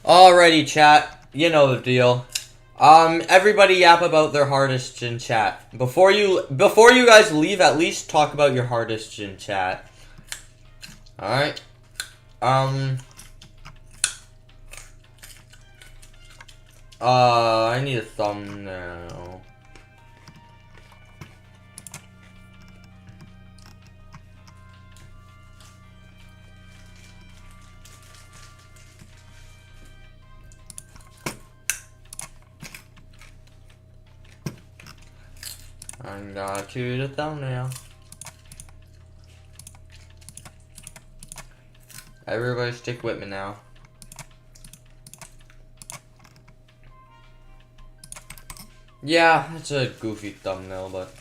Alrighty, chat. You know the deal. Everybody yap about their hardest in chat. Before you guys leave, at least talk about your hardest in chat. Alright. I need a thumbnail. I got you the thumbnail. Everybody stick with me now. Yeah, it's a goofy thumbnail, but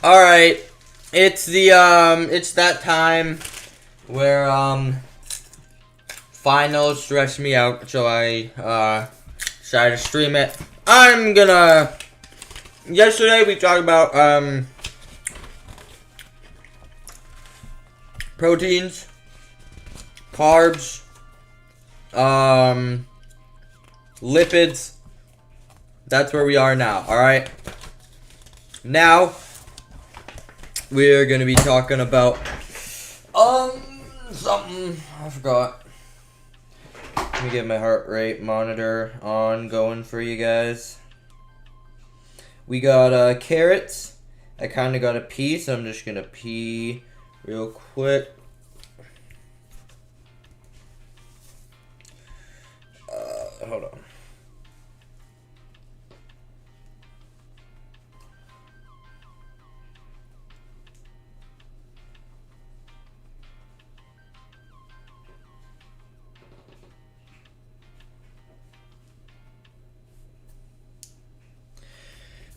alright. It's it's that time where finals stress me out, so I decided to stream it. Yesterday we talked about proteins, carbs, lipids. That's where we are now, alright? Now, we're gonna be talking about, something, I forgot. Let me get my heart rate monitor on going for you guys. We got, carrots. I kinda gotta pee, so I'm just gonna pee real quick. Hold on.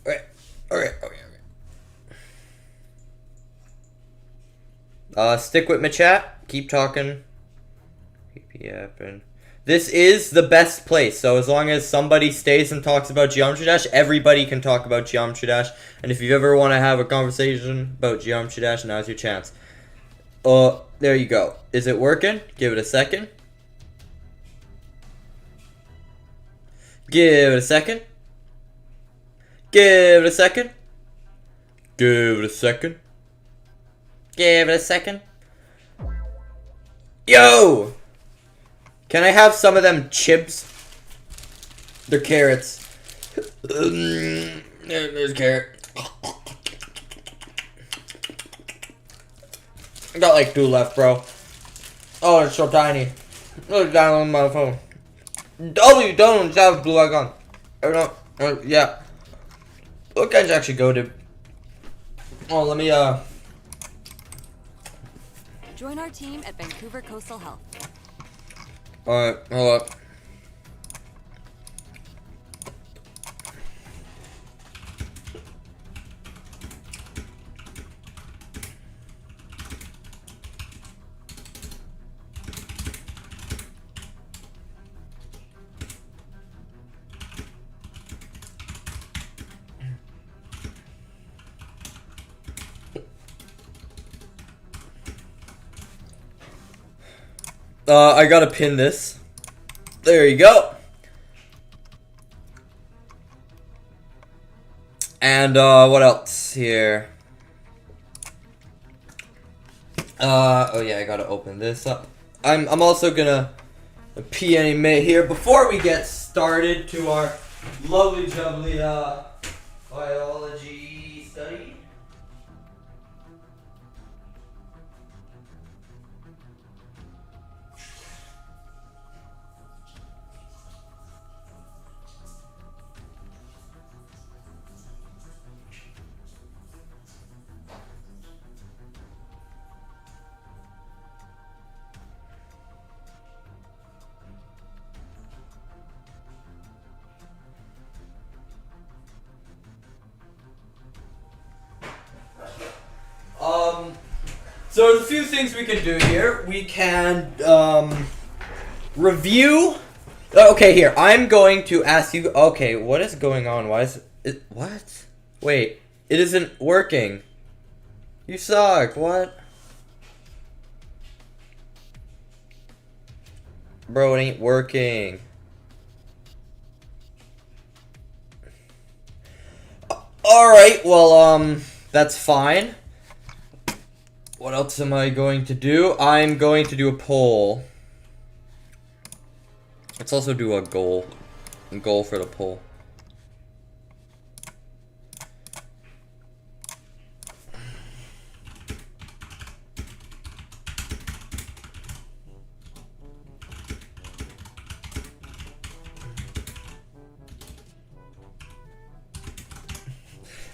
Okay. Stick with my chat. Keep talking. Keep yapping. This is the best place, so as long as somebody stays and talks about Geometry Dash, everybody can talk about Geometry Dash. And if you ever want to have a conversation about Geometry Dash, now's your chance. There you go. Is it working? Give it a second. Give it a second. Give it a second. Give it a second. Give it a second. Yo! Can I have some of them chips? They're carrots. There's a carrot. I got like 2 left, bro. Oh, it's so tiny. Look down on my phone. W don't have blue icon. I don't. Yeah. What guys actually go to? Oh, let me Join our team at Vancouver Coastal Health. Alright, hold up. I gotta pin this. There you go. And, what else here? Oh yeah, I gotta open this up. I'm also gonna PNA here before we get started to our lovely jubbly, biology study. So there's a few things we can do here. We can review. Okay, here. I'm going to ask you. Okay, what is going on? Why is it? What? Wait, it isn't working. You suck. What? Bro, it ain't working. Alright, well, that's fine. What else am I going to do? I'm going to do a poll. Let's also do a goal. A goal for the poll.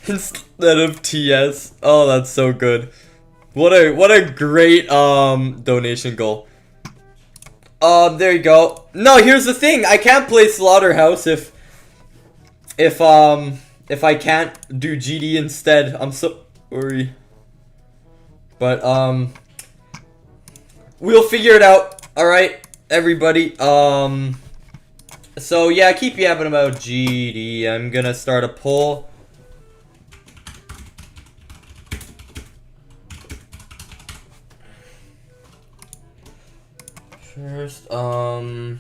Instead of TS. Oh, that's so good. What a great donation goal. There you go. No, here's the thing. I can't play Slaughterhouse if I can't do GD instead. I'm so sorry. But we'll figure it out. All right, everybody. So yeah, keep yapping about GD. I'm gonna start a poll. First, hold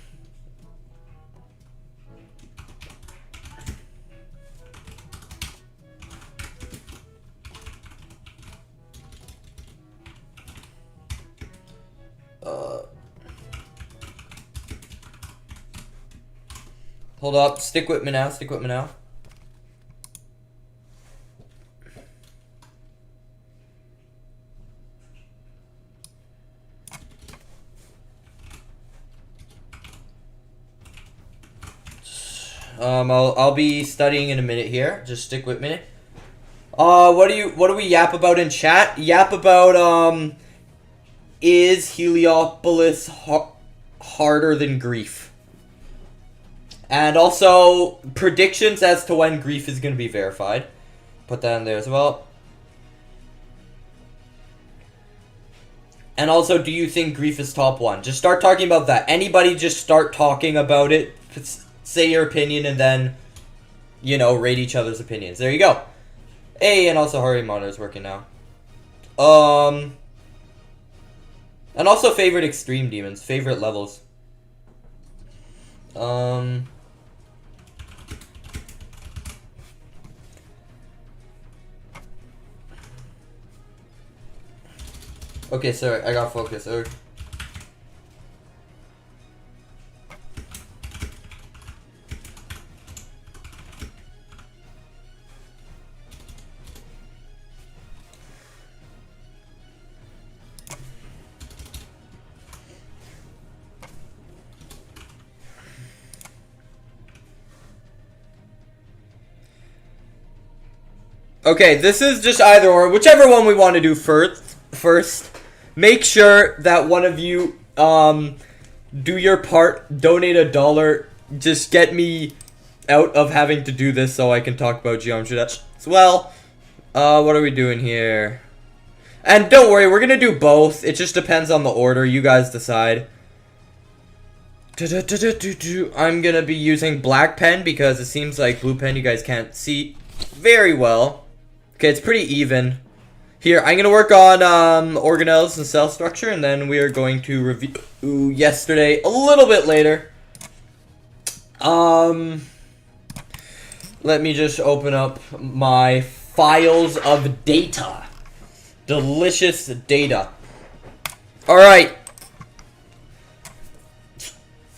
up, stick with me now, stick with me now. I'll be studying in a minute here. Just stick with me. What do we yap about in chat? Yap about is Heliopolis harder than grief? And also predictions as to when grief is going to be verified. Put that in there as well. And also, do you think grief is top 1? Just start talking about that. Anybody just start talking about it. Say your opinion and then, you know, rate each other's opinions. There you go. Hey, and also Hari Monitor is working now. And also favorite extreme demons, favorite levels. Okay, sorry, I got focused. Okay, this is just either or, whichever one we want to do first. Make sure that one of you do your part, donate $1, just get me out of having to do this so I can talk about geometry as well. What are we doing here? And don't worry, we're gonna do both. It just depends on the order. You guys decide. I'm gonna be using black pen because it seems like blue pen you guys can't see very well. Okay, it's pretty even. Here, I'm going to work on organelles and cell structure, and then we are going to review yesterday a little bit later. Let me just open up my files of data. Delicious data. Alright.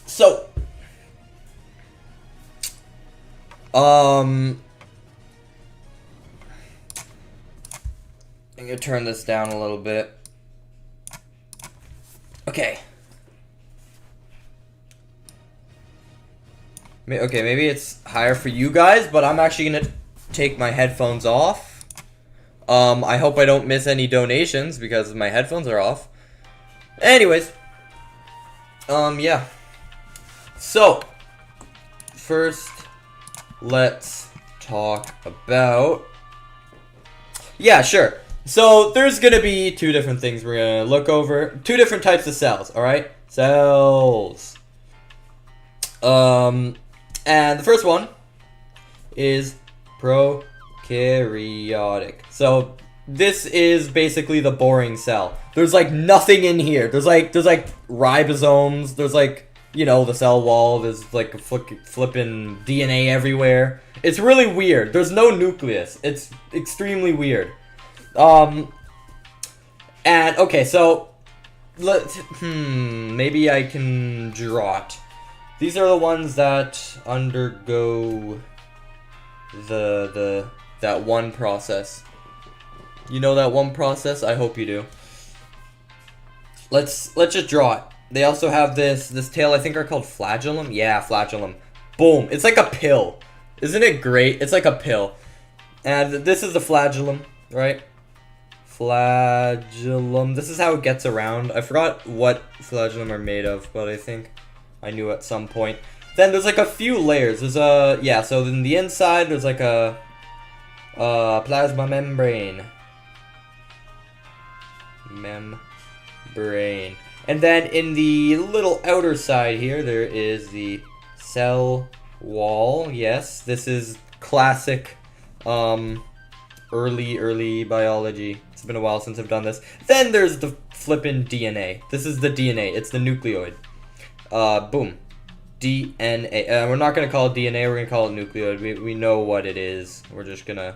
So. I'm gonna turn this down a little bit. Okay. Okay, maybe it's higher for you guys, but I'm actually gonna take my headphones off. I hope I don't miss any donations because my headphones are off. Anyways. Yeah. So, first, let's talk about... Yeah, sure. So there's gonna be two different things we're gonna look over. Two different types of cells, alright? Cells. And the first one is prokaryotic. So this is basically the boring cell. There's like nothing in here. There's like ribosomes. There's like, you know, the cell wall. There's like a flipping DNA everywhere. It's really weird. There's no nucleus. It's extremely weird. And okay, so maybe I can draw it. These are the ones that undergo that one process. You know that one process? I hope you do. Let's just draw it. They also have this tail, I think are called flagellum. Yeah, flagellum. Boom. It's like a pill. Isn't it great? It's like a pill. And this is the flagellum, right? Flagellum. This is how it gets around. I forgot what flagellum are made of, but I think I knew at some point. Then there's like a few layers. There's a, yeah, so in the inside there's like a plasma membrane. Membrane. And then in the little outer side here, there is the cell wall. Yes, this is classic early biology. It's been a while since I've done this. Then there's the flippin' DNA. This is the DNA. It's the nucleoid. Boom. DNA. We're not going to call it DNA. We're going to call it nucleoid. We know what it is. We're just going to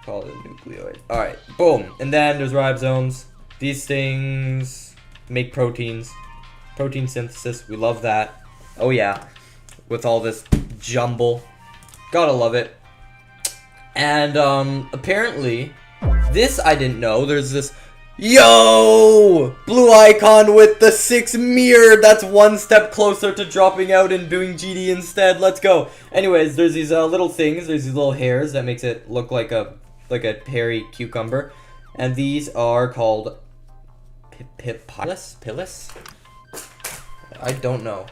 call it a nucleoid. Alright. Boom. And then there's ribosomes. These things make proteins. Protein synthesis. We love that. Oh, yeah. With all this jumble. Gotta love it. And, apparently, this I didn't know. There's this, yo! Blue icon with the 6 mirror. That's one step closer to dropping out and doing GD instead. Let's go. Anyways, there's these little things. There's these little hairs that makes it look like a hairy cucumber. And these are called pilus? Pilus? I don't know.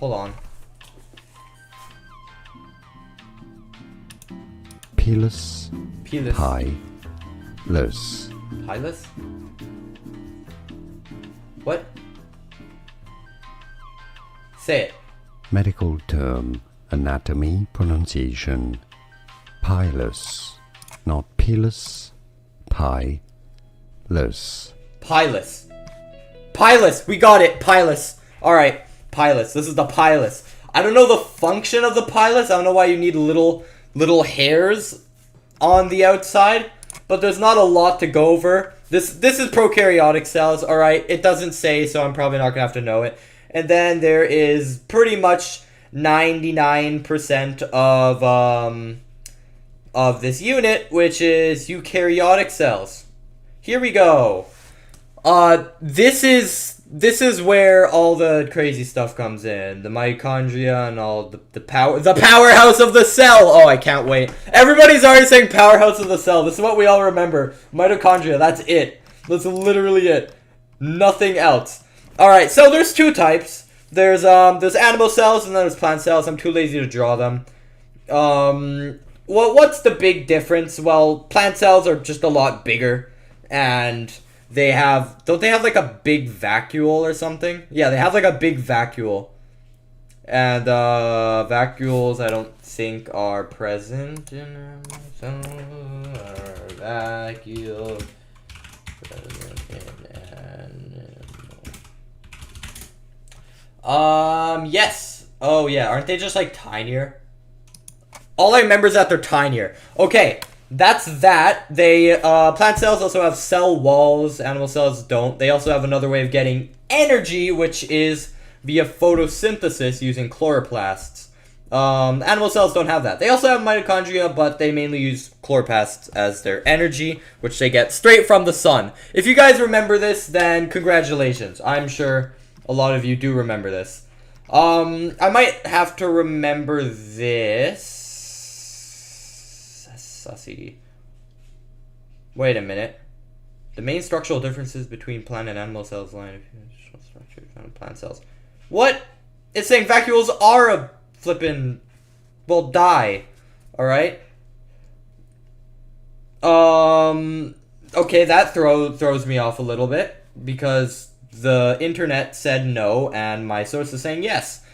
Hold on. Pilus. Pilus. Pilus. Pilus? What? Say it. Medical term, anatomy, pronunciation. Pilus. Not pilus. Pilus. Pilus. Pilus. We got it. Pilus. Alright. Pilus. This is the pilus. I don't know the function of the pilus. I don't know why you need little hairs on the outside. But there's not a lot to go over. This is prokaryotic cells. Alright. It doesn't say, so I'm probably not going to have to know it. And then there is pretty much 99% of this unit, which is eukaryotic cells. Here we go. This is where all the crazy stuff comes in. The mitochondria and all the powerhouse of the cell. Oh, I can't wait. Everybody's already saying powerhouse of the cell. This is what we all remember. Mitochondria, that's it. That's literally it. Nothing else. Alright, so there's two types. There's animal cells and then there's plant cells. I'm too lazy to draw them. Well, what's the big difference? Well, plant cells are just a lot bigger. And they have... Don't they have like a big vacuole or something? Yeah, they have like a big vacuole. And vacuoles I don't think are present in vacuole. Present in animal. Yes. Oh yeah, aren't they just like tinier? All I remember is that they're tinier. Okay, that's that. They plant cells also have cell walls. Animal cells don't. They also have another way of getting energy, which is via photosynthesis using chloroplasts. Animal cells don't have that. They also have mitochondria, but they mainly use chloroplasts as their energy, which they get straight from the sun. If you guys remember this, then congratulations. I'm sure a lot of you do remember this. I might have to remember this. Sussy. Wait a minute. The main structural differences between plant and animal cells lie in structure found in plant cells. What? It's saying vacuoles are a flippin', well, dye. Alright? Okay, that throws me off a little bit, because the internet said no, and my source is saying yes.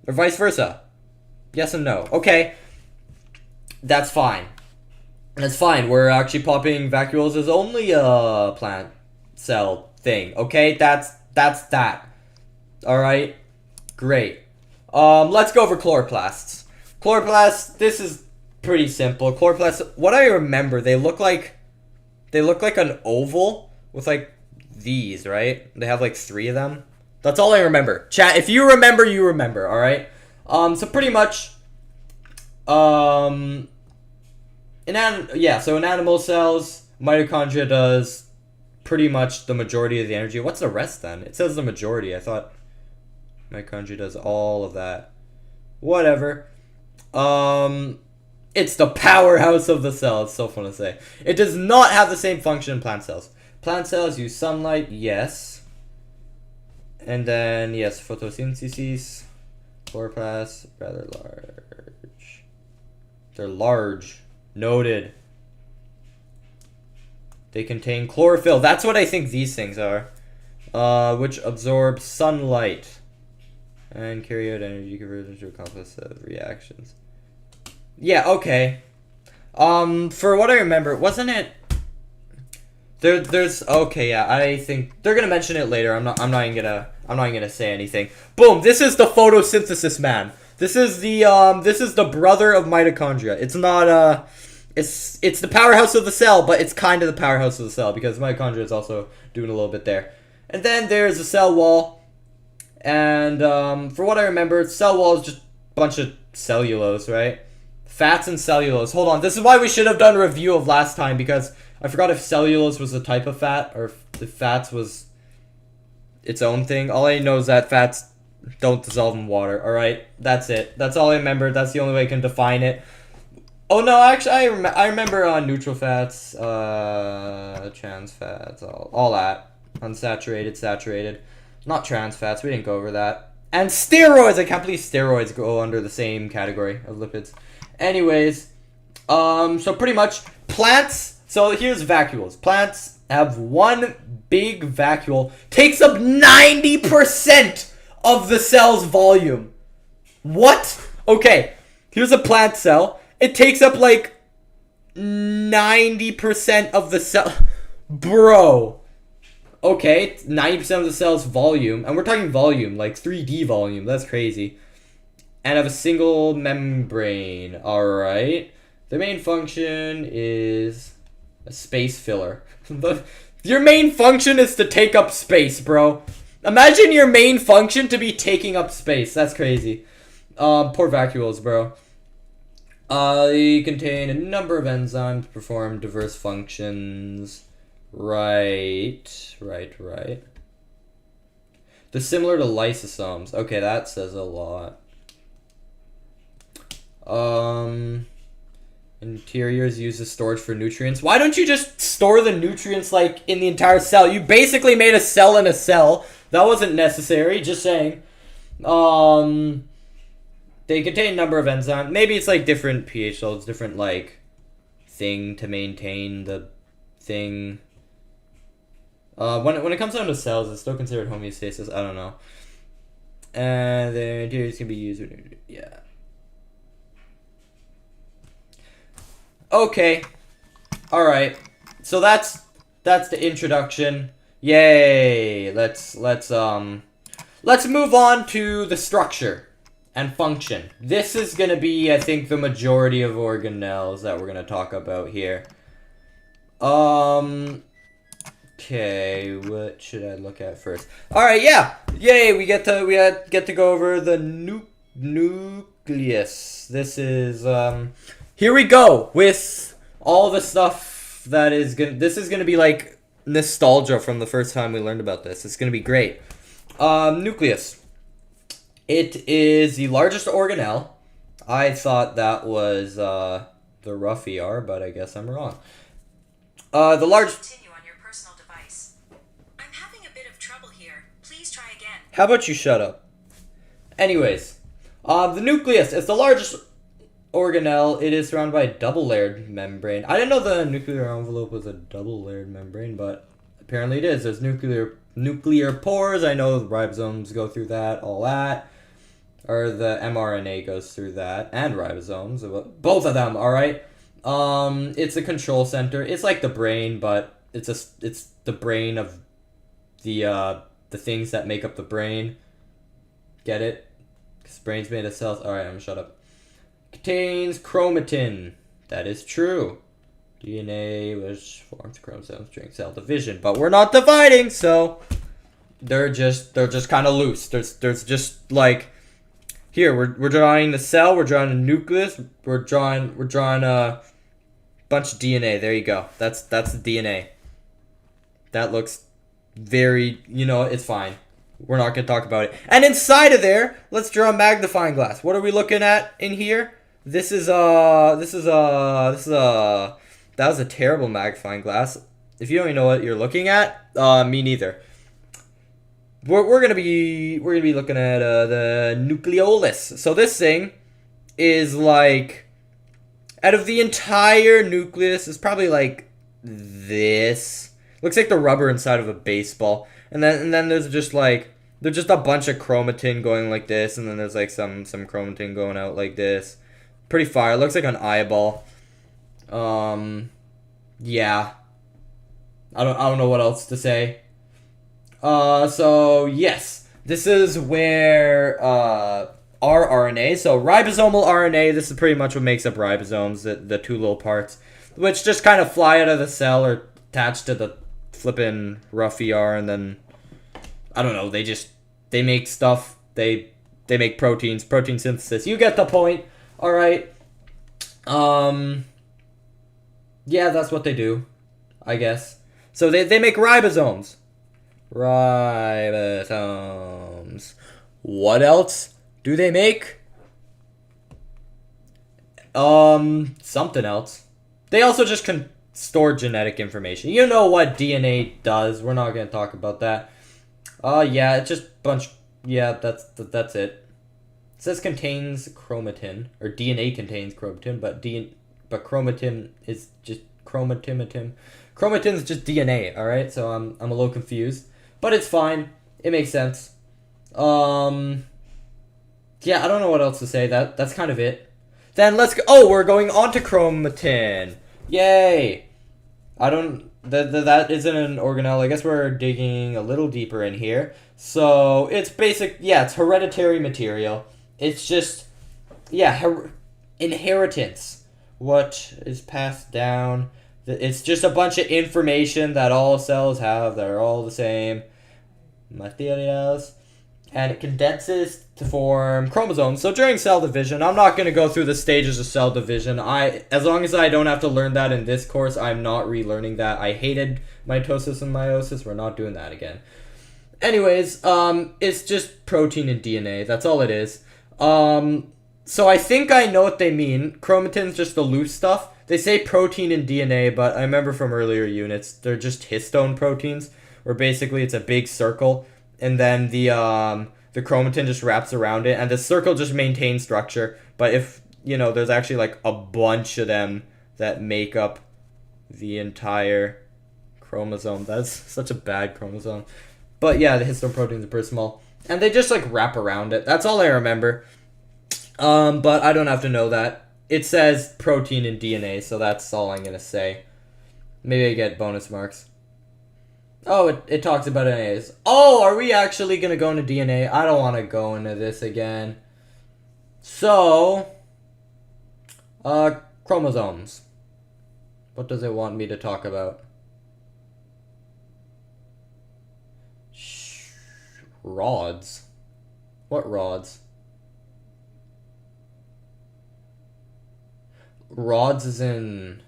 Or vice versa. Yes and no. Okay. That's fine. That's fine. We're actually popping vacuoles as only a plant cell thing. Okay? That's that. Alright? Great. Let's go over chloroplasts. Chloroplasts, this is pretty simple. Chloroplasts, what I remember, they look like an oval with like these, right? They have like 3 of them. That's all I remember. Chat, if you remember, you remember, alright? So pretty much, in animal cells, mitochondria does pretty much the majority of the energy. What's the rest then? It says the majority. I thought mitochondria does all of that. Whatever. It's the powerhouse of the cell. It's so fun to say. It does not have the same function in plant cells. Plant cells use sunlight, yes. And then, yes, photosynthesis. Chloroplasts, rather large. They're large. Noted. They contain chlorophyll. That's what I think these things are. Which absorb sunlight. And carry out energy conversion to a complex set of reactions. Yeah, okay. For what I remember, wasn't it... There's okay, yeah, I think they're gonna mention it later. I'm not even gonna say anything. Boom, this is the photosynthesis man. This is the brother of mitochondria. It's not it's the powerhouse of the cell, but it's kind of the powerhouse of the cell because mitochondria is also doing a little bit there. And then there's a cell wall. And for what I remember, cell wall is just a bunch of cellulose, right? Fats and cellulose. Hold on, this is why we should have done a review of last time, because I forgot if cellulose was a type of fat or if fats was its own thing. All I know is that fats don't dissolve in water. Alright, that's it. That's all I remember. That's the only way I can define it. Oh no, actually, I remember neutral fats, trans fats, all that. Unsaturated, saturated. Not trans fats, we didn't go over that. And steroids! I can't believe steroids go under the same category of lipids. Anyways, so pretty much, plants, so here's vacuoles. Plants have one big vacuole, takes up 90% of the cell's volume. What? Okay, here's a plant cell. It takes up like 90% of the cell. Bro. Okay, 90% of the cell's volume, and we're talking volume, like 3D volume, that's crazy. And have a single membrane, alright. The main function is a space filler. Your main function is to take up space, bro. Imagine your main function to be taking up space, that's crazy. Poor vacuoles, bro. They contain a number of enzymes, perform diverse functions. Right. They're similar to lysosomes. Okay, that says a lot. Interiors used as storage for nutrients. Why don't you just store the nutrients like in the entire cell? You basically made a cell in a cell. That wasn't necessary, just saying. They contain a number of enzymes. Maybe it's like different pH levels, different like thing to maintain the thing. When it comes down to cells, it's still considered homeostasis. I don't know. And the interiors can be used. Yeah. Okay. All right. So that's the introduction. Yay. Let's move on to the structure and function. This is gonna be, I think, the majority of organelles that we're gonna talk about here. Okay, what should I look at first? All right, yeah, yay! We get to go over the nucleus. This is here we go with all the stuff that is gonna. This is gonna be like nostalgia from the first time we learned about this. It's gonna be great. Nucleus. It is the largest organelle. I thought that was the rough ER, but I guess I'm wrong. The large. Continue on your personal device. I'm having a bit of trouble here. Please try again. How about you shut up? Anyways, the nucleus is the largest organelle. It is surrounded by a double-layered membrane. I didn't know the nuclear envelope was a double-layered membrane, but apparently it is. There's nuclear pores. I know the ribosomes go through that, all that. Or the mRNA goes through that, and ribosomes. Both of them, alright? It's a control center. It's like the brain, but it's the brain of the things that make up the brain. Get it? Because brain's made of cells. Alright, I'm gonna shut up. Contains chromatin. That is true. DNA, which forms chromosomes during cell division. But we're not dividing, so they're just kind of loose. There's just like, here we're drawing the cell, we're drawing a nucleus, we're drawing a bunch of DNA. There you go. That's the DNA. That looks very, it's fine. We're not going to talk about it. And inside of there, let's draw a magnifying glass. What are we looking at in here? That was a terrible magnifying glass. If you don't even know what you're looking at, me neither. We're gonna be looking at the nucleolus. So this thing is like, out of the entire nucleus, is probably like this. Looks like the rubber inside of a baseball. And then there's just a bunch of chromatin going like this, and then there's like some chromatin going out like this. Pretty fire. It looks like an eyeball. Yeah. I don't know what else to say. So yes, this is where our RNA, so ribosomal RNA, this is pretty much what makes up ribosomes, the two little parts, which just kind of fly out of the cell or attach to the flippin' rough ER, and then, I don't know, they make stuff, they make protein synthesis. You get the point. Alright. Yeah, that's what they do, I guess. So they make ribosomes. Ribosomes. What else do they make? Something else. They also just can store genetic information. You know what DNA does. We're not going to talk about that. Yeah, it's just yeah, that's it. It says contains chromatin, or DNA contains chromatin, but chromatin is just chromatin. Chromatin is just DNA, all right? So I'm a little confused, but it's fine. It makes sense. Yeah, I don't know what else to say. That's kind of it. Then let's go. Oh, we're going on to chromatin. Yay! That isn't an organelle. I guess we're digging a little deeper in here. So it's basic. Yeah, it's hereditary material. It's just, yeah, inheritance. What is passed down. It's just a bunch of information that all cells have that are all the same materials. And it condenses to form chromosomes. So during cell division, I'm not going to go through the stages of cell division. As long as I don't have to learn that in this course, I'm not relearning that. I hated mitosis and meiosis. We're not doing that again. Anyways, it's just protein and DNA. That's all it is. So I think I know what they mean. Chromatin's just the loose stuff. They say protein and DNA, but I remember from earlier units, they're just histone proteins, where basically it's a big circle, and then the chromatin just wraps around it, and the circle just maintains structure. But if, there's actually like a bunch of them that make up the entire chromosome. That's such a bad chromosome. But yeah, the histone proteins are pretty small. And they just like wrap around it. That's all I remember. But I don't have to know that. It says protein and DNA, so that's all I'm gonna say. Maybe I get bonus marks. Oh, it talks about NAs. Oh, are we actually gonna go into DNA? I don't want to go into this again. So, chromosomes. What does it want me to talk about? Rods. What rods? Rods is in...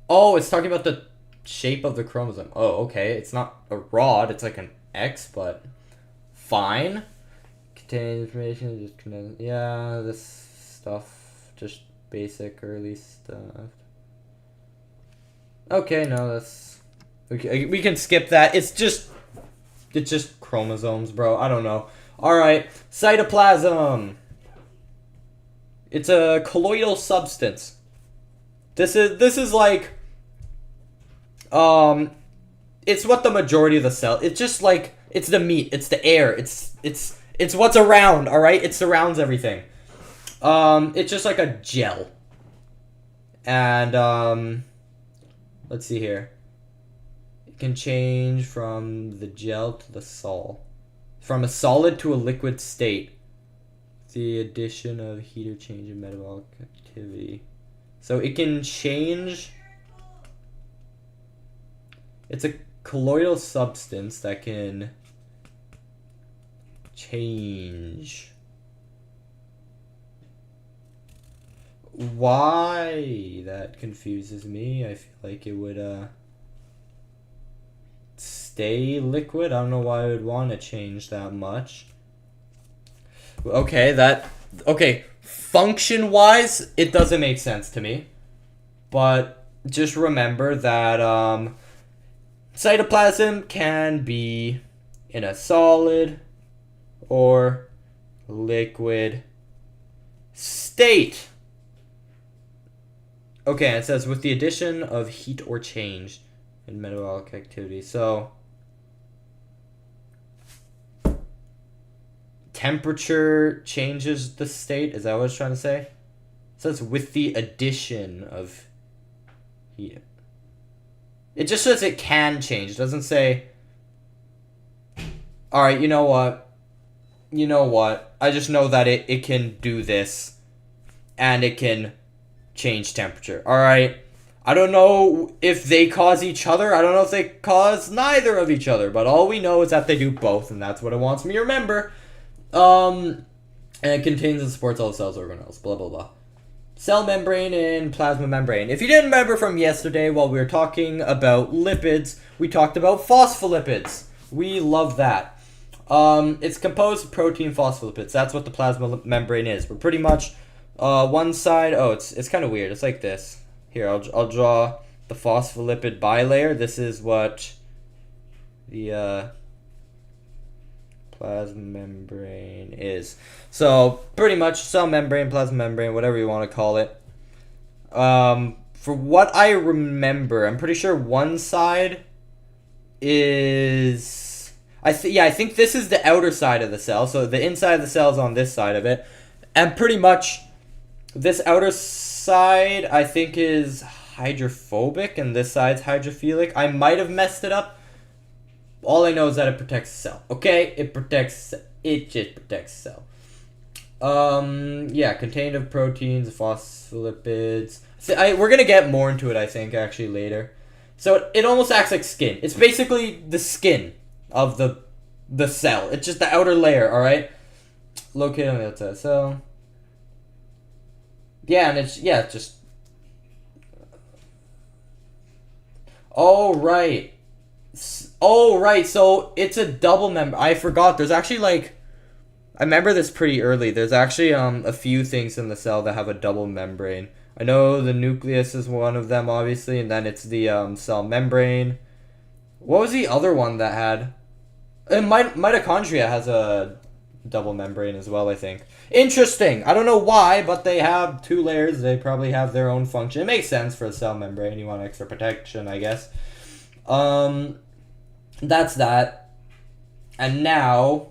Oh, it's talking about the shape of the chromosome. Oh, okay. It's not a rod. It's like an X, but fine. Contains information. Just yeah, this stuff. Just basic early stuff. Okay, no, that's... we can skip that. It's just It's just chromosomes, bro. I don't know. Alright, cytoplasm. It's a colloidal substance. This is like, it's what the majority of the cell, it's just like, it's the meat, it's the air, it's what's around, alright? It surrounds everything. It's just like a gel. And, let's see here. It can change from the gel to the sol. From a solid to a liquid state. The addition of heat or change in metabolic activity. So it can change. It's a colloidal substance that can change. Why? That confuses me. I feel like it would stay liquid. I don't know why I would want to change that much. Okay, function-wise, it doesn't make sense to me. But just remember that cytoplasm can be in a solid or liquid state. Okay, it says with the addition of heat or change in metabolic activity. So temperature changes the state. Is that what it's trying to say? It says with the addition of heat. It just says it can change. It doesn't say. Alright, you know what? I just know that it can do this. And it can change temperature. Alright. I don't know if they cause each other. I don't know if they cause neither of each other. But all we know is that they do both. And that's what it wants me to remember. And it contains and supports all cells, organelles, blah, blah, blah. Cell membrane and plasma membrane. If you didn't remember from yesterday, while we were talking about lipids, we talked about phospholipids. We love that. It's composed of protein phospholipids. That's what the plasma membrane is. But pretty much, one side, it's kind of weird. It's like this. Here, I'll draw the phospholipid bilayer. This is what the, plasma membrane is. So pretty much cell membrane, plasma membrane, whatever you want to call it. For what I remember, I'm pretty sure one side is I think this is the outer side of the cell. So the inside of the cell is on this side of it, and pretty much this outer side I think is hydrophobic and this side's hydrophilic. I might have messed it up. All I know is that it protects the cell. Okay? It just protects the cell. Yeah, contained of proteins, phospholipids. We're gonna get more into it, I think, actually, later. So it almost acts like skin. It's basically the skin of the cell. It's just the outer layer, alright? Located on the outside of the cell. Yeah, and it's just... Oh, right, so it's a double membrane. I forgot, there's actually, like... I remember this pretty early. There's actually a few things in the cell that have a double membrane. I know the nucleus is one of them, obviously, and then it's the cell membrane. What was the other one that had... Mitochondria has a double membrane as well, I think. Interesting! I don't know why, but they have two layers. They probably have their own function. It makes sense for a cell membrane. You want extra protection, I guess. That's that. And now...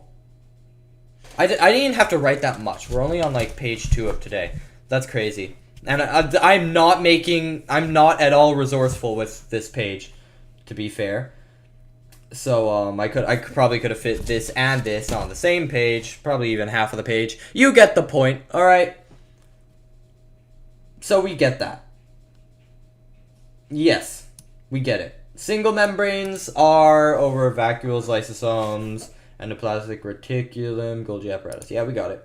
I didn't even have to write that much. We're only on, like, page 2 of today. That's crazy. And I'm not at all resourceful with this page, to be fair. So, I probably could have fit this and this on the same page. Probably even half of the page. You get the point, alright? So we get that. Yes, we get it. Single membranes are over vacuoles, lysosomes, endoplasmic reticulum, Golgi apparatus. Yeah, we got it.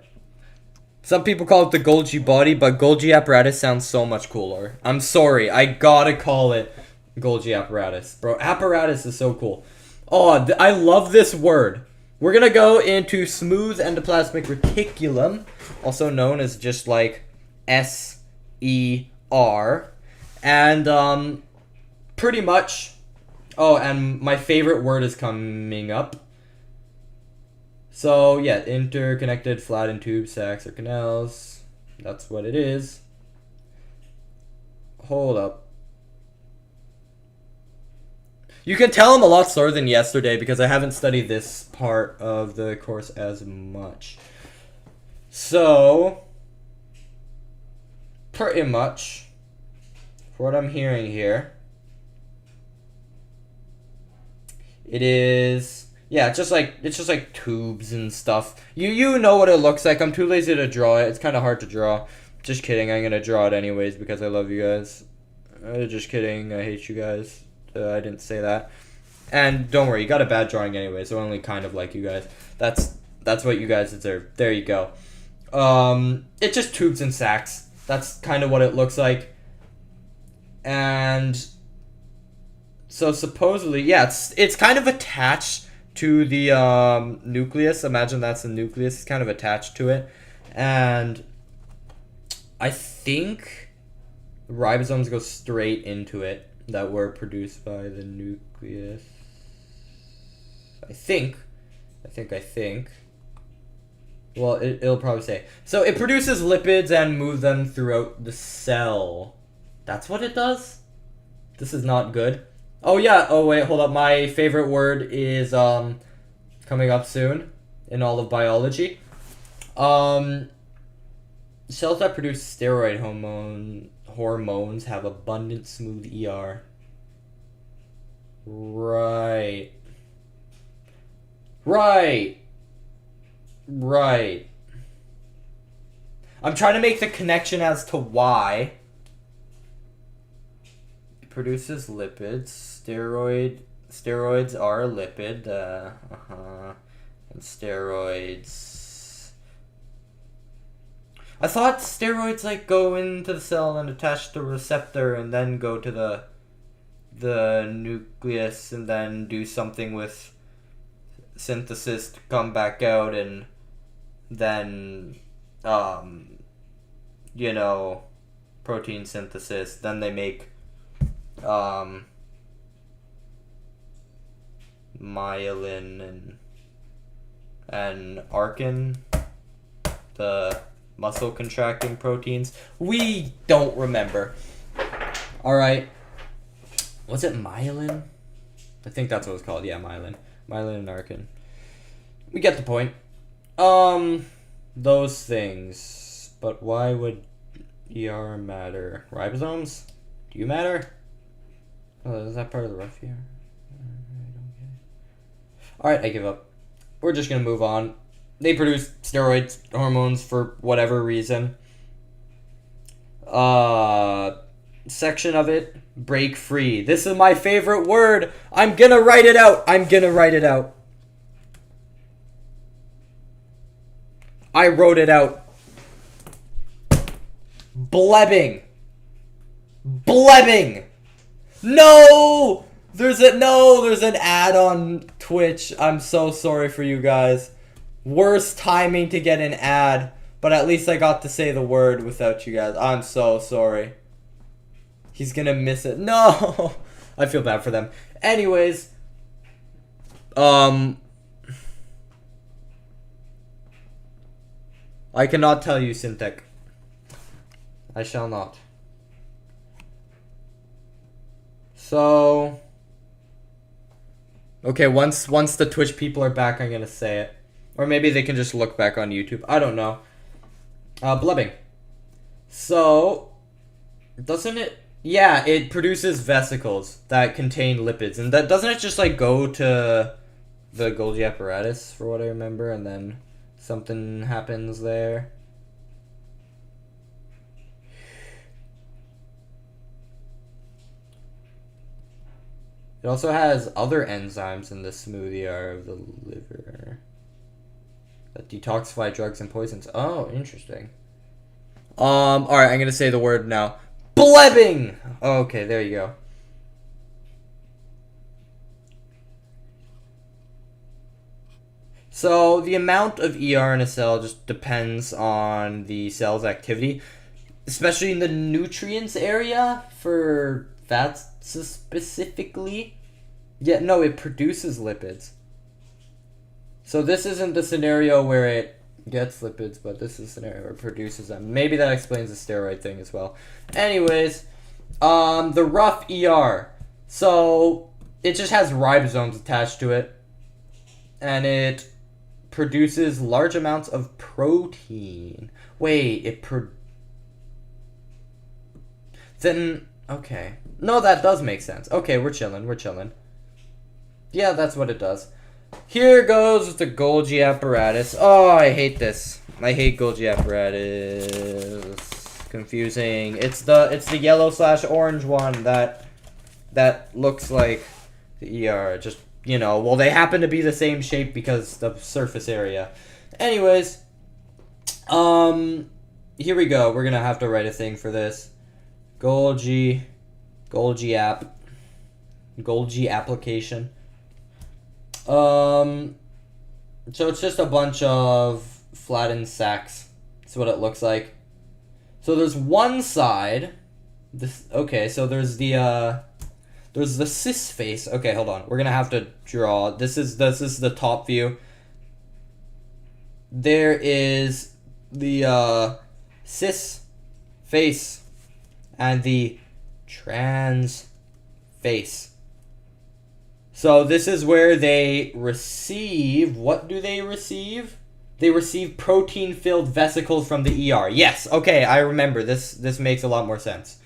Some people call it the Golgi body, but Golgi apparatus sounds so much cooler. I'm sorry, I gotta call it Golgi apparatus. Bro, apparatus is so cool. Oh, I love this word. We're gonna go into smooth endoplasmic reticulum, also known as just like SER. And pretty much... Oh, and my favorite word is coming up. So yeah, interconnected flattened tube sacs or canals. That's what it is. Hold up. You can tell I'm a lot slower than yesterday because I haven't studied this part of the course as much. So, pretty much, for what I'm hearing here, it is, yeah, it's just like tubes and stuff. You know what it looks like. I'm too lazy to draw it. It's kind of hard to draw. Just kidding. I'm gonna draw it anyways because I love you guys. Just kidding. I hate you guys. I didn't say that. And don't worry, you got a bad drawing anyway, so I only kind of like you guys. That's what you guys deserve. There you go. It's just tubes and sacs. That's kind of what it looks like. And so supposedly, yeah, it's kind of attached to the nucleus. Imagine that's the nucleus. It's kind of attached to it. And I think ribosomes go straight into it that were produced by the nucleus. I think. Well, it'll probably say. So it produces lipids and moves them throughout the cell. That's what it does? This is not good. Oh yeah, oh wait, hold up. My favorite word is coming up soon in all of biology. Cells that produce steroid hormones have abundant smooth ER. Right. I'm trying to make the connection as to why. It produces lipids. Steroids are a lipid. And steroids. I thought steroids like go into the cell and attach the receptor and then go to the nucleus and then do something with synthesis to come back out and then protein synthesis, then they make myelin and arkin, the muscle contracting proteins. We don't remember. Alright. Was it myelin? I think that's what it's called. Yeah, myelin. Myelin and arkin. We get the point. Those things. But why would ER matter? Ribosomes? Do you matter? Oh, is that part of the rough ER? Alright, I give up. We're just gonna move on. They produce steroids, hormones for whatever reason. Section of it, break free. This is my favorite word. I'm gonna write it out. I wrote it out. Blebbing. No! There's an ad on Twitch. I'm so sorry for you guys. Worst timing to get an ad, but at least I got to say the word without you guys. I'm so sorry. He's gonna miss it. No! I feel bad for them. Anyways, I cannot tell you, Syntech. I shall not. So, okay, once the Twitch people are back, I'm gonna say it. Or maybe they can just look back on YouTube. I don't know. Blubbing. So, doesn't it... Yeah, it produces vesicles that contain lipids. And that doesn't it just, like, go to the Golgi apparatus, for what I remember, and then something happens there? It also has other enzymes in the smoothie of the liver that detoxify drugs and poisons. Oh, interesting. Alright, I'm gonna say the word now. Blebbing! Okay, there you go. So, the amount of ER in a cell just depends on the cell's activity, especially in the nutrients area for fats specifically. Yeah, no, it produces lipids. So this isn't the scenario where it gets lipids, but this is the scenario where it produces them. Maybe that explains the steroid thing as well. Anyways, the rough ER. So it just has ribosomes attached to it, and it produces large amounts of protein. Wait, then okay. No, that does make sense. Okay, we're chilling. Yeah, that's what it does. Here goes the Golgi apparatus. Oh, I hate this. I hate Golgi apparatus. Confusing. It's the yellow/orange one that looks like the ER. Just, you know, well, they happen to be the same shape because the surface area. Anyways, here we go. We're gonna have to write a thing for this. Golgi application. So it's just a bunch of flattened sacs. That's what it looks like. So there's one side. So there's the cis face. Okay, hold on. We're gonna have to draw. This is the top view. There is the cis face and the trans face. So this is where they receive. What do they receive? They receive protein-filled vesicles from the ER. Yes, okay, I remember. This makes a lot more sense.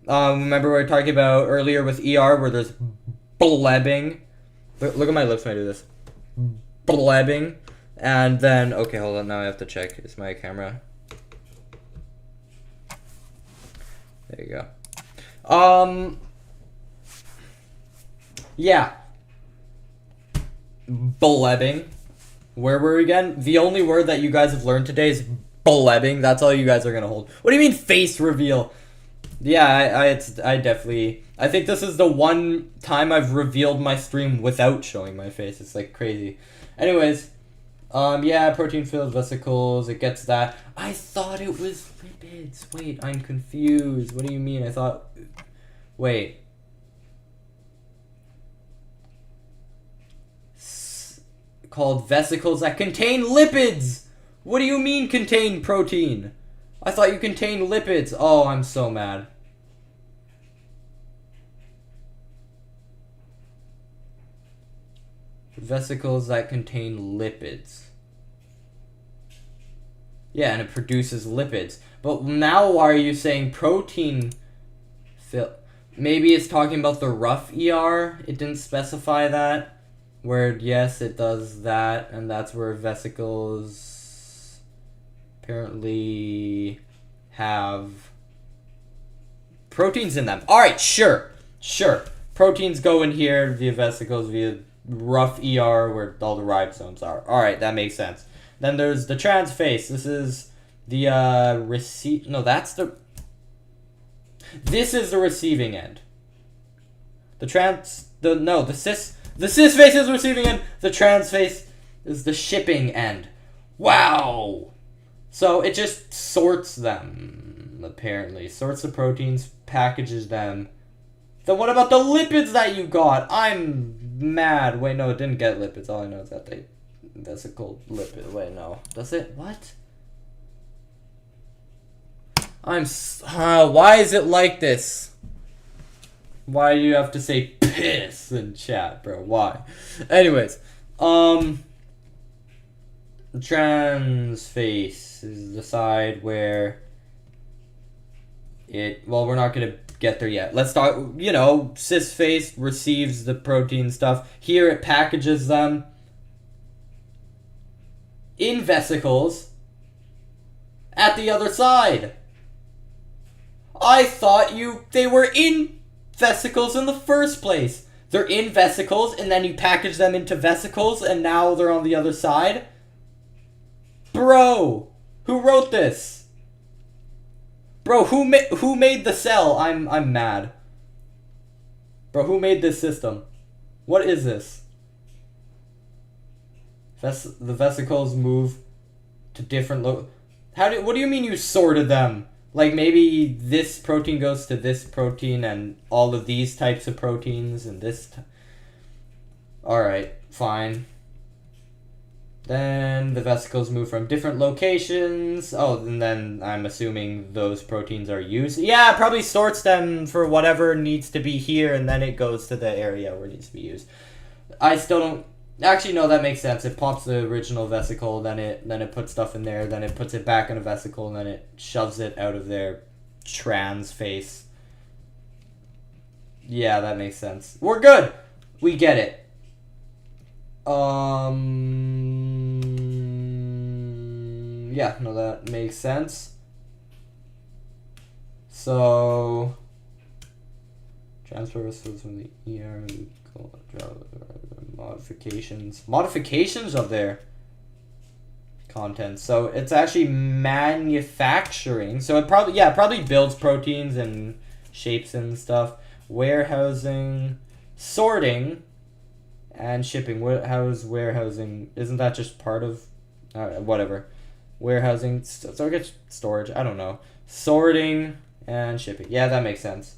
Remember we were talking about earlier with ER where there's blebbing. Look at my lips when I do this. Blebbing. And then, okay, hold on. Now I have to check. Is my camera? There you go. Yeah. Blebbing. Where were we again? The only word that you guys have learned today is blebbing. That's all you guys are gonna hold. What do you mean face reveal? Yeah, I definitely. I think this is the one time I've revealed my stream without showing my face. It's like crazy. Anyways, yeah, protein-filled vesicles. It gets that. I thought it was lipids. Wait, I'm confused. What do you mean? I thought. Wait. Called vesicles that contain lipids. What do you mean contain protein? I thought you contained lipids. Oh, I'm so mad. Vesicles that contain lipids. Yeah, and it produces lipids. But now why are you saying protein maybe it's talking about the rough ER? It didn't specify that. Where, yes, it does that, and that's where vesicles apparently have proteins in them. Alright, sure. Proteins go in here via vesicles, via rough ER, where all the ribosomes are. Alright, that makes sense. Then there's the trans face. This is the, this is the receiving end. The cis face is receiving end. The trans face is the shipping end. Wow. So it just sorts them, apparently. Sorts the proteins, packages them. Then what about the lipids that you got? I'm mad. Wait, no, it didn't get lipids. All I know is that they vesicle lipid. Wait, no. Does it? What? Why is it like this? Why do you have to say piss in chat, bro? Why? Anyways, trans face is the side where well, we're not gonna get there yet. Let's talk, cis face receives the protein stuff. Here it packages them in vesicles at the other side. I thought they were in vesicles in the first place. They're in vesicles, and then you package them into vesicles, and now they're on the other side? Bro, who wrote this? Bro, who made the cell? I'm mad. Bro, who made this system? What is this? The vesicles move to different what do you mean you sorted them? Like, maybe this protein goes to this protein and all of these types of proteins and this... Alright, fine. Then the vesicles move from different locations. Oh, and then I'm assuming those proteins are used. Yeah, it probably sorts them for whatever needs to be here, and then it goes to the area where it needs to be used. I still don't... Actually, no, that makes sense. It pops the original vesicle, then it puts stuff in there, then it puts it back in a vesicle, and then it shoves it out of their trans face. Yeah, that makes sense. We're good! We get it. Yeah, no, that makes sense. So, transfer vessels from the ER, modifications of their content. So it's actually manufacturing. So it probably builds proteins and shapes and stuff. Warehousing, sorting, and shipping. How's warehousing? Isn't that just part of whatever? Warehousing, so it gets storage. I don't know. Sorting and shipping. Yeah, that makes sense.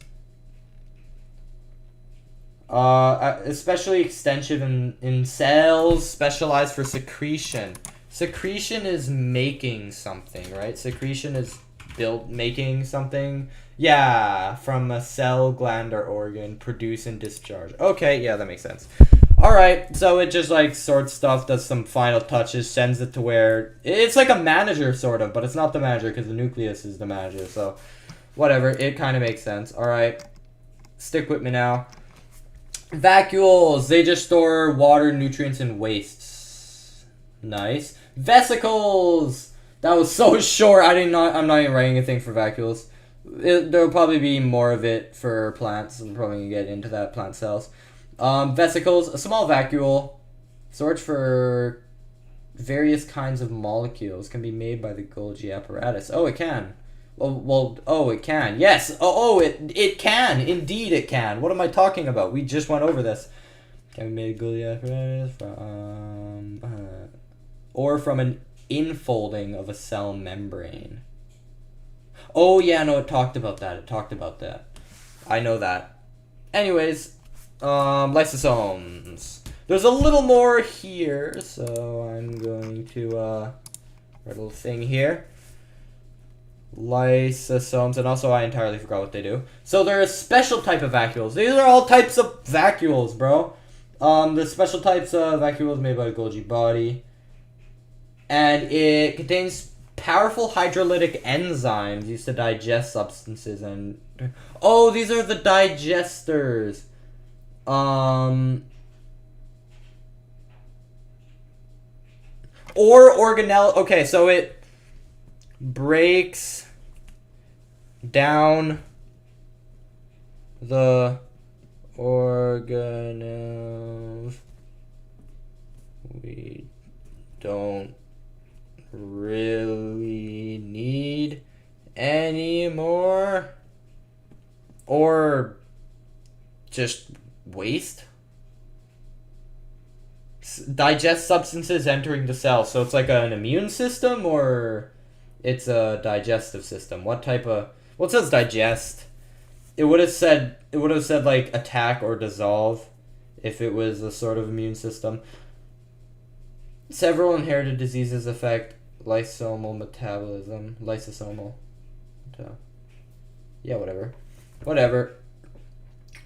Especially extensive in cells specialized for secretion. Secretion is making something, right? Secretion is making something. Yeah, from a cell, gland, or organ, produce and discharge. Okay, yeah, that makes sense. Alright, so it just like sorts stuff, does some final touches, sends it to where... It's like a manager, sort of, but it's not the manager because the nucleus is the manager, so... Whatever, it kind of makes sense. Alright, stick with me now. Vacuoles, they just store water, nutrients, and wastes. Nice. Vesicles! That was so short, I'm not even writing anything for vacuoles. There'll probably be more of it for plants. I'm probably going to get into that, plant cells. Vesicles, a small vacuole, storage for various kinds of molecules, can be made by the Golgi apparatus. Oh, it can. Oh, it can. Yes. It can. Indeed, it can. What am I talking about? We just went over this. Can be made Golgi apparatus from, or from an infolding of a cell membrane. Oh, yeah, no, it talked about that. I know that. Anyways, lysosomes. There's a little more here, so I'm going to, write a little thing here. Lysosomes, and also I entirely forgot what they do. So they're a special type of vacuoles. These are all types of vacuoles, bro. The special types of vacuoles made by the Golgi body. And it contains powerful hydrolytic enzymes used to digest substances and... Oh, these are the digesters. Or organelle. Okay, so it breaks down the organelles. We don't really need any more, or just waste. Digest substances entering the cell, so it's like an immune system, or it's a digestive system. What type of... Well, it says digest. It would have said like attack or dissolve if it was a sort of immune system. Several inherited diseases affect lysosomal metabolism. Lysosomal. Yeah, whatever.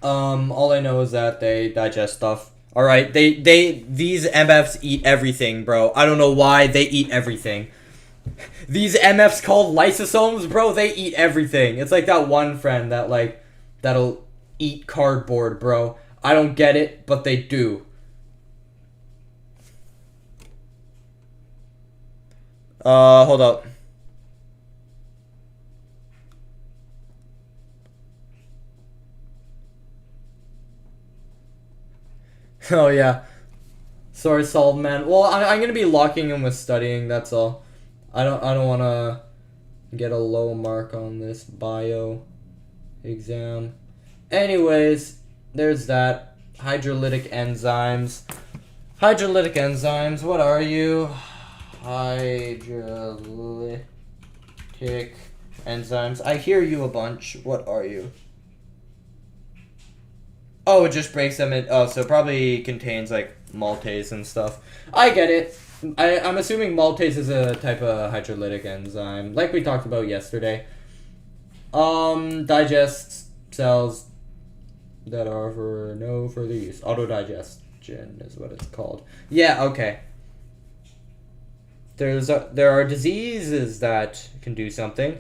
All I know is that they digest stuff. Alright, these MFs eat everything, bro. I don't know why they eat everything. These MFs called lysosomes, bro, they eat everything. It's like that one friend that, like, that'll eat cardboard, bro. I don't get it, but they do. Hold up. Oh, yeah. Sorry, Saltman. Well, I'm gonna be locking him with studying, that's all. I don't wanna get a low mark on this bio exam. Anyways, there's that. Hydrolytic enzymes. What are you? Hydrolytic enzymes. I hear you a bunch. What are you? Oh, it just breaks them in... Oh, so it probably contains, like, maltase and stuff. I get it. I'm assuming maltase is a type of hydrolytic enzyme, like we talked about yesterday. Digests cells that are for no further use. Autodigestion is what it's called. Yeah, okay. There are diseases that can do something.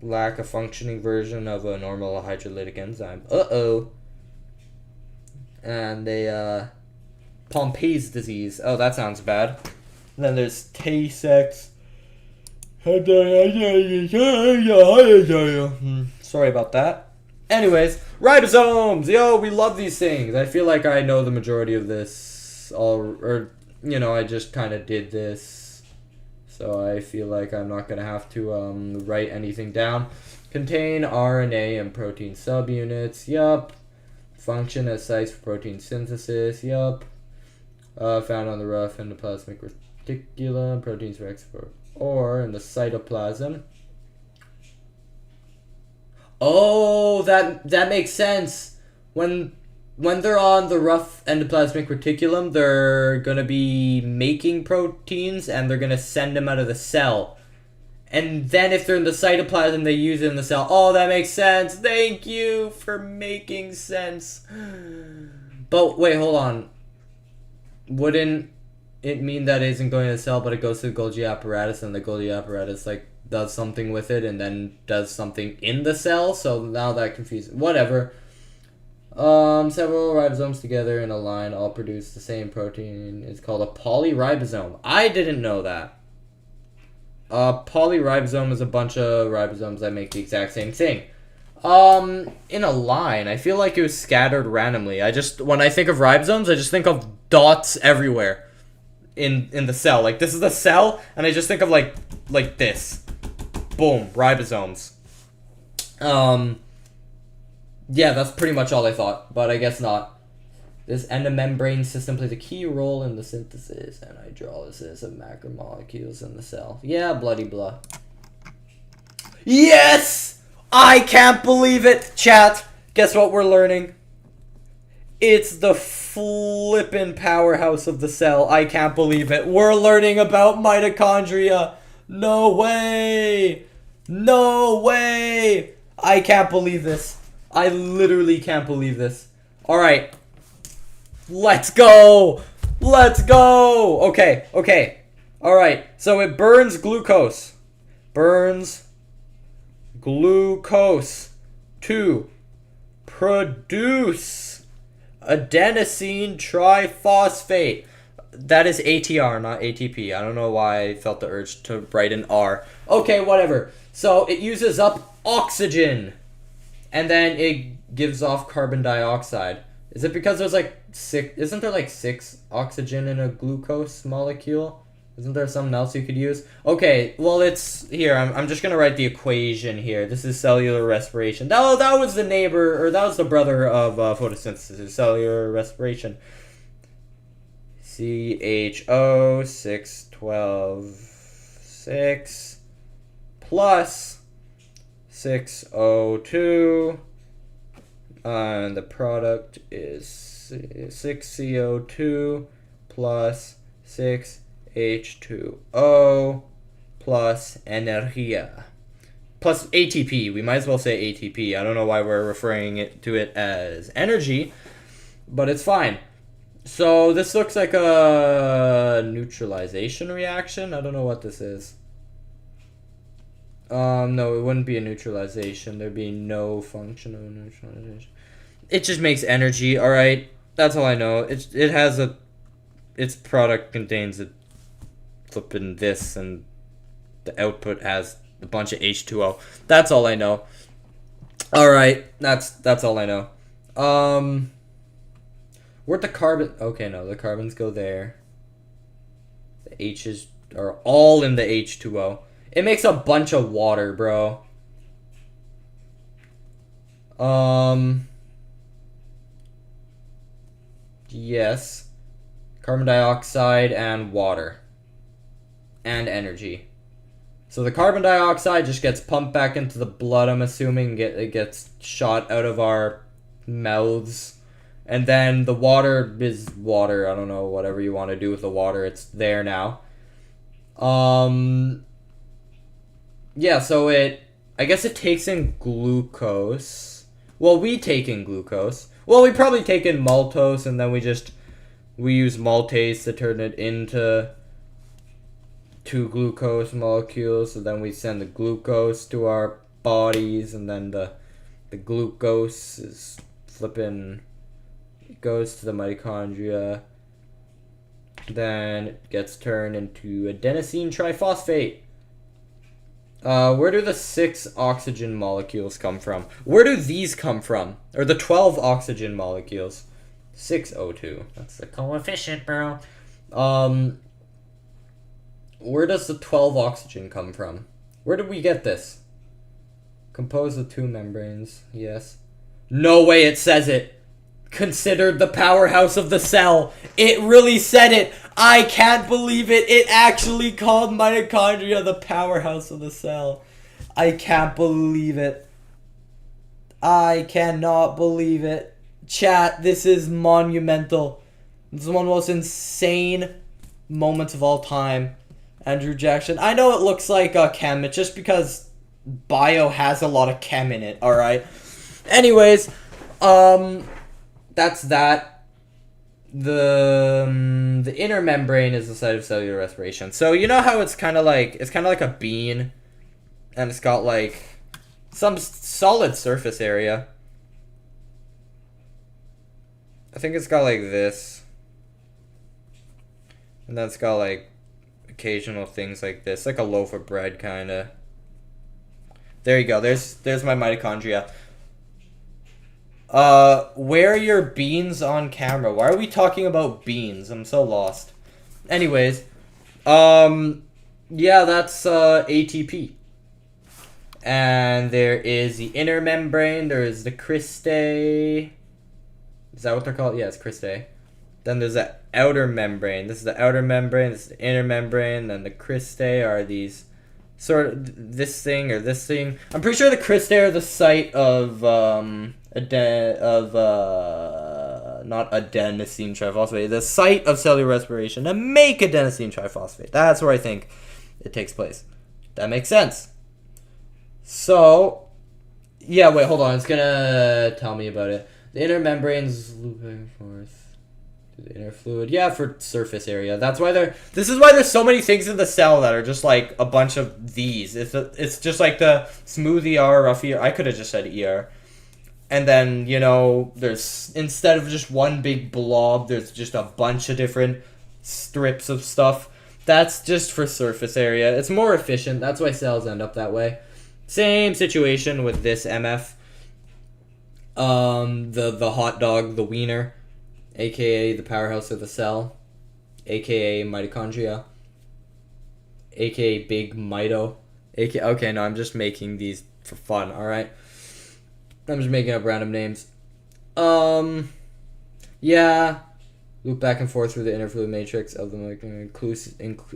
Lack a functioning version of a normal hydrolytic enzyme. Uh-oh. And they, Pompey's disease. Oh, that sounds bad. And then there's Tay-Sex. Sorry about that. Anyways, ribosomes! Yo, we love these things. I feel like I know the majority of this. I just kind of did this. So I feel like I'm not going to have to write anything down. Contain RNA and protein subunits. Yup. Function as sites for protein synthesis. Yup. Found on the rough endoplasmic reticulum. Proteins for export. Or in the cytoplasm. Oh, that makes sense. When they're on the rough endoplasmic reticulum, they're gonna be making proteins and they're gonna send them out of the cell. And then if they're in the cytoplasm, they use it in the cell. Oh, that makes sense. Thank you for making sense. But wait, hold on. Wouldn't it mean that it isn't going to the cell, but it goes to the Golgi apparatus, and the Golgi apparatus does something with it, and then does something in the cell? So now that confuses. Whatever. Several ribosomes together in a line all produce the same protein. It's called a polyribosome. I didn't know that. A polyribosome is a bunch of ribosomes that make the exact same thing. In a line, I feel like it was scattered randomly. When I think of ribosomes, I just think of dots everywhere in the cell. Like, this is the cell, and I just think of like this. Boom, ribosomes. Yeah, that's pretty much all I thought, but I guess not. This endomembrane system plays a key role in the synthesis and hydrolysis of macromolecules in the cell. Yeah, bloody blah. Yes! I can't believe it! Chat, guess what we're learning? It's the flippin' powerhouse of the cell. I can't believe it. We're learning about mitochondria. No way! No way! I can't believe this. I literally can't believe this. Alright. Let's go! Let's go! Okay. Alright, so it burns glucose. Burns glucose to produce adenosine triphosphate. That is ATR, not ATP. I don't know why I felt the urge to write an R. Okay, whatever. So it uses up oxygen. And then it gives off carbon dioxide. Is it because there's isn't there 6 oxygen in a glucose molecule? Isn't there something else you could use? Okay, well it's here. I'm just gonna write the equation here. This is cellular respiration. That was the neighbor, or that was the brother of photosynthesis. Cellular respiration. CHO 612 plus 6O2, and the product is 6CO2 plus 6H2O plus energia plus ATP. We might as well say ATP. I don't know why we're referring to it as energy, but it's fine. So this looks like a neutralization reaction. I don't know what this is. No, it wouldn't be a neutralization. There'd be no function of neutralization. It just makes energy. All right, that's all I know. It has its product contains a flipping this, and the output has a bunch of H2O. That's all I know. All right, that's all I know. Where'd the carbon? Okay, no, the carbons go there. The H's are all in the H2O. It makes a bunch of water, bro. Yes. Carbon dioxide and water. And energy. So the carbon dioxide just gets pumped back into the blood, I'm assuming. It gets shot out of our mouths. And then the water is water. I don't know, whatever you want to do with the water. It's there now. Yeah, so I guess it takes in glucose. Well, we take in glucose. Well, we probably take in maltose, and then we use maltase to turn it into 2 glucose molecules. So then we send the glucose to our bodies, and then the glucose is flipping, it goes to the mitochondria. Then it gets turned into adenosine triphosphate. Where do the 6 oxygen molecules come from? Where do these come from? Or the 12 oxygen molecules? 6O2. That's the coefficient, bro. Where does the 12 oxygen come from? Where did we get this? Composed of 2 membranes. Yes. No way it says it. Considered the powerhouse of the cell. It really said it. I can't believe it. It actually called mitochondria the powerhouse of the cell. I can't believe it. I cannot believe it. Chat, this is monumental. This is one of the most insane moments of all time. Andrew Jackson. I know it looks like chem. It's just because bio has a lot of chem in it, alright? Anyways, that's that. The inner membrane is the site of cellular respiration. So you know how it's kind of like a bean, and it's got like some solid surface area. I think it's got like this, and then it's got like occasional things like this, like a loaf of bread kind of. There you go. There's my mitochondria. Where are your beans on camera? Why are we talking about beans? I'm so lost. Anyways, yeah, that's ATP. And there is the inner membrane. There is the cristae. Is that what they're called? Yeah, it's cristae. Then there's the outer membrane. This is the outer membrane. This is the inner membrane. Then the cristae are these sort of this thing or this thing. I'm pretty sure the cristae are the site of not adenosine triphosphate, the site of cellular respiration to make adenosine triphosphate. That's where I think it takes place. That makes sense. So, yeah, wait, hold on. It's gonna tell me about it. The inner membranes loop back and forth to the inner fluid. Yeah, for surface area. That's why this is why there's so many things in the cell that are just like a bunch of these. It's just like the smooth ER, rough ER. I could have just said ER. And then, you know, there's, instead of just one big blob, there's just a bunch of different strips of stuff. That's just for surface area. It's more efficient. That's why cells end up that way. Same situation with this MF. The hot dog, the wiener, aka the powerhouse of the cell, aka mitochondria, aka big mito, aka, okay, no, I'm just making these for fun, alright? I'm just making up random names. Yeah. Loop back and forth through the inner fluid matrix of the molecule,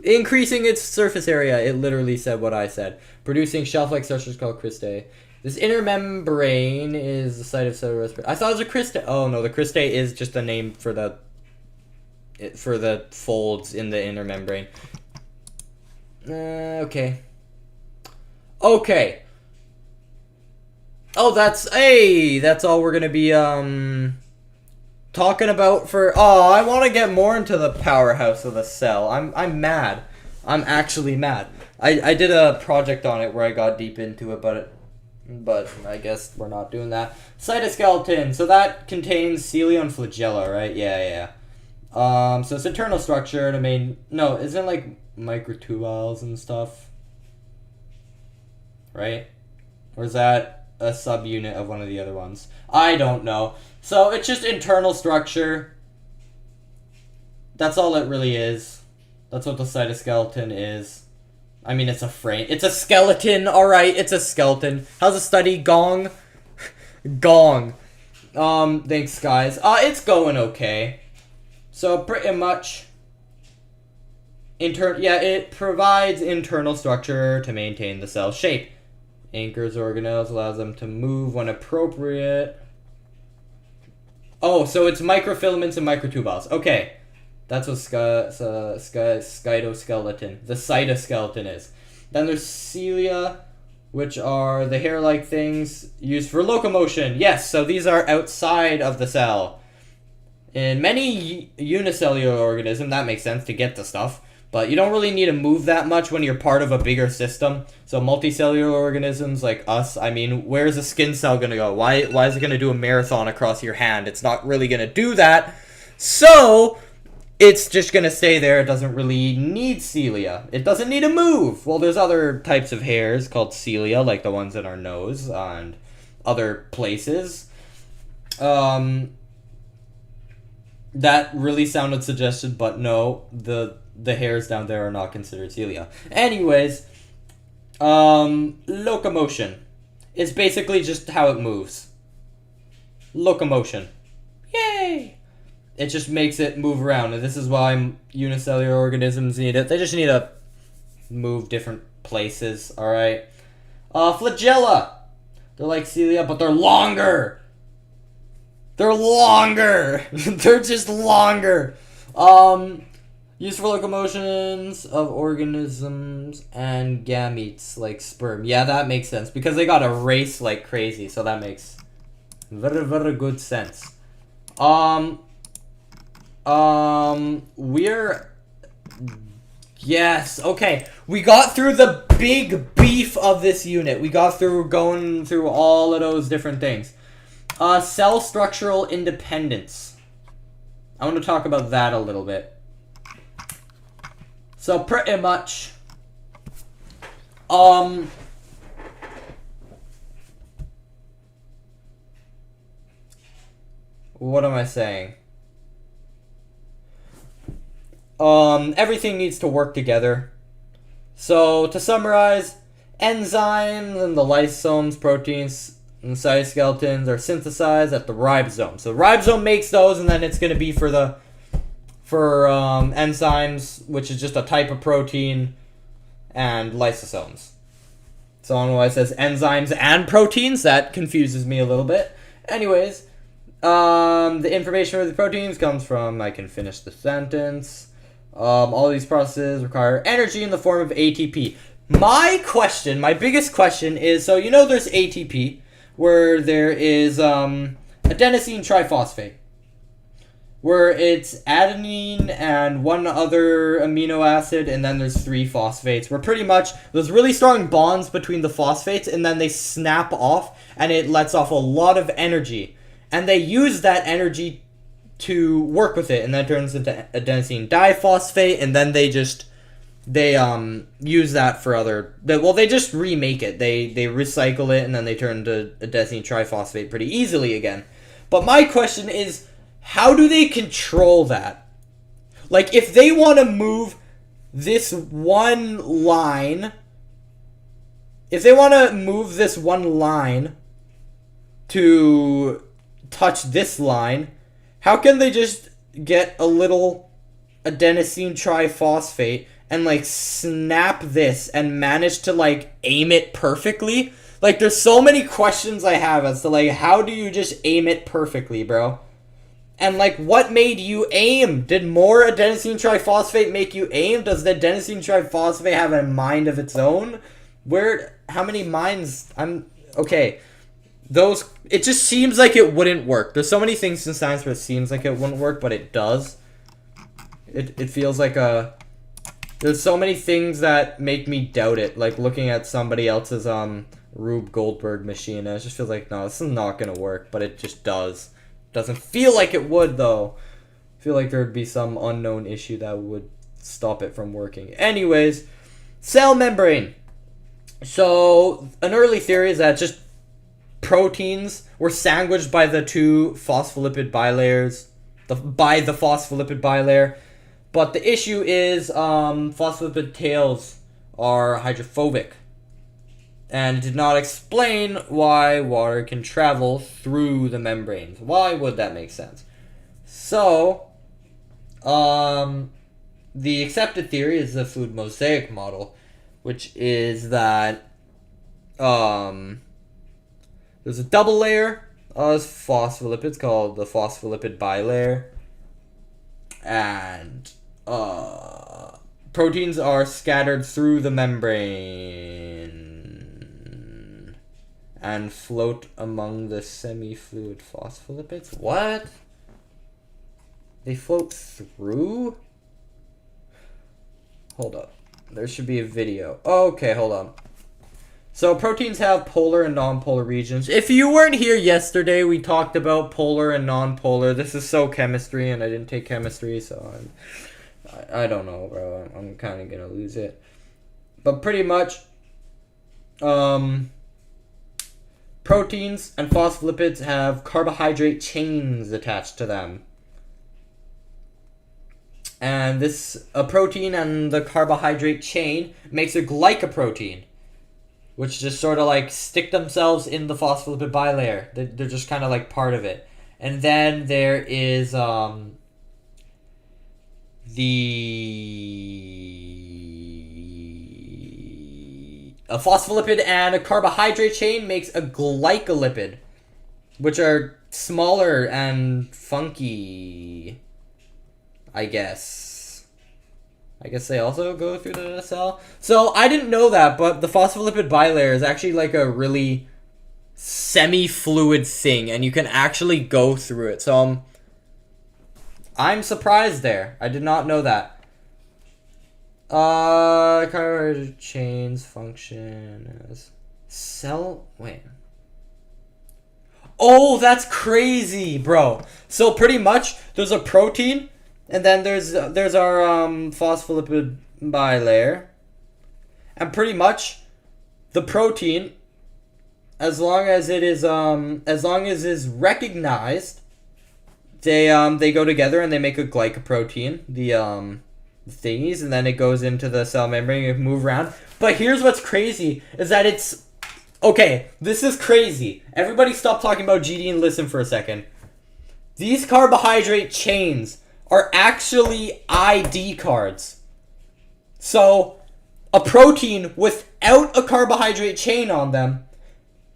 increasing its surface area. It literally said what I said. Producing shelf-like structures called cristae. This inner membrane is the site of cellular respiration. I thought it was a cristae. Oh no, the cristae is just a name for the folds in the inner membrane. Okay. Okay. Oh, that's all we're gonna be talking about for. Oh, I want to get more into the powerhouse of the cell. I'm mad. I'm actually mad. I did a project on it where I got deep into it, but I guess we're not doing that. Cytoskeleton. So that contains cilia and flagella, right? Yeah. So it's internal structure to main. No, isn't it like microtubules and stuff, right? Or is that a subunit of one of the other ones? I don't know. So it's just internal structure. That's all it really is. That's what the cytoskeleton is. I mean, it's a frame. It's a skeleton, alright. It's a skeleton. How's the study? Gong? Gong. Thanks, guys. It's going okay. So, pretty much. It provides internal structure to maintain the cell shape. Anchors organelles, allows them to move when appropriate. Oh, so it's microfilaments and microtubules. Okay. That's what cytoskeleton, the cytoskeleton is. Then there's cilia, which are the hair-like things used for locomotion. Yes, so these are outside of the cell. In many unicellular organisms, that makes sense to get the stuff, but you don't really need to move that much when you're part of a bigger system. So multicellular organisms like us, I mean, where's a skin cell going to go? Why is it going to do a marathon across your hand? It's not really going to do that. So it's just going to stay there. It doesn't really need cilia. It doesn't need to move. Well, there's other types of hairs called cilia, like the ones in our nose and other places. That really sounded suggested, but no, the hairs down there are not considered cilia. Anyways, locomotion. It's basically just how it moves. Locomotion. Yay! It just makes it move around, and this is why unicellular organisms need it. They just need to move different places, alright? Flagella. They're like cilia, but they're longer. They're longer. They're just longer. Used for locomotions of organisms and gametes like sperm. Yeah, that makes sense because they gotta race like crazy, so that makes very, very good sense. Yes, okay. We got through the big beef of this unit. We got through going through all of those different things. Cell structural independence. I want to talk about that a little bit. So pretty much, what am I saying? Everything needs to work together. So to summarize, enzymes and the lysosomes, proteins, and cytoskeletons are synthesized at the ribosome. So ribosome makes those, and then it's going to be for enzymes, which is just a type of protein, and lysosomes. So I don't know why it says enzymes and proteins. That confuses me a little bit. Anyways, the information for the proteins comes from, I can finish the sentence. All these processes require energy in the form of ATP. My biggest question is, so you know there's ATP, where there is adenosine triphosphate, where it's adenine and one other amino acid, and then there's 3 phosphates, where pretty much there's really strong bonds between the phosphates, and then they snap off, and it lets off a lot of energy. And they use that energy to work with it, and then it turns into adenosine diphosphate, and then they use that for other... they just remake it. They recycle it, and then they turn to adenosine triphosphate pretty easily again. But my question is, how do they control that? Like, if they want to move this one line... If they want to move this one line to touch this line, how can they just get a little adenosine triphosphate and like snap this and manage to like aim it perfectly? Like, there's so many questions I have as to like, how do you just aim it perfectly, bro? And like, what made you aim? Did more adenosine triphosphate make you aim? Does the adenosine triphosphate have a mind of its own? How many minds? Okay. It just seems like it wouldn't work. There's so many things in science where it seems like it wouldn't work, but it does. It feels like there's so many things that make me doubt it. Like looking at somebody else's Rube Goldberg machine, and it just feels like, no, this is not gonna work, but it just does. Doesn't feel like it would, though. I feel like there would be some unknown issue that would stop it from working. Anyways, cell membrane. So an early theory is that just proteins were sandwiched by the 2 phospholipid bilayers, by the phospholipid bilayer. But the issue is phospholipid tails are hydrophobic. And it did not explain why water can travel through the membranes. Why would that make sense? So, the accepted theory is the food mosaic model, which is that there's a double layer of phospholipids called the phospholipid bilayer. And proteins are scattered through the membrane and float among the semi-fluid phospholipids. What? They float through? Hold up. There should be a video. Okay, hold on. So proteins have polar and non-polar regions. If you weren't here yesterday, we talked about polar and non-polar. This is so chemistry, and I didn't take chemistry, so I don't know, bro. I'm kind of gonna lose it. But pretty much, proteins and phospholipids have carbohydrate chains attached to them. And a protein and the carbohydrate chain makes a glycoprotein, which just sort of like stick themselves in the phospholipid bilayer. They're just kind of like part of it. And then there is a phospholipid and a carbohydrate chain makes a glycolipid, which are smaller and funky, I guess. I guess they also go through the cell. So I didn't know that, but the phospholipid bilayer is actually like a really semi-fluid thing, and you can actually go through it. So I'm surprised there. I did not know that. Carbohydrate chains function as cell. Wait. Oh, that's crazy, bro. So pretty much, there's a protein. And then there's our phospholipid bilayer, and pretty much the protein, as long as it is recognized, they go together and they make a glycoprotein, the thingies, and then it goes into the cell membrane and move around. But here's what's crazy is that it's okay. This is crazy. Everybody, stop talking about GD and listen for a second. These carbohydrate chains are actually ID cards. So, a protein without a carbohydrate chain on them,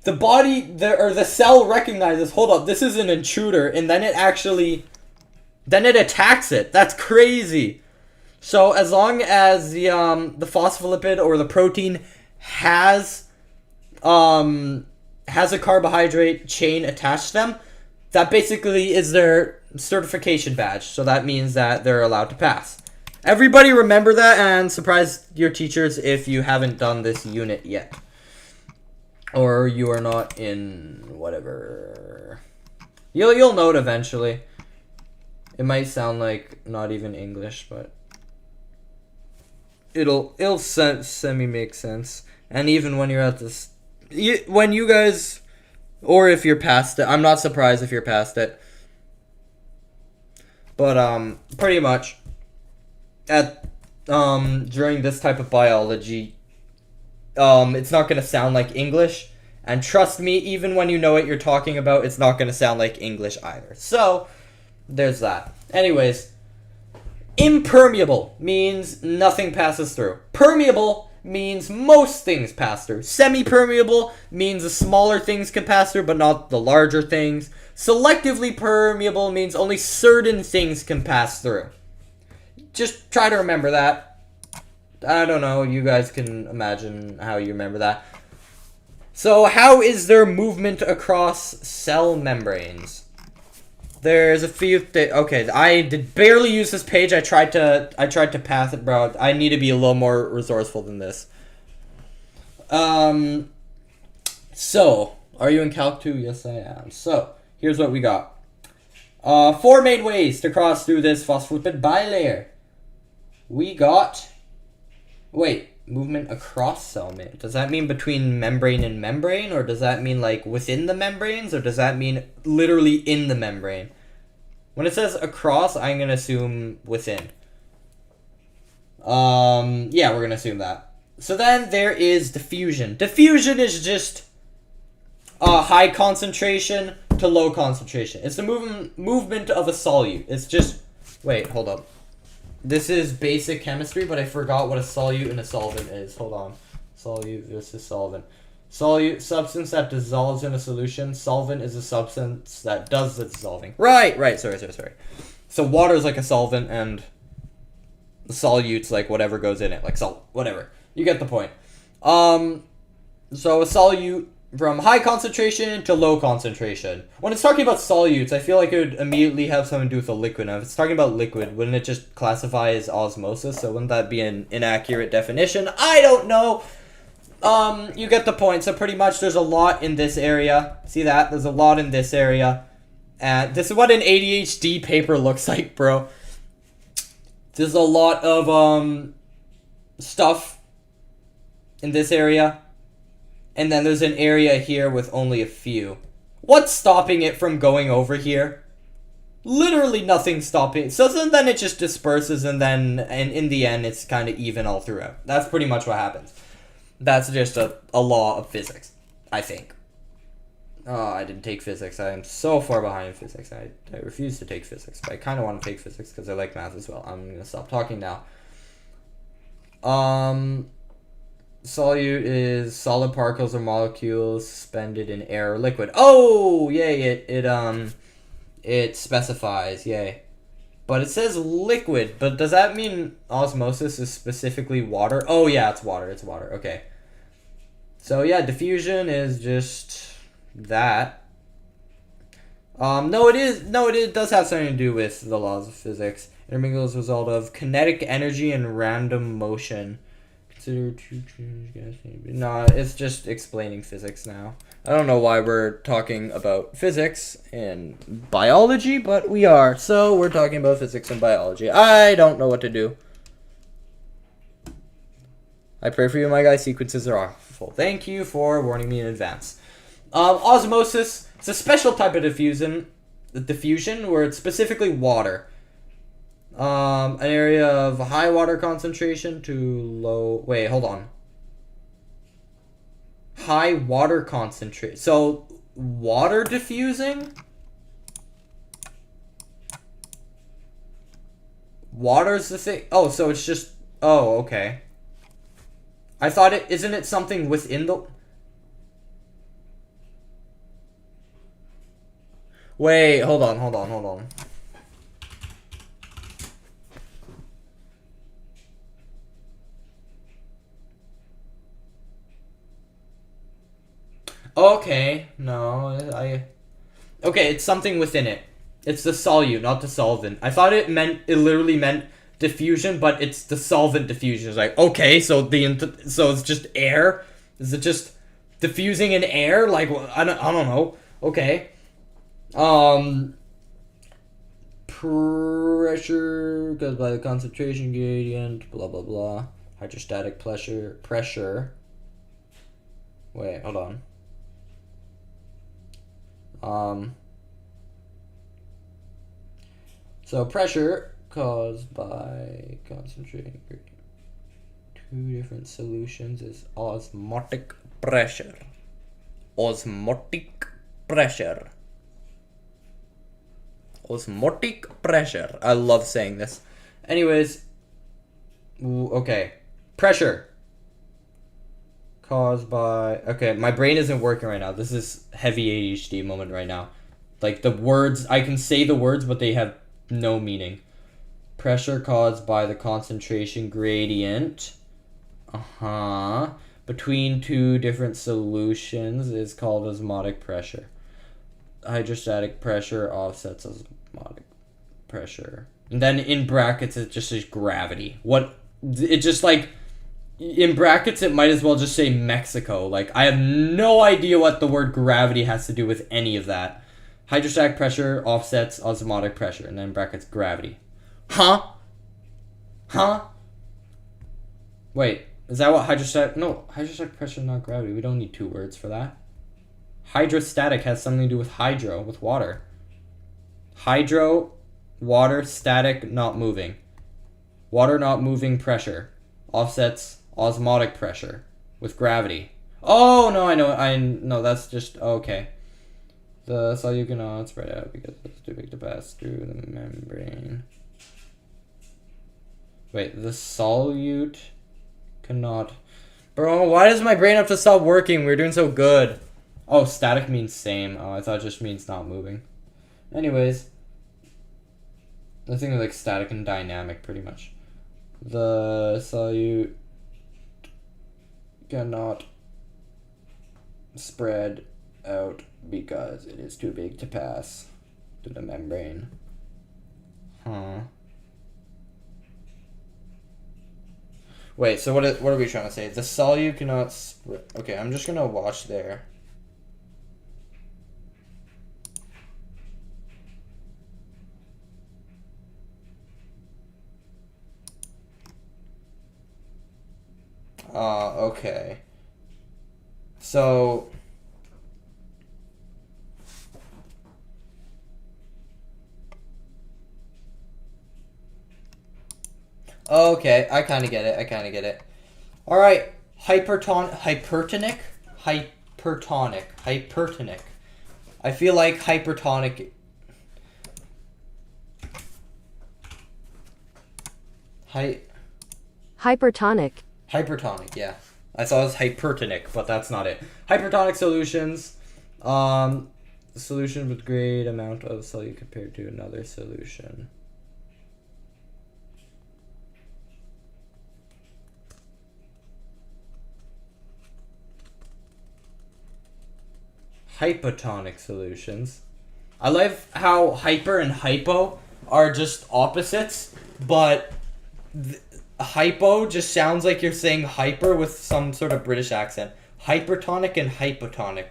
the cell recognizes, hold up, this is an intruder, and then it attacks it. That's crazy. So, as long as the phospholipid or the protein has a carbohydrate chain attached to them, that basically is their certification badge. So that means that they're allowed to pass. Everybody remember that, and surprise your teachers if you haven't done this unit yet. Or you are not in whatever. You'll know it eventually. It might sound like not even English, but it'll semi make sense. And even when you're at this, when you guys, or if you're past it, I'm not surprised if you're past it. But pretty much during this type of biology, it's not gonna sound like English, and trust me, even when you know what you're talking about, it's not gonna sound like English either. So there's that. Anyways, impermeable means nothing passes through. Permeable means most things pass through. Semi-permeable means the smaller things can pass through, but not the larger things. Selectively permeable means only certain things can pass through. Just try to remember that. I don't know, you guys can imagine how you remember that. So how is there movement across cell membranes? There's a few things. Okay, I did barely use this page. I tried to pass it, bro. I need to be a little more resourceful than this. So, are you in Calc 2? Yes, I am. So, here's what we got. 4 main ways to cross through this phospholipid bilayer. We got... Wait, movement across cell membrane. Does that mean between membrane and membrane? Or does that mean like within the membranes? Or does that mean literally in the membrane? When it says across, I'm going to assume within. Yeah, we're going to assume that. So then there is diffusion. Diffusion is just high concentration to low concentration. It's the movement of a solute. It's just... Wait, hold up. This is basic chemistry, but I forgot what a solute and a solvent is. Hold on. Solute versus solvent. Solute, substance that dissolves in a solution. Solvent is a substance that does the dissolving. Right. Sorry. So water is like a solvent, and the solute's like whatever goes in it, like salt, whatever. You get the point. So a solute from high concentration to low concentration. When it's talking about solutes, I feel like it would immediately have something to do with a liquid. Now, if it's talking about liquid, wouldn't it just classify as osmosis? So wouldn't that be an inaccurate definition? I don't know. You get the point. So pretty much there's a lot in this area. See that? There's a lot in this area. And this is what an ADHD paper looks like, bro. There's a lot of stuff in this area. And then there's an area here with only a few. What's stopping it from going over here? Literally nothing stopping. So then it just disperses, and then in the end it's kind of even all throughout. That's pretty much what happens. That's just a law of physics, I think. Oh, I didn't take physics. I am so far behind in physics. I refuse to take physics, but I kind of want to take physics because I like math as well. I'm going to stop talking now. Solute is solid particles or molecules suspended in air or liquid. Oh, yay, it specifies, yay. But it says liquid, but does that mean osmosis is specifically water? Oh, yeah, it's water, okay. So, yeah, diffusion is just that. It does have something to do with the laws of physics. Intermingle as a result of kinetic energy and random motion. No, it's just explaining physics now. I don't know why we're talking about physics and biology, but we are. So we're talking about physics and biology. I don't know what to do. I pray for you, my guy. Sequences are awful. Thank you for warning me in advance. Osmosis. It's a special type of diffusion where it's specifically water. An area of high water concentration to low... Wait, hold on. High water concentration. So, water diffusing? Water's the thing... Oh, so it's just... Oh, okay. I thought it... Isn't it something within the... Wait, hold on. Okay, no, okay, it's something within it. It's the solute, not the solvent. I thought it literally meant diffusion, but it's the solvent diffusion. It's like, okay, so it's just air? Is it just diffusing in air? Like, I don't know. Okay. Pressure goes by the concentration gradient, blah, blah, blah. Hydrostatic pressure. Wait, hold on. So pressure caused by concentrating gradient. Two different solutions is osmotic pressure. Osmotic pressure. I love saying this. Anyways, okay. Pressure caused by... Okay, my brain isn't working right now. This is heavy ADHD moment right now. Like, the words... I can say the words, but they have no meaning. Pressure caused by the concentration gradient. Between two different solutions is called osmotic pressure. Hydrostatic pressure offsets osmotic pressure. And then in brackets, it just says gravity. What... It just, like... In brackets, it might as well just say Mexico. Like, I have no idea what the word gravity has to do with any of that. Hydrostatic pressure offsets osmotic pressure. And then in brackets, gravity. Huh? Wait, is that what hydrostatic... No, hydrostatic pressure is not gravity. We don't need two words for that. Hydrostatic has something to do with hydro, with water. Hydro, water, static, not moving. Water not moving pressure. Offsets osmotic pressure with gravity. Oh, no, I know, that's just, okay. The solute cannot spread out because it's too big to pass through the membrane. Wait, the solute cannot... Bro, why does my brain have to stop working? We're doing so good. Oh, static means same. Oh, I thought it just means not moving. Anyways. I think like static and dynamic pretty much. The solute cannot spread out because it is too big to pass to the membrane. Huh. Wait, so what are we trying to say? The solute cannot spread. Okay, I'm just gonna watch there. Okay. So okay, I kind of get it. All right, hypertonic. I feel like hypertonic. Hypertonic, yeah. I thought it was hypertonic, but that's not it. Hypertonic solutions. Solution with great amount of solute compared to another solution. Hypotonic solutions. I love how hyper and hypo are just opposites, but hypo just sounds like you're saying hyper with some sort of British accent. Hypertonic and hypotonic.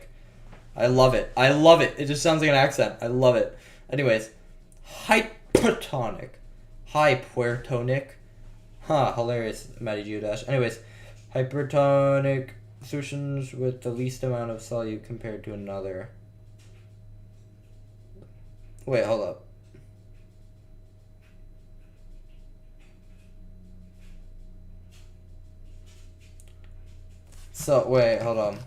I love it. It just sounds like an accent. I love it. Anyways, hypertonic. Hypertonic. Huh, hilarious, Matty Geodash. Anyways, hypertonic solutions with the least amount of solute compared to another. Wait, hold up. So, wait, hold on.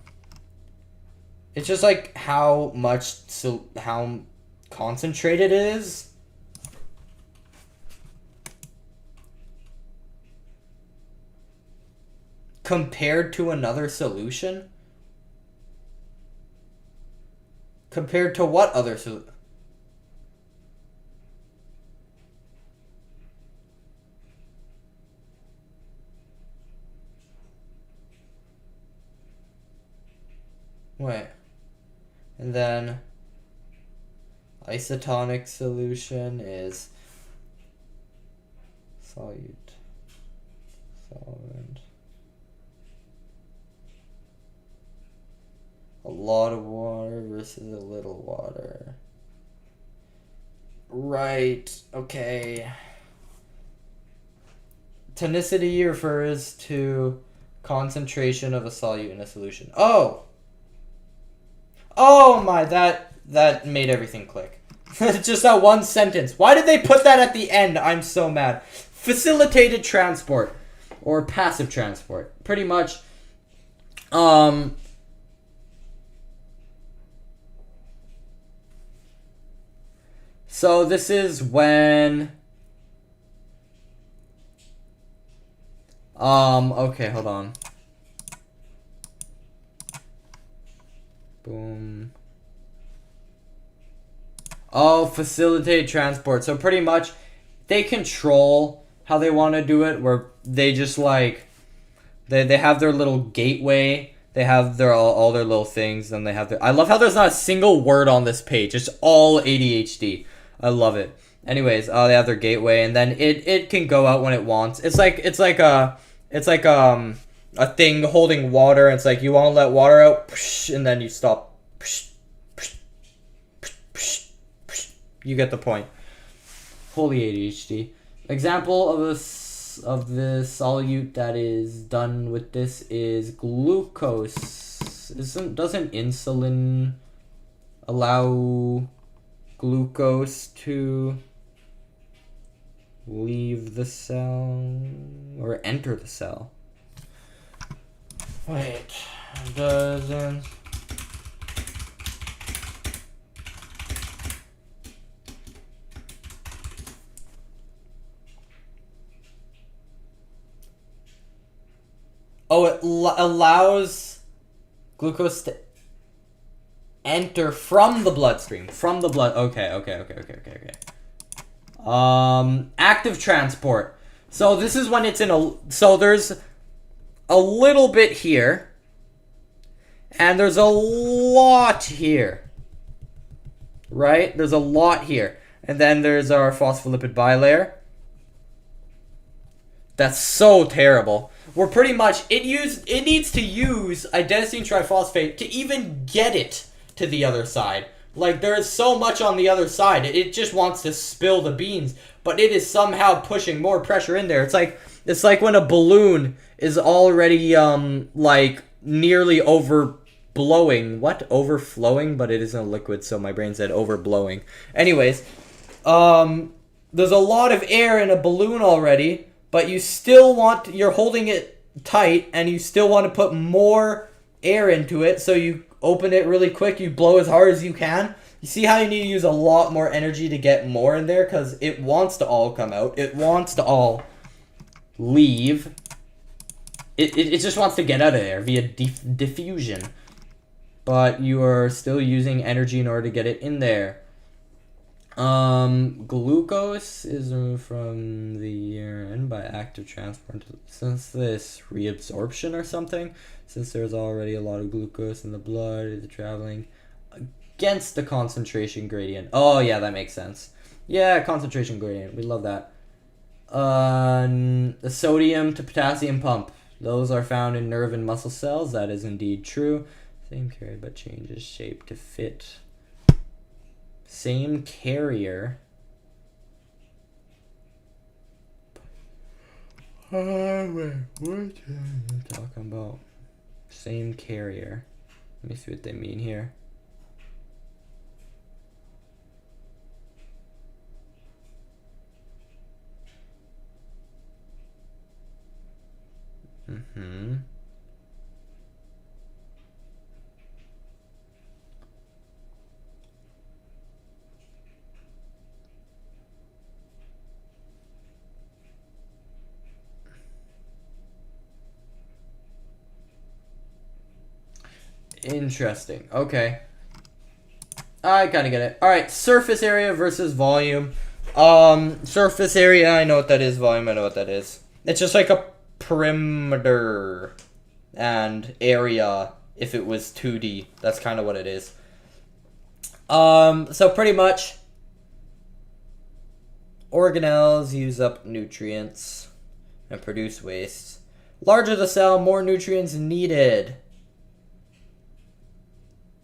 It's just like how concentrated it is. Compared to another solution? Compared to what other solution? Wait. And then isotonic solution is solute, solvent. A lot of water versus a little water. Right, okay. Tonicity refers to concentration of a solute in a solution. Oh! Oh my, that made everything click. Just that one sentence. Why did they put that at the end? I'm so mad. Facilitated transport. Or passive transport. Pretty much. So this is when... okay, hold on. Boom. Oh, facilitate transport. So pretty much they control how they want to do it, where they just like they have their little gateway, they have their all their little things, and they have their... I love how there's not a single word on this page. It's all ADHD. I love it. Anyways, they have their gateway, and then it can go out when it wants. It's like a thing holding water, and it's like you want to let water out, and then you stop. You get the point. Holy ADHD. Example of the solute that is done with this is glucose. Doesn't insulin allow glucose to leave the cell or enter the cell? Wait, doesn't... Oh, it allows glucose to enter from the bloodstream. From the blood... Okay. Active transport. So this is when it's in a... So there's a little bit here. And there's a lot here. Right? There's a lot here. And then there's our phospholipid bilayer. That's so terrible. We're pretty much... It needs to use adenosine triphosphate to even get it to the other side. Like, there is so much on the other side. It just wants to spill the beans. But it is somehow pushing more pressure in there. It's like when a balloon is already, like, nearly overblowing. What? Overflowing? But it isn't a liquid, so my brain said overblowing. Anyways, there's a lot of air in a balloon already. But you still want... You're holding it tight, and you still want to put more air into it. So you open it really quick. You blow as hard as you can. You see how you need to use a lot more energy to get more in there? Because it wants to all come out. It wants to all leave. It just wants to get out of there via diffusion. But you are still using energy in order to get it in there. Glucose is removed from the urine by active transport. Since this reabsorption or something, since there's already a lot of glucose in the blood, it's traveling against the concentration gradient. Oh yeah, that makes sense. Yeah, concentration gradient. We love that. The sodium to potassium pump. Those are found in nerve and muscle cells. That is indeed true. Same carrier but changes shape to fit. Same carrier. Wait, what are you talking about? Same carrier. Let me see what they mean here. Interesting. Okay. I kind of get it. Alright, surface area versus volume. Surface area, I know what that is. Volume, I know what that is. It's just like a perimeter and area if it was 2D. That's kind of what it is. So pretty much, organelles use up nutrients and produce waste. Larger the cell, more nutrients needed.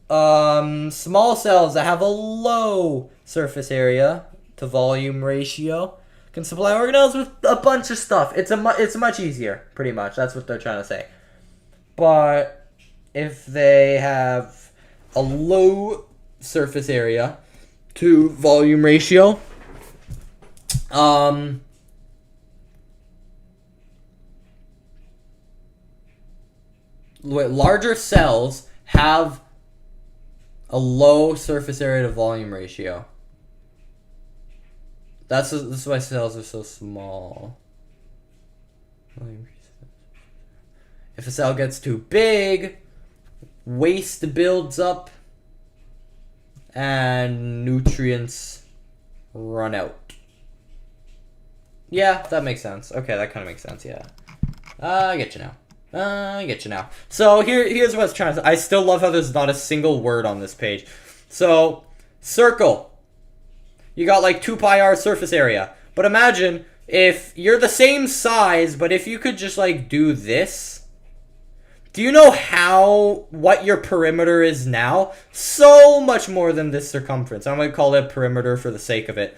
Small cells that have a low surface area to volume ratio can supply organelles with a bunch of stuff. It's much easier, pretty much. That's what they're trying to say. But if they have a low surface area to volume ratio, larger cells have a low surface area to volume ratio. This is why cells are so small. If a cell gets too big, waste builds up and nutrients run out. Yeah, that makes sense. Okay, that kind of makes sense, yeah. I get you now. So here's what it's trying to say. I still love how there's not a single word on this page. So, circle. You got like 2 pi r surface area. But imagine if you're the same size, but if you could just like do this. Do you know what your perimeter is now? So much more than this circumference. I'm going to call it perimeter for the sake of it.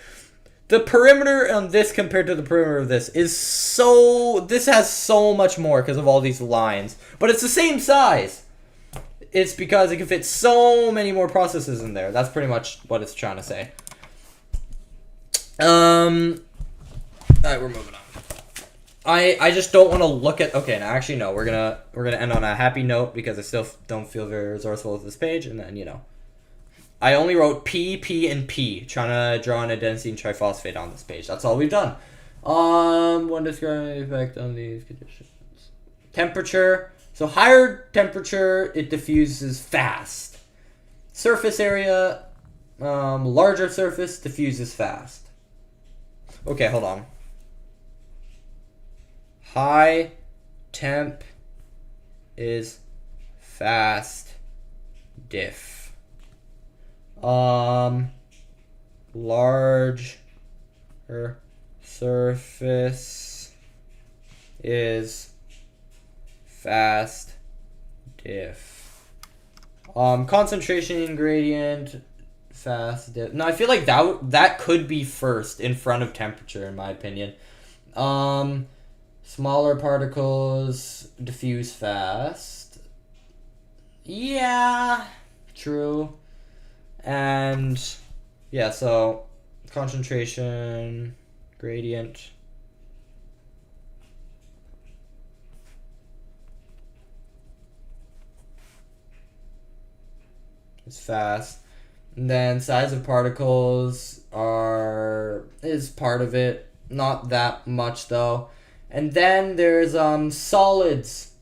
The perimeter on this compared to the perimeter of this is this has so much more because of all these lines. But it's the same size. It's because it can fit so many more processes in there. That's pretty much what it's trying to say. Alright, we're moving on. I just don't want to look at... Okay, now actually no. We're gonna end on a happy note because I still don't feel very resourceful with this page. And then, you know. I only wrote P, P, and P, trying to draw an adenosine triphosphate on this page. That's all we've done. One describing the effect on these conditions. Temperature. So higher temperature, it diffuses fast. Surface area, larger surface, diffuses fast. Okay, hold on. High temp is fast diff. Large surface is fast diff. Concentration gradient fast diff. No, I feel like that could be first in front of temperature, in my opinion. Smaller particles diffuse fast. Yeah, true. And yeah, so concentration gradient is fast. And then size of particles is part of it. Not that much though. And then there's solids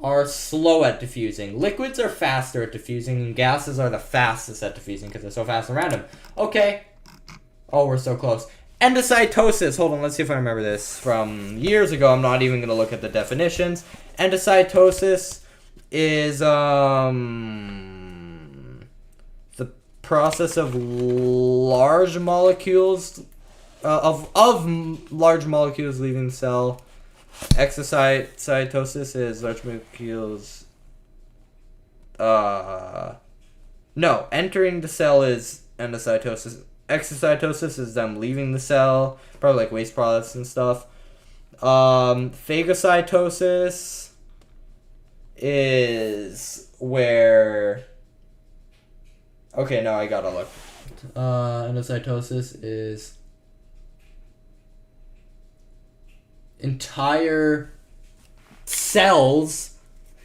are slow at diffusing. Liquids are faster at diffusing, and gases are the fastest at diffusing because they're so fast and random. Okay. Oh, we're so close. Endocytosis. Hold on, let's see if I remember this from years ago. I'm not even going to look at the definitions. Endocytosis is the process of large molecules of large molecules leaving the cell. Exocytosis is large molecules. No, entering the cell is endocytosis. Exocytosis is them leaving the cell, probably like waste products and stuff. Phagocytosis is where. Okay, no, I gotta look. Endocytosis is entire cells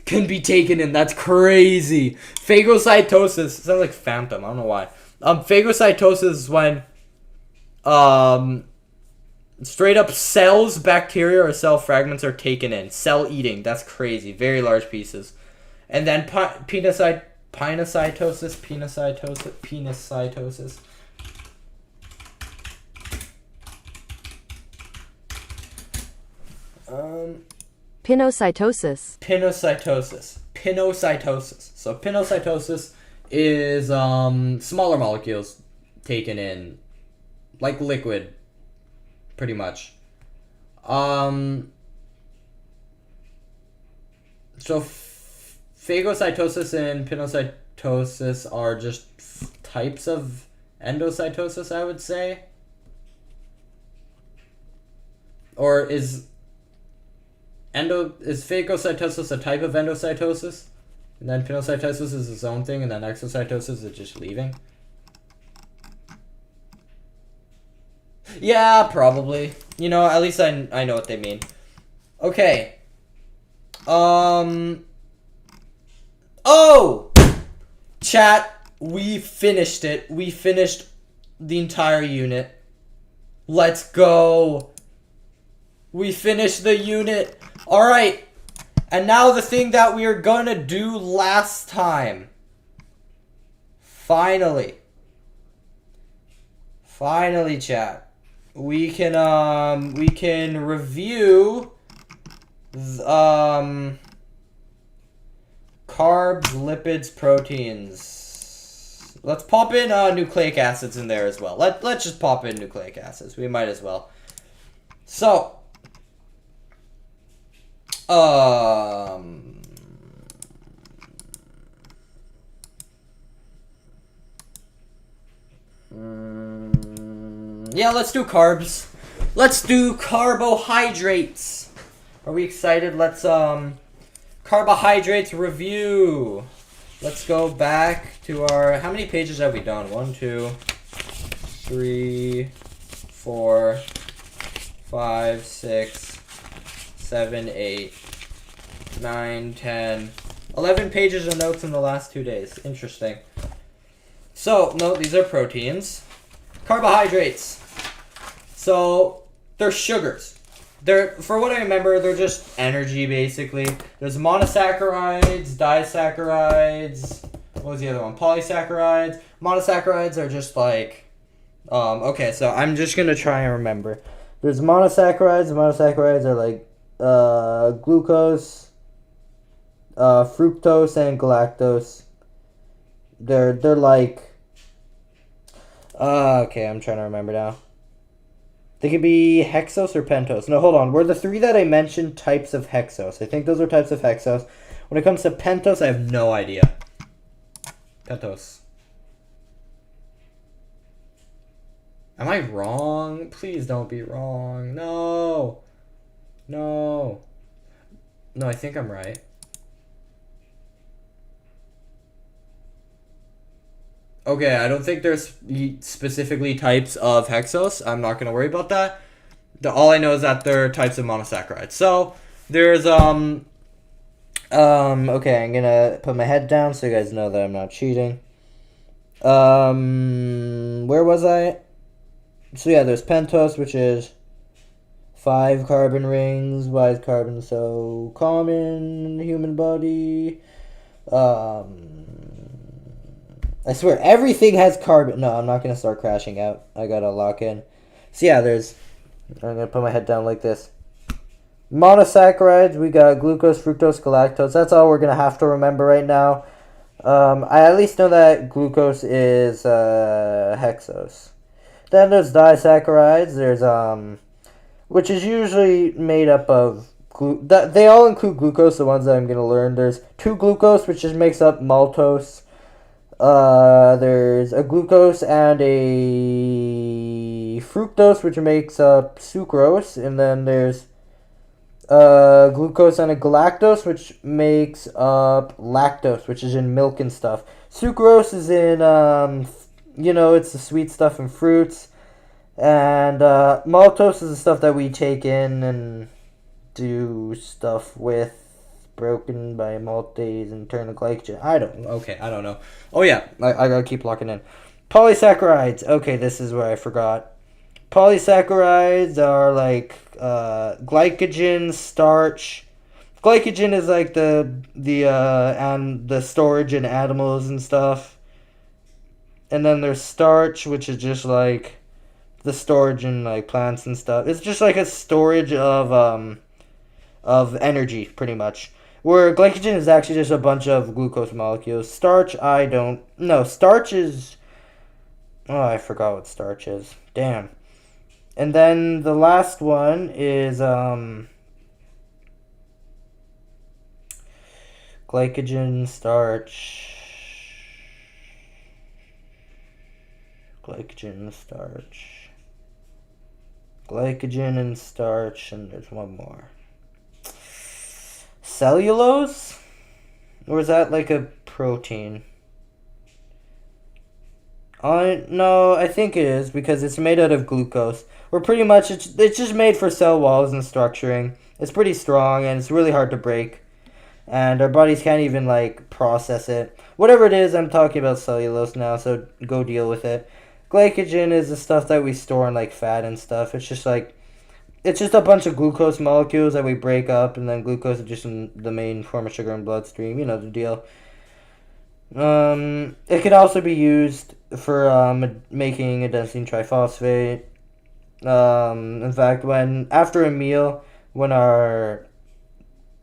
can be taken in. That's crazy. Phagocytosis sounds like Phantom. I don't know why. Phagocytosis is when straight up cells, bacteria, or cell fragments are taken in. Cell eating. That's crazy. Very large pieces. And then penocytosis. Pinocytosis. Pinocytosis. So pinocytosis is smaller molecules taken in, like liquid, pretty much. So phagocytosis and pinocytosis are just types of endocytosis, I would say. Or is phagocytosis a type of endocytosis? And then pinocytosis is its own thing, and then exocytosis is just leaving? Yeah, probably. You know, at least I know what they mean. Okay. Oh! Chat, we finished it. We finished the entire unit. Let's go. We finished the unit. Alright. And now the thing that we are gonna do last time. Finally, chat. We can review carbs, lipids, proteins. Let's pop in nucleic acids in there as well. Let's just pop in nucleic acids. We might as well. So, yeah, let's do carbs. Let's do carbohydrates. Are we excited? Let's carbohydrates review. Let's go back to our, how many pages have we done? 1, 2, 3, 4, 5, 6, 7, 8, 9, 10, 11 pages of notes in the last 2 days. Interesting. So, no, these are proteins. Carbohydrates. So, they're sugars. For what I remember, they're just energy, basically. There's monosaccharides, disaccharides. What was the other one? Polysaccharides. Monosaccharides are just like Okay, so I'm just gonna try and remember. There's monosaccharides. Monosaccharides are like glucose, fructose, and galactose. They're like. Okay, I'm trying to remember now. They could be hexose or pentose. No, hold on. Were the three that I mentioned types of hexose? I think those are types of hexose. When it comes to pentose, I have no idea. Pentose. Am I wrong? Please don't be wrong. No. No. No, I think I'm right. Okay, I don't think there's specifically types of hexose. I'm not going to worry about that. All I know is that there are types of monosaccharides. So, there's, okay, I'm going to put my head down so you guys know that I'm not cheating. Where was I? So, yeah, there's pentose, which is 5 carbon rings. Why is carbon so common in the human body? I swear, everything has carbon. No, I'm not going to start crashing out. I got to lock in. So, yeah, there's... I'm going to put my head down like this. Monosaccharides, we got glucose, fructose, galactose. That's all we're going to have to remember right now. I at least know that glucose is hexose. Then there's disaccharides. There's, which is usually made up of... They all include glucose, the ones that I'm going to learn. There's 2-glucose, which just makes up maltose. There's a glucose and a fructose, which makes up sucrose, and then there's glucose and a galactose, which makes up lactose, which is in milk and stuff. Sucrose is in, it's the sweet stuff in fruits, and maltose is the stuff that we take in and do stuff with. Broken by maltase and turn to glycogen. I don't know. Oh yeah, I gotta keep locking in. Polysaccharides. Okay, this is where I forgot. Polysaccharides are like glycogen, starch. Glycogen is like the storage in animals and stuff. And then there's starch, which is just like the storage in like plants and stuff. It's just like a storage of energy, pretty much. Where glycogen is actually just a bunch of glucose molecules. Starch, starch is... Oh, I forgot what starch is. Damn. And then the last one is, glycogen, starch... Glycogen, and starch, and there's one more. Cellulose? Or is that like a protein? No, I think it is because it's made out of glucose. Or pretty much it's just made for cell walls and structuring. It's pretty strong and it's really hard to break. And our bodies can't even like process it. Whatever it is, I'm talking about cellulose now, so go deal with it. Glycogen is the stuff that we store in like fat and stuff. It's just a bunch of glucose molecules that we break up, and then glucose is just the main form of sugar in bloodstream. You know the deal. It could also be used for making adenosine triphosphate. In fact, after a meal, when our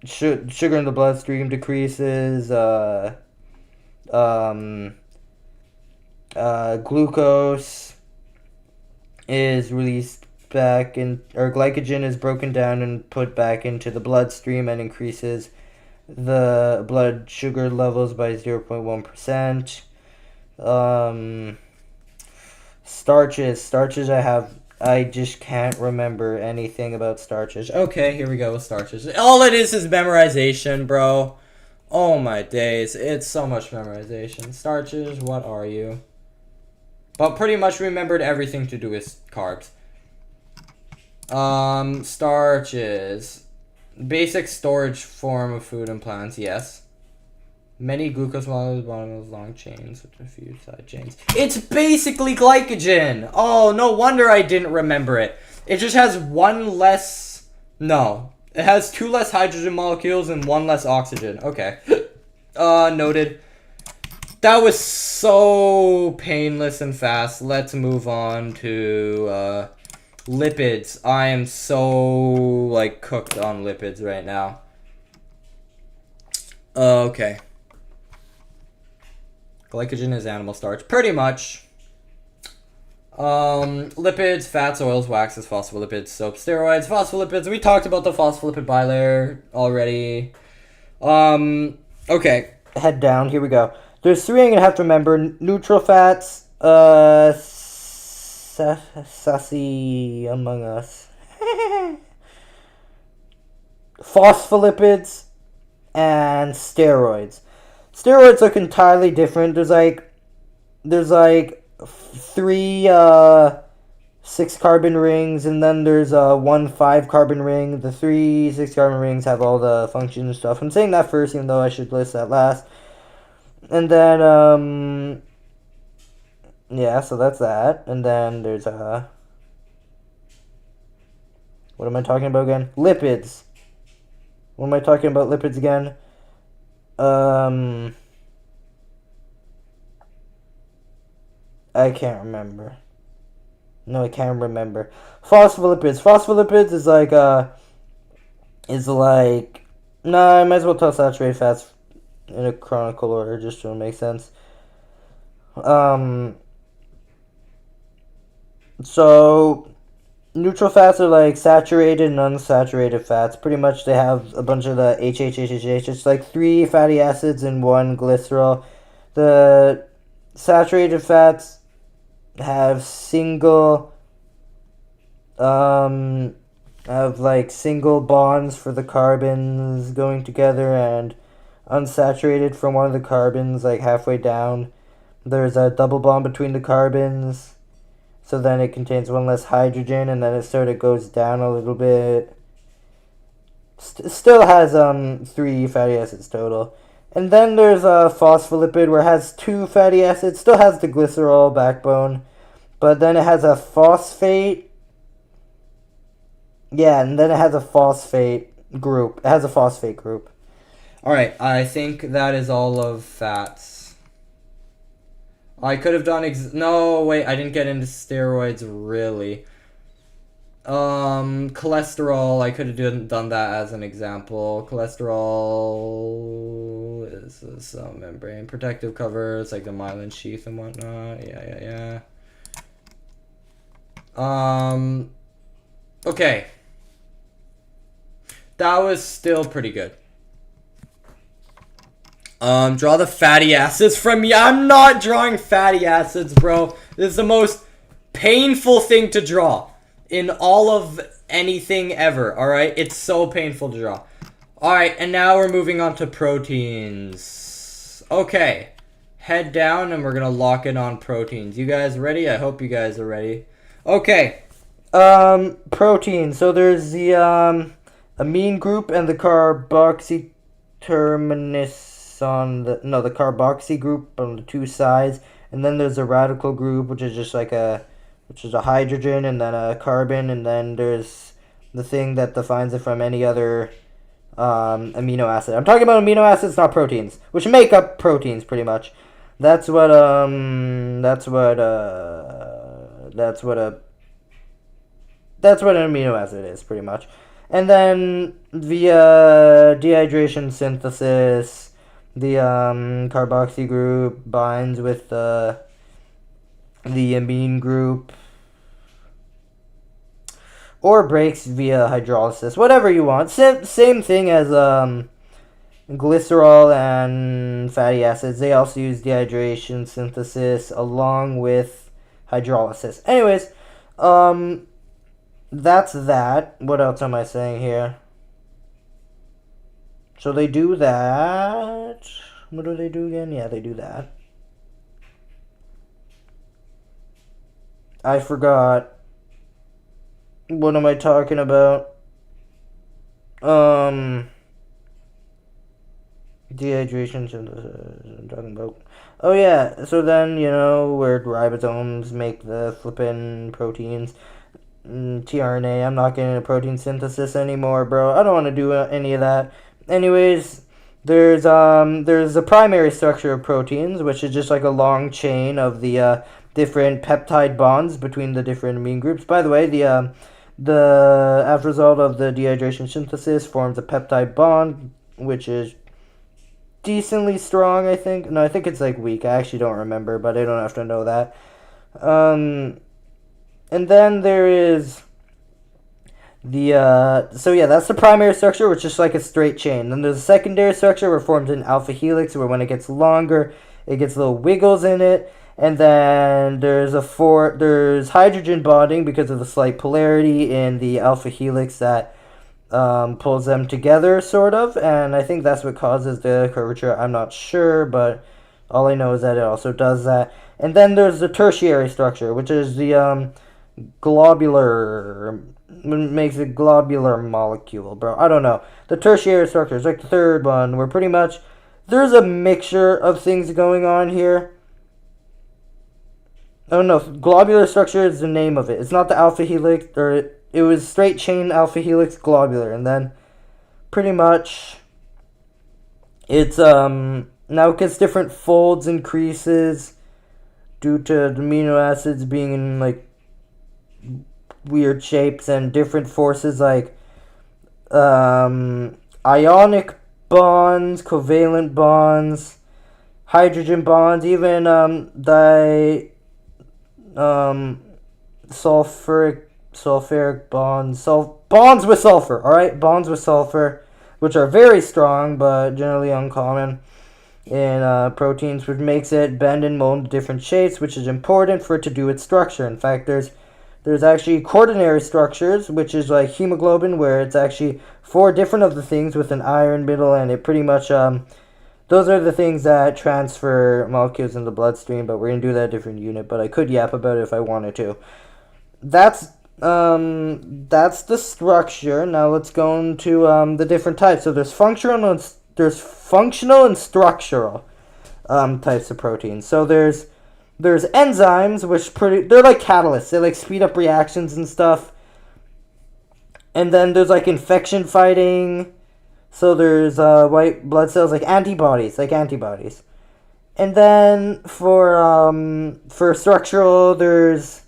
sugar in the bloodstream decreases, glucose is released back in, or glycogen is broken down and put back into the bloodstream and increases the blood sugar levels by 0.1%. Starches I just can't remember anything about starches. Okay, here we go with starches. All it is memorization, bro. Oh my days, it's so much memorization. Starches, what are you? But pretty much remembered everything to do with carbs. Starches. Basic storage form of food and plants, yes. Many glucose molecules, long chains with a few side chains. It's basically glycogen! Oh, no wonder I didn't remember it. It just has one less... No. It has 2 less hydrogen molecules and 1 less oxygen. Okay. Noted. That was so painless and fast. Let's move on to lipids. I am so like cooked on lipids right now. Okay. Glycogen is animal starch, pretty much. Lipids, fats, oils, waxes, phospholipids, soap, steroids, phospholipids. We talked about the phospholipid bilayer already. Okay. Head down. Here we go. There's three I'm gonna have to remember: neutral fats, sassy among us, phospholipids, and steroids. Steroids look entirely different. There's like 3 6 carbon rings, and then there's 1 5 carbon ring. The 3 6 carbon rings have all the functions and stuff. I'm saying that first, even though I should list that last. And then yeah, so that's that. And then there's what am I talking about again? Lipids. What am I talking about? Lipids again. I can't remember. No, I can't remember. Phospholipids. Phospholipids is like I might as well tell saturated fats in a chronological order just to make sense. So neutral fats are like saturated and unsaturated fats. Pretty much they have a bunch of the HHHH. It's like 3 fatty acids and 1 glycerol. The saturated fats have single bonds for the carbons going together, and unsaturated from one of the carbons, like halfway down, there's a double bond between the carbons, so then it contains 1 less hydrogen, and then it sort of goes down a little bit. Still has 3 fatty acids total. And then there's a phospholipid where it has 2 fatty acids, still has the glycerol backbone, but then it has a phosphate. Yeah, and then it has a phosphate group. It has a phosphate group. Alright, I think that is all of fats. I could have done no, wait, I didn't get into steroids, really. Cholesterol, I could have done that as an example. Cholesterol is a cell membrane. Protective covers, like the myelin sheath and whatnot. Yeah. Okay. That was still pretty good. Draw the fatty acids from me. I'm not drawing fatty acids, bro. This is the most painful thing to draw in all of anything ever, alright? It's so painful to draw. Alright, and now we're moving on to proteins. Okay. Head down and we're gonna lock in on proteins. You guys ready? I hope you guys are ready. Okay. Protein. So there's the amine group and the carboxy terminus on the carboxy group on the 2 sides, and then there's a radical group, which is just like a hydrogen and then a carbon, and then there's the thing that defines it from any other amino acid. I'm talking about amino acids, not proteins, which make up proteins pretty much. That's what an amino acid is pretty much. And then via dehydration synthesis, the carboxy group binds with the amine group, or breaks via hydrolysis, whatever you want. Same thing as glycerol and fatty acids. They also use dehydration synthesis along with hydrolysis. Anyways, that's that. What else am I saying here? So they do that. What do they do again? Yeah, they do that. I forgot. What am I talking about? Dehydration synthesis. I'm talking about. Oh yeah. So then where ribosomes make the flippin' proteins. tRNA. I'm not getting into protein synthesis anymore, bro. I don't want to do any of that. Anyways, there's a primary structure of proteins, which is just like a long chain of the different peptide bonds between the different amine groups. By the way, the after result of the dehydration synthesis forms a peptide bond, which is decently strong, I think. No, I think it's like weak. I actually don't remember, but I don't have to know that. And then there is so yeah, that's the primary structure, which is just like a straight chain. Then there's a secondary structure where it forms an alpha helix, where when it gets longer, it gets little wiggles in it. And then there's hydrogen bonding because of the slight polarity in the alpha helix that pulls them together, sort of. And I think that's what causes the curvature. I'm not sure, but all I know is that it also does that. And then there's the tertiary structure, which is the globular, makes a globular molecule, bro. I don't know. The tertiary structure is like the third one, where pretty much there's a mixture of things going on here. I don't know. Globular structure is the name of it. It's not the alpha helix, or it was straight chain alpha helix globular, and then pretty much it's now it gets different folds and creases due to the amino acids being in like weird shapes and different forces like ionic bonds, covalent bonds, hydrogen bonds, even sulfuric bonds, bonds with sulfur, alright? Bonds with sulfur, which are very strong but generally uncommon in proteins, which makes it bend and mold into different shapes, which is important for it to do its structure. In fact, there's actually quaternary structures, which is like hemoglobin, where it's actually 4 different of the things with an iron middle, and it pretty much those are the things that transfer molecules in the bloodstream, but we're going to do that in a different unit, but I could yap about it if I wanted to. That's the structure. Now let's go into the different types. So there's functional and structural types of proteins. So there's enzymes, which they're like catalysts. They like speed up reactions and stuff. And then there's like infection fighting. So there's white blood cells, like antibodies. And then for structural, there's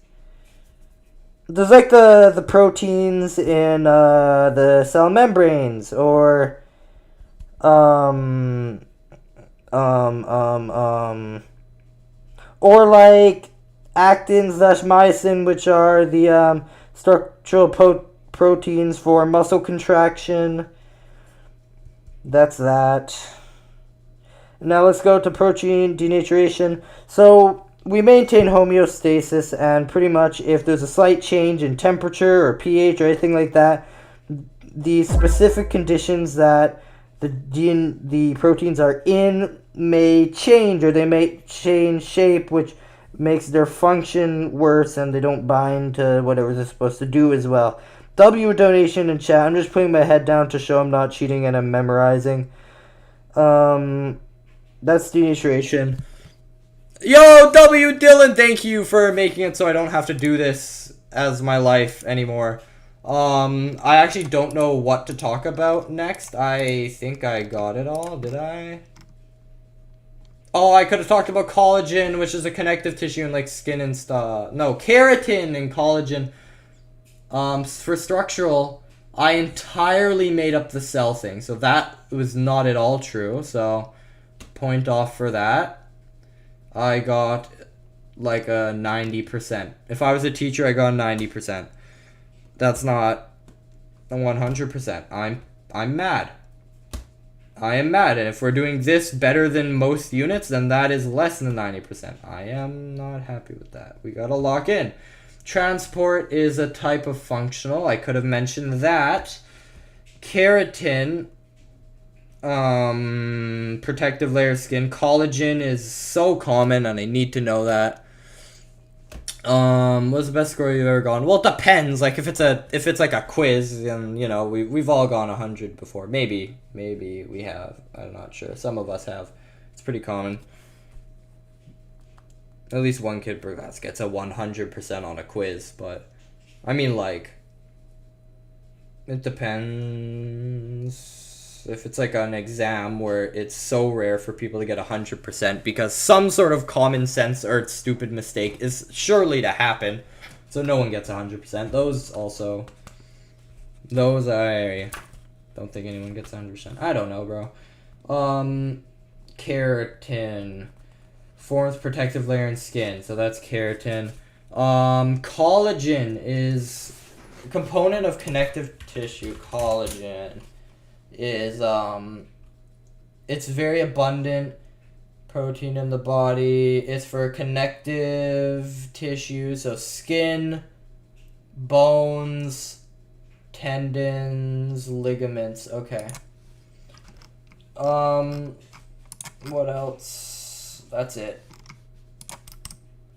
like the proteins in the cell membranes, or or like actin/myosin, which are the structural proteins for muscle contraction. That's that. Now let's go to protein denaturation. So we maintain homeostasis, and pretty much if there's a slight change in temperature or pH or anything like that, the specific conditions that the proteins are in may change, or they may change shape, which makes their function worse, and they don't bind to whatever they're supposed to do as well. W donation in chat. I'm just putting my head down to show I'm not cheating and I'm memorizing. That's denaturation. Yo, W Dylan, thank you for making it so I don't have to do this as my life anymore. I actually don't know what to talk about next. I think I got it all. Did I? Oh, I could have talked about collagen, which is a connective tissue in like skin and stuff. No, keratin and collagen. For structural, I entirely made up the cell thing, so that was not at all true, so point off for that. I got like a 90%. If I was a teacher, I got a 90%. That's not a 100%. I'm mad. I am mad, and if we're doing this better than most units, then that is less than 90%. I am not happy with that. We gotta lock in. Transport is a type of functional. I could have mentioned that. Keratin, protective layer of skin. Collagen is so common, and I need to know that. What's the best score you've ever gone? Well, it depends. Like if it's like a quiz, and you know we've all gone 100 before. Maybe we have. I'm not sure. Some of us have. It's pretty common. At least one kid per class gets a 100% on a quiz, but I mean, like, it depends. if it's like an exam where it's so rare for people to get 100% because some sort of common sense or stupid mistake is surely to happen, so no one gets 100%. Those I don't think anyone gets 100%. I don't know, bro. Keratin forms protective layer in skin, so that's keratin. Collagen is a component of connective tissue. Collagen is it's very abundant protein in the body. It's for connective tissue, so skin, bones, tendons, ligaments. Okay. What else? That's it.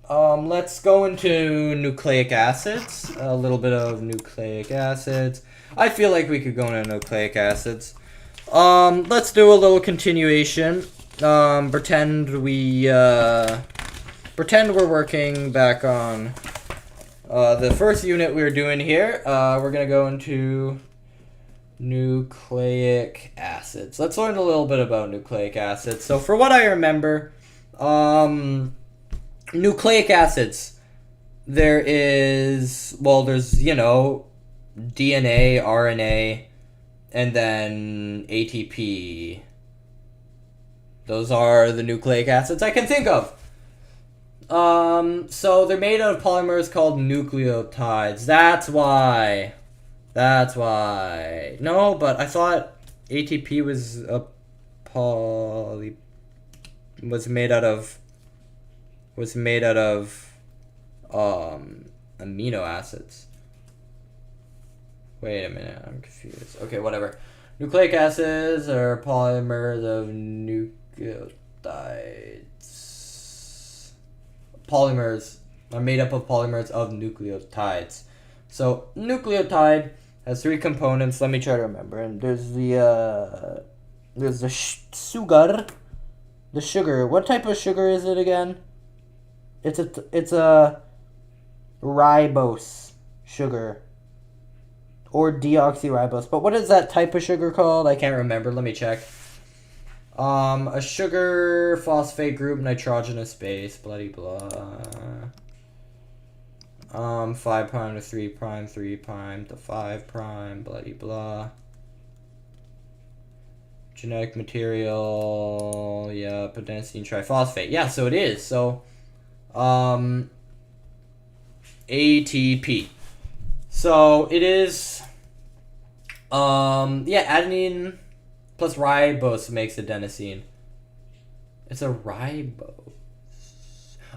Let's go into nucleic acids. A little bit of nucleic acids. I feel like we could go into nucleic acids. Let's do a little continuation. Pretend we're working back on the first unit we were doing here. We're gonna go into nucleic acids. Let's learn a little bit about nucleic acids. So for what I remember, nucleic acids, there's, DNA, RNA, and then ATP. Those are the nucleic acids I can think of. So they're made out of polymers called nucleotides. That's why. No, but I thought ATP was made out of amino acids. Wait a minute, I'm confused. Okay, whatever. Nucleic acids are polymers of nucleotides. Polymers are made up of polymers of nucleotides. So nucleotide has three components. Let me try to remember. And there's the sugar. The sugar. What type of sugar is it again? It's a ribose sugar. Or deoxyribose. But what is that type of sugar called? I can't remember. Let me check. A sugar phosphate group, nitrogenous base, bloody blah. 5' to 3', 3' to 5', bloody blah. Genetic material, yeah, adenosine triphosphate. Yeah, so it is. So, ATP. So it is, adenine plus ribose makes adenosine. It's a ribose.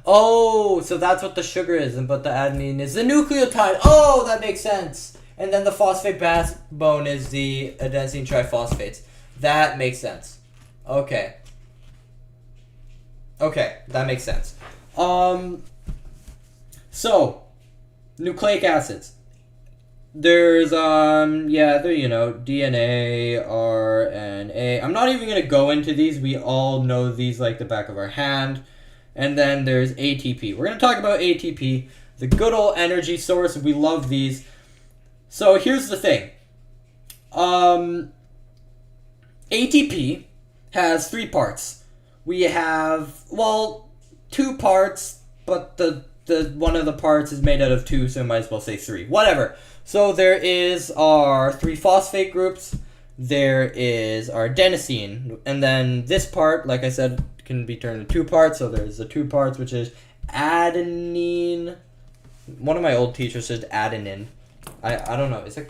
Oh, so that's what the sugar is, but the adenine is the nucleotide. Oh, that makes sense. And then the phosphate backbone is the adenosine triphosphates. That makes sense. Okay, that makes sense. So, nucleic acids. There's, DNA, RNA. I'm not even going to go into these. We all know these like the back of our hand. And then there's ATP. We're going to talk about ATP, the good old energy source. We love these. So here's the thing. ATP has three parts. We have, two parts, but the one of the parts is made out of two, so I might as well say three. Whatever. So there is our three phosphate groups. There is our adenosine. And then this part, like I said, can be turned into two parts. So there's the two parts, which is adenine. One of my old teachers said adenine. I don't know. Is it...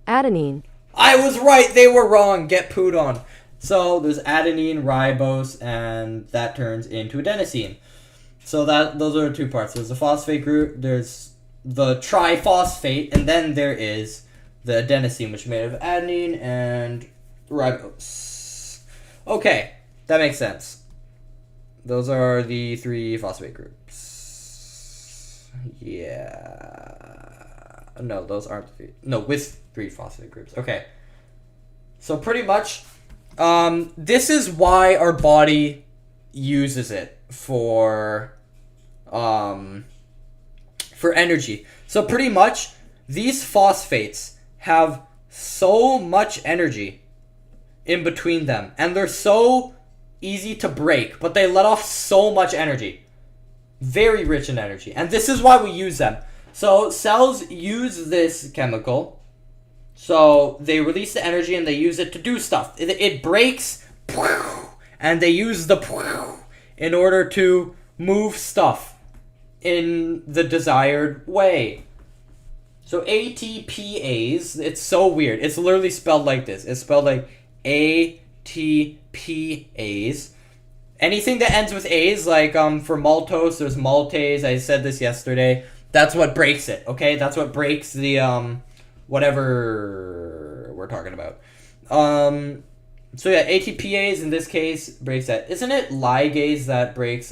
Adenine. I was right. They were wrong. Get pooed on. So there's adenine, ribose, and that turns into adenosine. So those are the two parts. There's the phosphate group, there's the triphosphate, and then there is the adenosine, which is made of adenine and ribose. Okay, that makes sense. Those are the three phosphate groups. Yeah. No, those aren't three. No, with three phosphate groups. Okay. So pretty much... this is why our body uses it for for energy. So pretty much, these phosphates have so much energy in between them, and they're so easy to break, but they let off so much energy. Very rich in energy, and this is why we use them. So cells use this chemical, so they release the energy and they use it to do stuff. It breaks, and they use the in order to move stuff in the desired way. So ATPase, it's so weird. It's literally spelled like this. It's spelled like ATPase. Anything that ends with A's, like for maltose, there's maltase. I said this yesterday. That's what breaks it, okay? That's what breaks the whatever we're talking about. So yeah, ATPase in this case breaks that. Isn't it ligase that breaks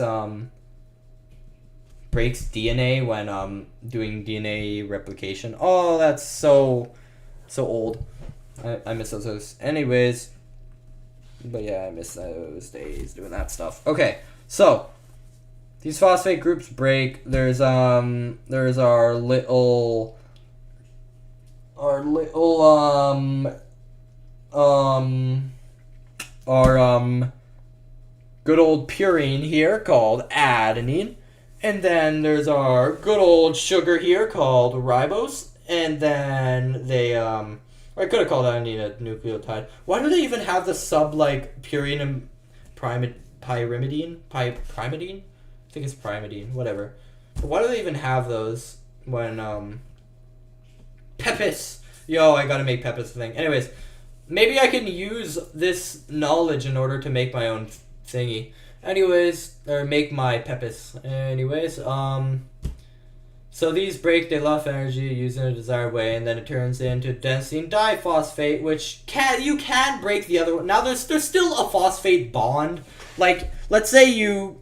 DNA when doing DNA replication? Oh, that's so old. I miss those. Anyways, but yeah, I miss those days doing that stuff. Okay, so these phosphate groups break. There's our little good old purine here called adenine. And then there's our good old sugar here called ribose. And then they, I could have called adenine a nucleotide. Why do they even have the sub, like, purine and pyrimidine? Pyrimidine? I think it's pyrimidine, whatever. But why do they even have those when, Pepis! Yo, I gotta make Pepis a thing. Anyways, maybe I can use this knowledge in order to make my own thingy. Anyways, or make my Pepis. Anyways, so these break, they lost energy using a desired way, and then it turns into adenosine diphosphate, which you can break the other one. Now there's still a phosphate bond. Like, let's say you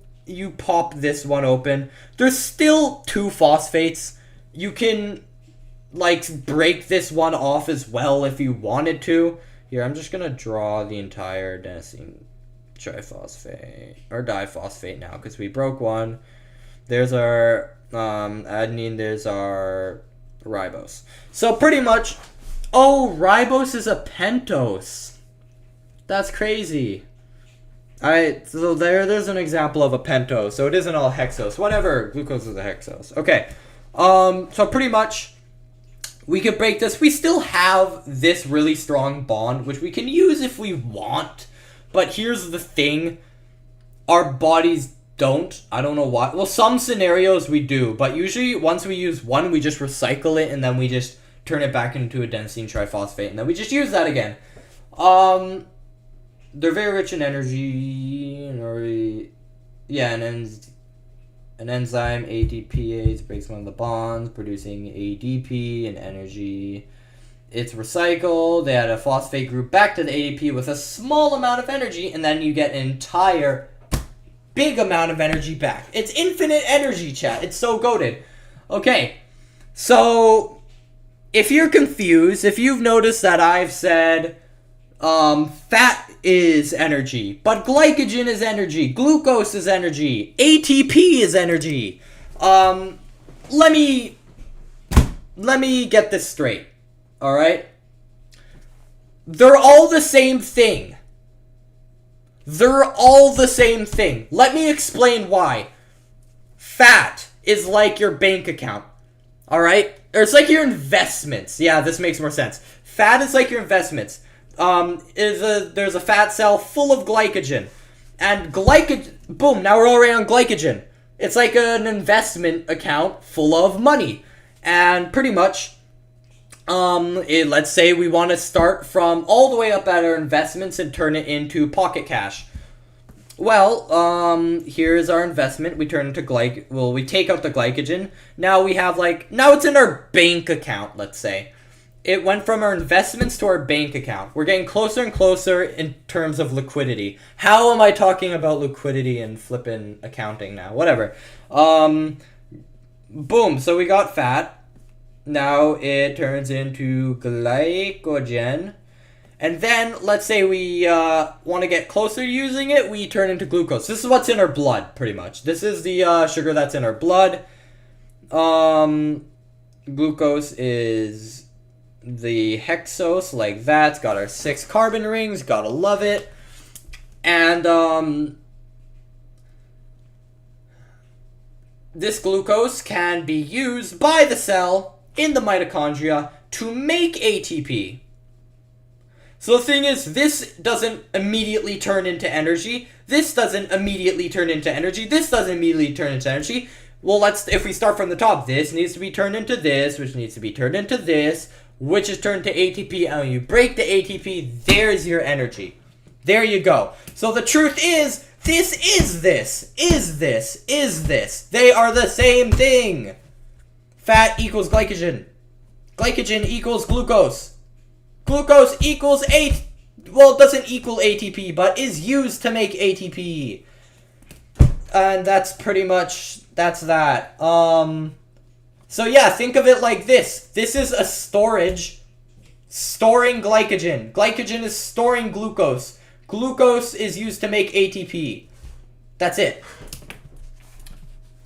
pop this one open. There's still two phosphates. You can, like, break this one off as well if you wanted to. Here, I'm just gonna draw the entire adenosine triphosphate or diphosphate now because we broke one. There's our adenine, there's our ribose. So pretty much, oh, ribose is a pentose. That's crazy. So there's an example of a pentose. So it isn't all hexose. Whatever, glucose is a hexose. Okay. So pretty much we could break this. We still have this really strong bond, which we can use if we want. But here's the thing. Our bodies don't. I don't know why. Well, some scenarios we do. But usually once we use one, we just recycle it. And then we just turn it back into adenosine triphosphate. And then we just use that again. They're very rich in energy. An enzyme, ATPase, breaks one of the bonds, producing ADP and energy. It's recycled. They add a phosphate group back to the ADP with a small amount of energy, and then you get an entire big amount of energy back. It's infinite energy, chat. It's so goated. Okay, so if you're confused, if you've noticed that I've said fat is energy, but glycogen is energy, glucose is energy, ATP is energy, let me get this straight. All right? They're all the same thing. They're all the same thing. Let me explain why. Fat is like your bank account. All right? Or it's like your investments. Yeah, this makes more sense. Fat is like your investments. There's a fat cell full of glycogen. And glycogen, boom, now we're already on glycogen. It's like an investment account full of money. And pretty much, let's say we want to start from all the way up at our investments and turn it into pocket cash. Well, here's our investment. We turn into we take out the glycogen. Now we have now it's in our bank account, let's say. It went from our investments to our bank account. We're getting closer and closer in terms of liquidity. How am I talking about liquidity and flipping accounting now? Whatever. Boom, so we got fat. Now it turns into glycogen. And then, let's say we want to get closer to using it, we turn into glucose. This is what's in our blood, pretty much. This is the sugar that's in our blood. Glucose is the hexose, like that. It's got our 6 carbon rings. Gotta love it. And, this glucose can be used by the cell in the mitochondria to make ATP. So the thing is, this doesn't immediately turn into energy. This doesn't immediately turn into energy. This doesn't immediately turn into energy. Well, if we start from the top, this needs to be turned into this, which needs to be turned into this, which is turned to ATP. And when you break the ATP, there's your energy. There you go. So the truth is, this is this, is this, is this. They are the same thing. Fat equals glycogen. Glycogen equals glucose. Glucose equals well, it doesn't equal ATP, but is used to make ATP. And that's pretty much, that's that. So yeah, think of it like this. This is a storage, storing glycogen. Glycogen is storing glucose. Glucose is used to make ATP. That's it.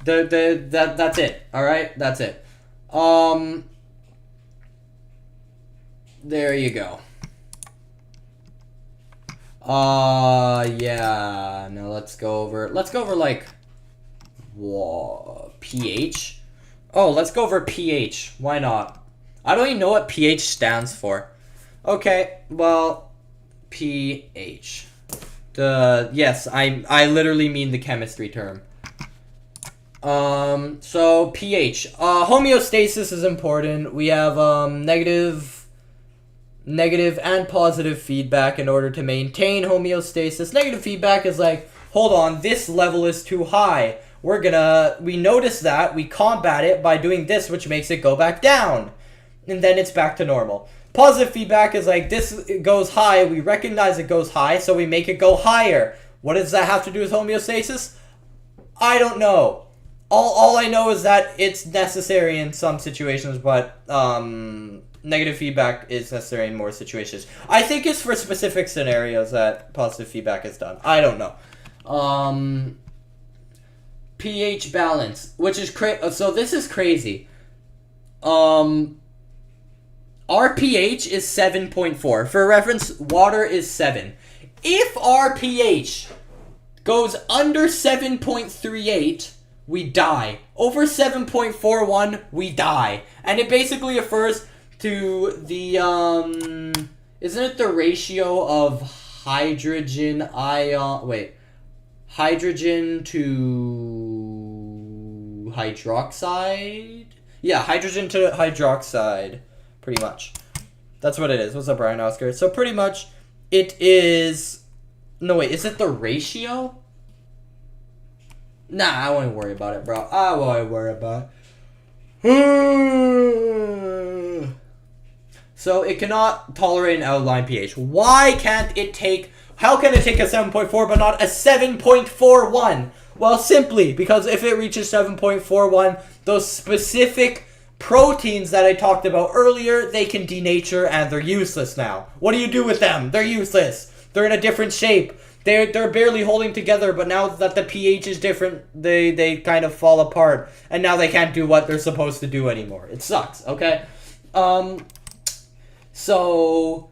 That's it. Alright? That's it. There you go. Yeah. Now let's go over like pH. Oh, let's go over pH. Why not? I don't even know what pH stands for. Okay, well, pH. Yes, I literally mean the chemistry term. So pH. Homeostasis is important. We have negative and positive feedback in order to maintain homeostasis. Negative feedback is like, hold on, this level is too high. We notice that, we combat it by doing this, which makes it go back down. And then it's back to normal. Positive feedback is like, this goes high, we recognize it goes high, so we make it go higher. What does that have to do with homeostasis? I don't know. All I know is that it's necessary in some situations, but negative feedback is necessary in more situations. I think it's for specific scenarios that positive feedback is done. I don't know. pH balance, which is so this is crazy. Our pH is 7.4. For reference, water is 7. If our pH goes under 7.38, we die. Over 7.41, we die. And it basically refers to the, isn't it the ratio of hydrogen to hydroxide? Yeah, hydrogen to hydroxide, pretty much. That's what it is. What's up, Brian Oscar? So pretty much, it is, no wait, is it the ratio? Nah, I won't worry about it, bro. I won't worry about it. So it cannot tolerate an outline pH. Why can't it take... How can it take a 7.4 but not a 7.41? Well, simply because if it reaches 7.41, those specific proteins that I talked about earlier, they can denature and they're useless now. What do you do with them? They're useless. They're in a different shape. They're barely holding together, but now that the pH is different, they kind of fall apart. And now they can't do what they're supposed to do anymore. It sucks, okay? So,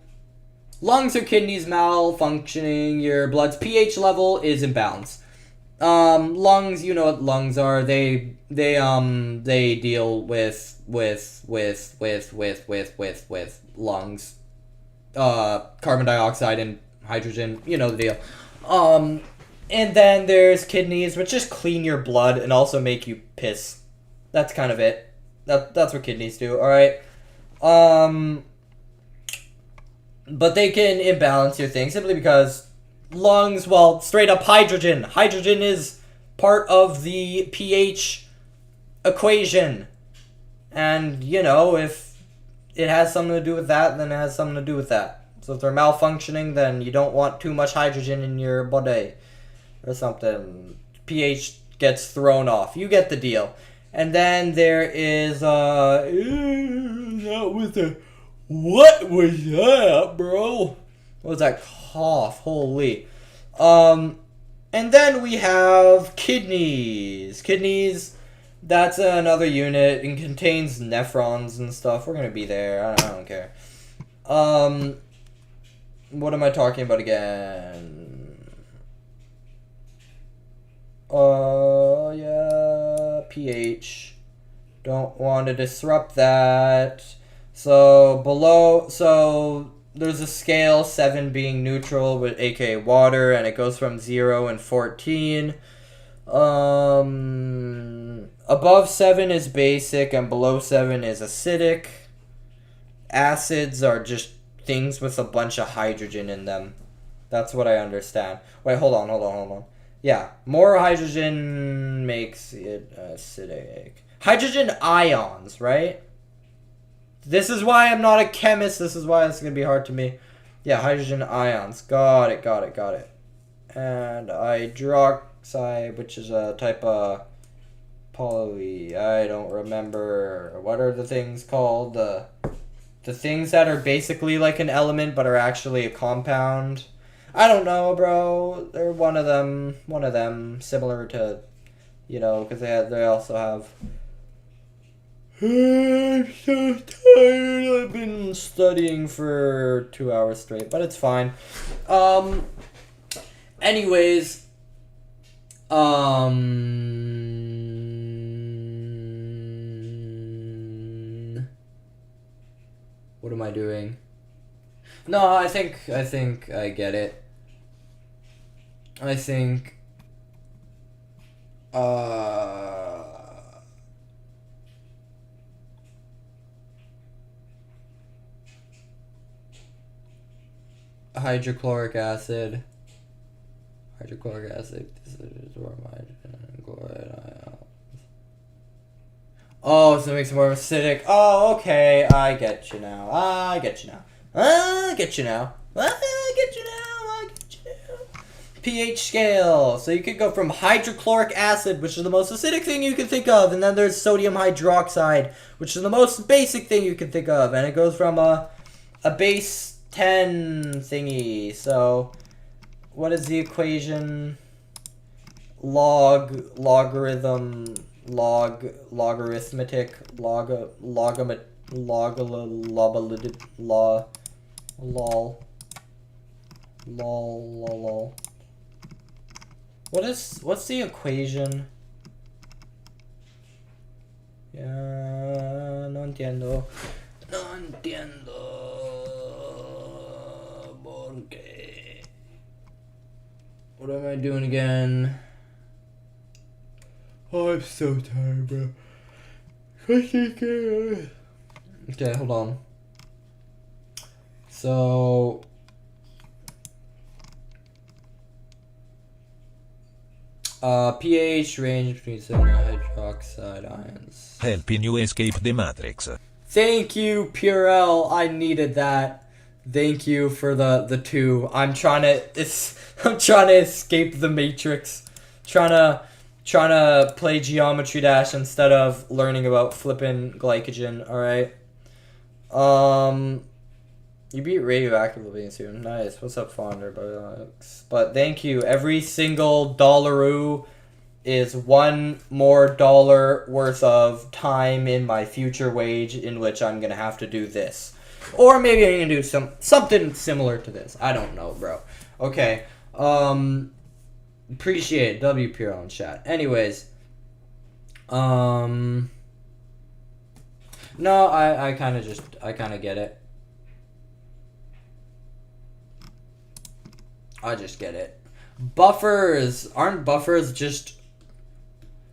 lungs or kidneys malfunctioning, your blood's pH level is imbalanced. Lungs, you know what lungs are. They deal with lungs. Carbon dioxide and hydrogen, you know the deal. And then there's kidneys, which just clean your blood and also make you piss. That's kind of it. That's what kidneys do, alright? But they can imbalance your thing simply because lungs, well, straight up hydrogen. Hydrogen is part of the pH equation. And, you know, if it has something to do with that, then it has something to do with that. So if they're malfunctioning, then you don't want too much hydrogen in your body or something. pH gets thrown off. You get the deal. And then there is, that was a... What was that, bro? What was that cough? Holy. And then we have kidneys. Kidneys That's another unit and contains nephrons and stuff. We're gonna be there. I don't care. What am I talking about again? Yeah, pH. Don't want to disrupt that. So there's a scale, 7 being neutral, with aka water, and it goes from 0 and 14. Above 7 is basic, and below 7 is acidic. Acids are just things with a bunch of hydrogen in them. That's what I understand. Wait, hold on. Yeah, more hydrogen makes it acidic. Hydrogen ions, right? This is why I'm not a chemist. This is why it's going to be hard to me. Yeah, hydrogen ions. Got it. And hydroxide, which is a type of poly. I don't remember. What are the things called? The things that are basically like an element but are actually a compound. I don't know, bro. They're one of them, similar to, because they also have. I'm so tired. I've been studying for 2 hours straight, but it's fine. Anyways, what am I doing? No, I think I get it. I think hydrochloric acid. This is where my chloride ions. Oh, so it makes it more acidic. Oh, okay. I get you now. pH scale. So you could go from hydrochloric acid, which is the most acidic thing you can think of, and then there's sodium hydroxide, which is the most basic thing you can think of, and it goes from a base 10 thingy. So what is the equation? Logarithmic, log what's the equation? Yeah, no entiendo. Porque. What am I doing again? Oh, I'm so tired, bro. Okay, hold on. So pH range between sodium hydroxide ions. Helping you escape the matrix. Thank you, Purell. I needed that. Thank you for the 2. I'm trying to escape the matrix. Trying to play Geometry Dash instead of learning about flipping glycogen. All right. You beat radioactive living soon. Nice. What's up, Fonder? But thank you. Every single dollaroo is $1 more worth of time in my future wage in which I'm gonna have to do this, or maybe I'm gonna do something similar to this. I don't know, bro. Okay. Appreciate it. W Pure on chat. Anyways, no, I kind of get it. I just get it. Aren't buffers just...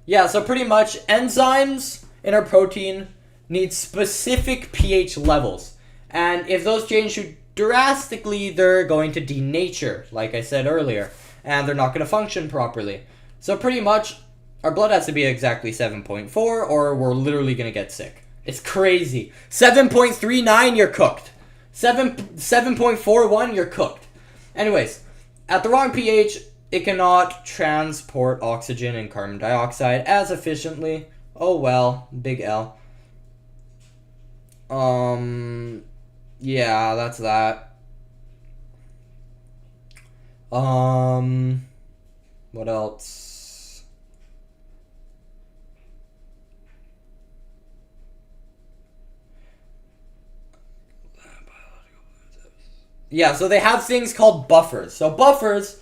Yeah, so pretty much enzymes in our protein need specific pH levels. And if those change too drastically, they're going to denature, like I said earlier. And they're not going to function properly. So pretty much, our blood has to be exactly 7.4, or we're literally going to get sick. It's crazy. 7.39, you're cooked. 7.41, you're cooked. Anyways, at the wrong pH, it cannot transport oxygen and carbon dioxide as efficiently. Oh well, big L. Yeah, that's that. What else? Yeah, so they have things called buffers. So buffers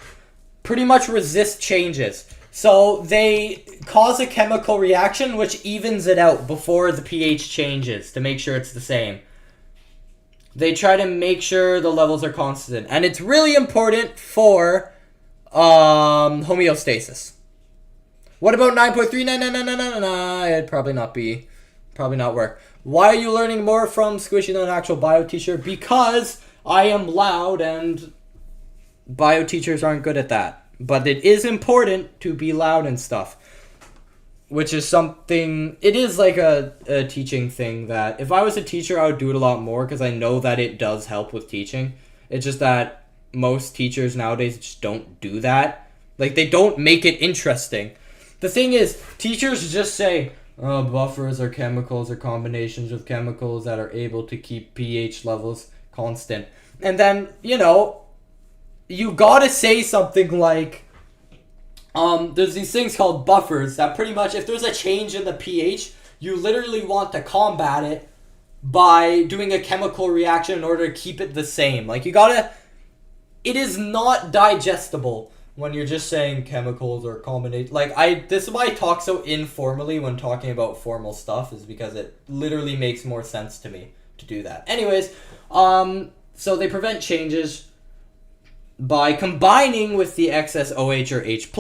pretty much resist changes. So they cause a chemical reaction which evens it out before the pH changes to make sure it's the same. They try to make sure the levels are constant. And it's really important for homeostasis. What about 9.3? It'd probably not be. Probably not work. Why are you learning more from Squishy than an actual bio teacher? Because I am loud and bio teachers aren't good at that. But it is important to be loud and stuff. Which is something, it is like a teaching thing that if I was a teacher, I would do it a lot more because I know that it does help with teaching. It's just that most teachers nowadays just don't do that. Like, they don't make it interesting. The thing is, teachers just say, oh, buffers are chemicals or combinations of chemicals that are able to keep pH levels constant. And then, you know, you gotta say something like, there's these things called buffers that pretty much, if there's a change in the pH, you literally want to combat it by doing a chemical reaction in order to keep it the same. Like, you gotta, it is not digestible when you're just saying chemicals or combination. Like, this is why I talk so informally when talking about formal stuff, is because it literally makes more sense to me to do that. Anyways, so they prevent changes by combining with the excess OH or H+,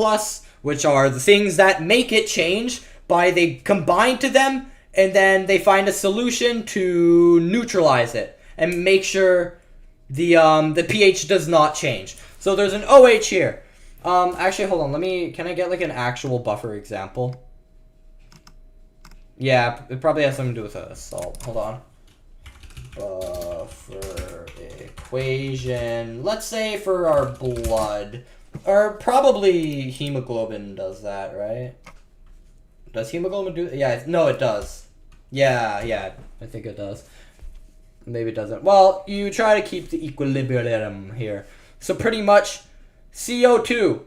which are the things that make it change, by they combine to them, and then they find a solution to neutralize it and make sure the pH does not change. So there's an OH here. Actually, hold on. Can I get like an actual buffer example? Yeah, it probably has something to do with a salt. Hold on. Buffer equation. Let's say for our blood. Or probably hemoglobin does that, right? Does hemoglobin do that? Yeah, no, it does. Yeah, I think it does. Maybe it doesn't. Well, you try to keep the equilibrium here. So pretty much CO2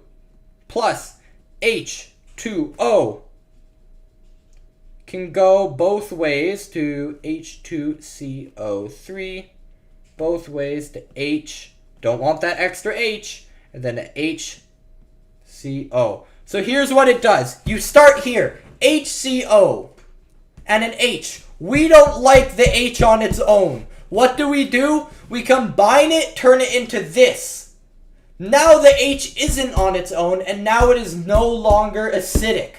plus H2O can go both ways to H2CO3, both ways to H, don't want that extra H, and then to HCO. So here's what it does. You start here, HCO, and an H. We don't like the H on its own. What do? We combine it, turn it into this. Now the H isn't on its own, and now it is no longer acidic.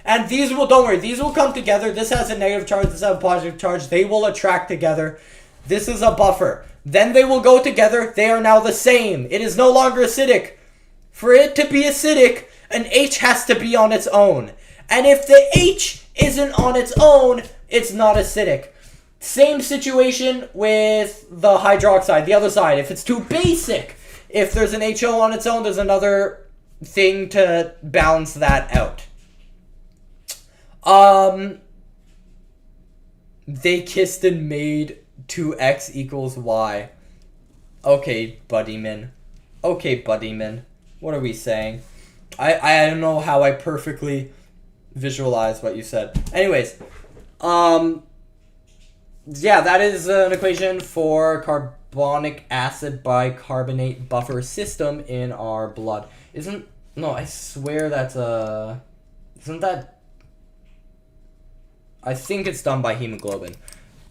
And these will, don't worry, these will come together. This has a negative charge, this has a positive charge. They will attract together. This is a buffer. Then they will go together. They are now the same. It is no longer acidic. For it to be acidic, an H has to be on its own. And if the H isn't on its own, it's not acidic. Same situation with the hydroxide, the other side. If it's too basic, if there's an HO on its own, there's another thing to balance that out. They kissed and made 2x equals y. Okay, buddyman. What are we saying? I don't know how I perfectly visualize what you said. Anyways, yeah, that is an equation for carbonic acid bicarbonate buffer system in our blood. No, I swear that's isn't that, I think it's done by hemoglobin.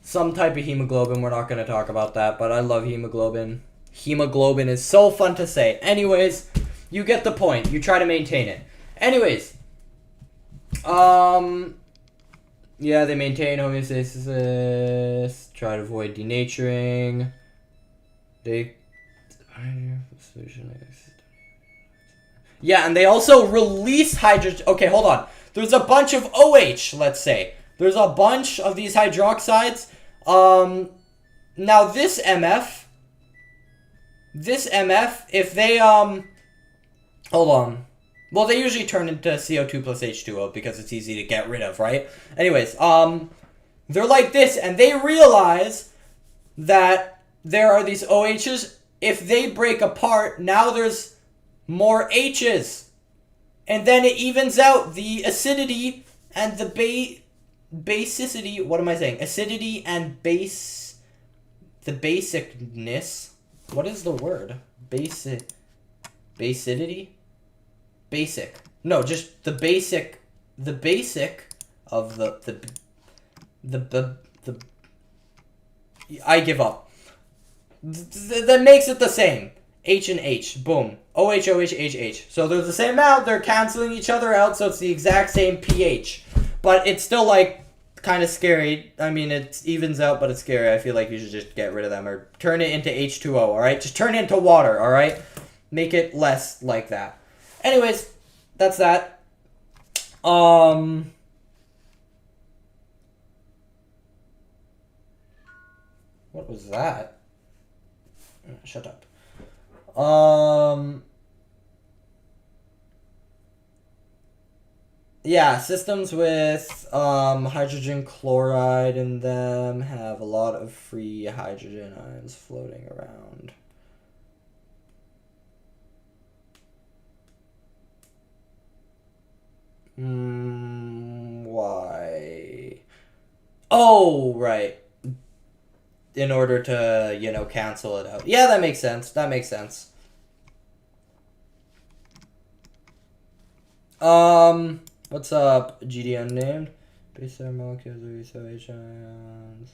Some type of hemoglobin, we're not going to talk about that, but I love hemoglobin. Hemoglobin is so fun to say. Anyways, you get the point. You try to maintain it. Anyways, yeah, they maintain homeostasis, try to avoid denaturing. Yeah, and they also release hydrogen. Okay, hold on. There's a bunch of OH, let's say. There's a bunch of these hydroxides. Now this MF, if they, hold on. Well, they usually turn into CO2 plus H2O because it's easy to get rid of, right? Anyways, they're like this, and they realize that there are these OHs. If they break apart, now there's more H's. And then it evens out the acidity and the basicity. What am I saying? Acidity and the basicness. What is the word? Basicity? Basic. No, just the basic of the I give up. That makes it the same. H and H. Boom. OH, OH, H, H. So they're the same amount. They're canceling each other out, so it's the exact same pH. But it's still, like, kind of scary. I mean, it evens out, but it's scary. I feel like you should just get rid of them or turn it into H2O, alright? Just turn it into water, alright? Make it less like that. Anyways, that's that. What was that? Shut up. Yeah, systems with hydrogen chloride in them have a lot of free hydrogen ions floating around. Why? Oh, right. In order to, you know, cancel it out. Yeah, that makes sense. That makes sense. What's up, GD unnamed? Base pair molecules of ECOH ions.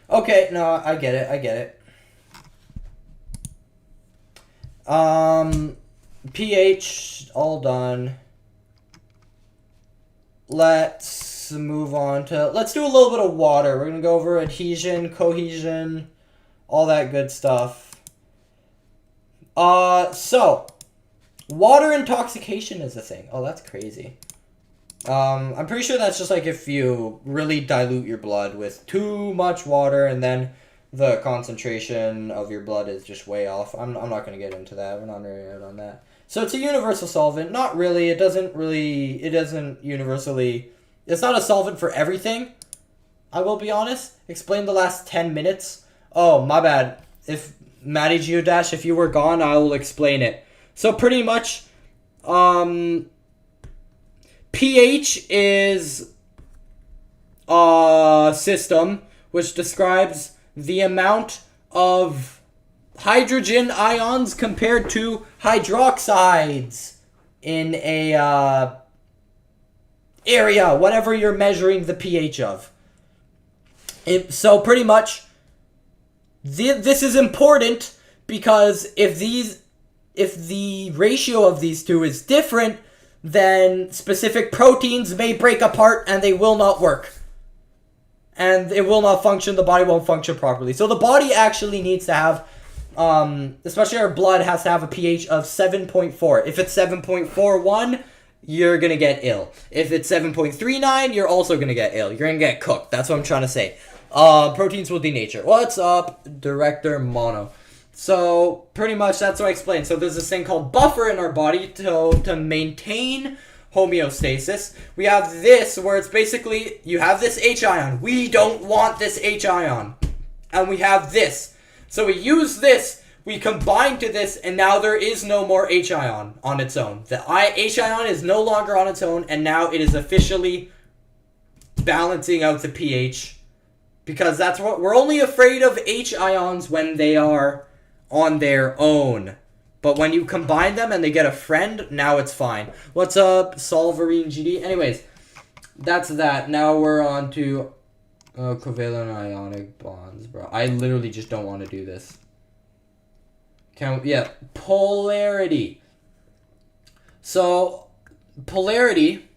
Okay, no, I get it, I get it. pH, all done. Let's move on to, let's do a little bit of water. We're gonna go over adhesion, cohesion, all that good stuff. So, water intoxication is a thing. Oh, that's crazy. I'm pretty sure that's just like if you really dilute your blood with too much water and then the concentration of your blood is just way off. I'm not going to get into that. We're not really out on that. So it's a universal solvent. Not really. It doesn't universally, it's not a solvent for everything. I will be honest. Explain the last 10 minutes. Oh, my bad. If Maddie Geodash, if you were gone, I will explain it. So pretty much, pH is a system which describes the amount of hydrogen ions compared to hydroxides in a area, whatever you're measuring the pH of. So pretty much, this is important because if the ratio of these two is different, then specific proteins may break apart and they will not work. And it will not function, the body won't function properly. So the body actually needs to have, especially our blood has to have a pH of 7.4. If it's 7.41, you're going to get ill. If it's 7.39, you're also going to get ill. You're going to get cooked. That's what I'm trying to say. Proteins will denature. What's up, Director Mono? So, pretty much, that's what I explained. So, there's this thing called buffer in our body to maintain homeostasis. We have this, where it's basically, you have this H ion. We don't want this H ion. And we have this. So, we use this, we combine to this, and now there is no more H ion on its own. The H ion is no longer on its own, and now it is officially balancing out the pH. Because that's what, we're only afraid of H ions when they are on their own. But when you combine them and they get a friend, now it's fine. What's up, Solverine GD? Anyways, that's that. Now we're on to covalent ionic bonds, bro. I literally just don't want to do this. Yeah, polarity. So, polarity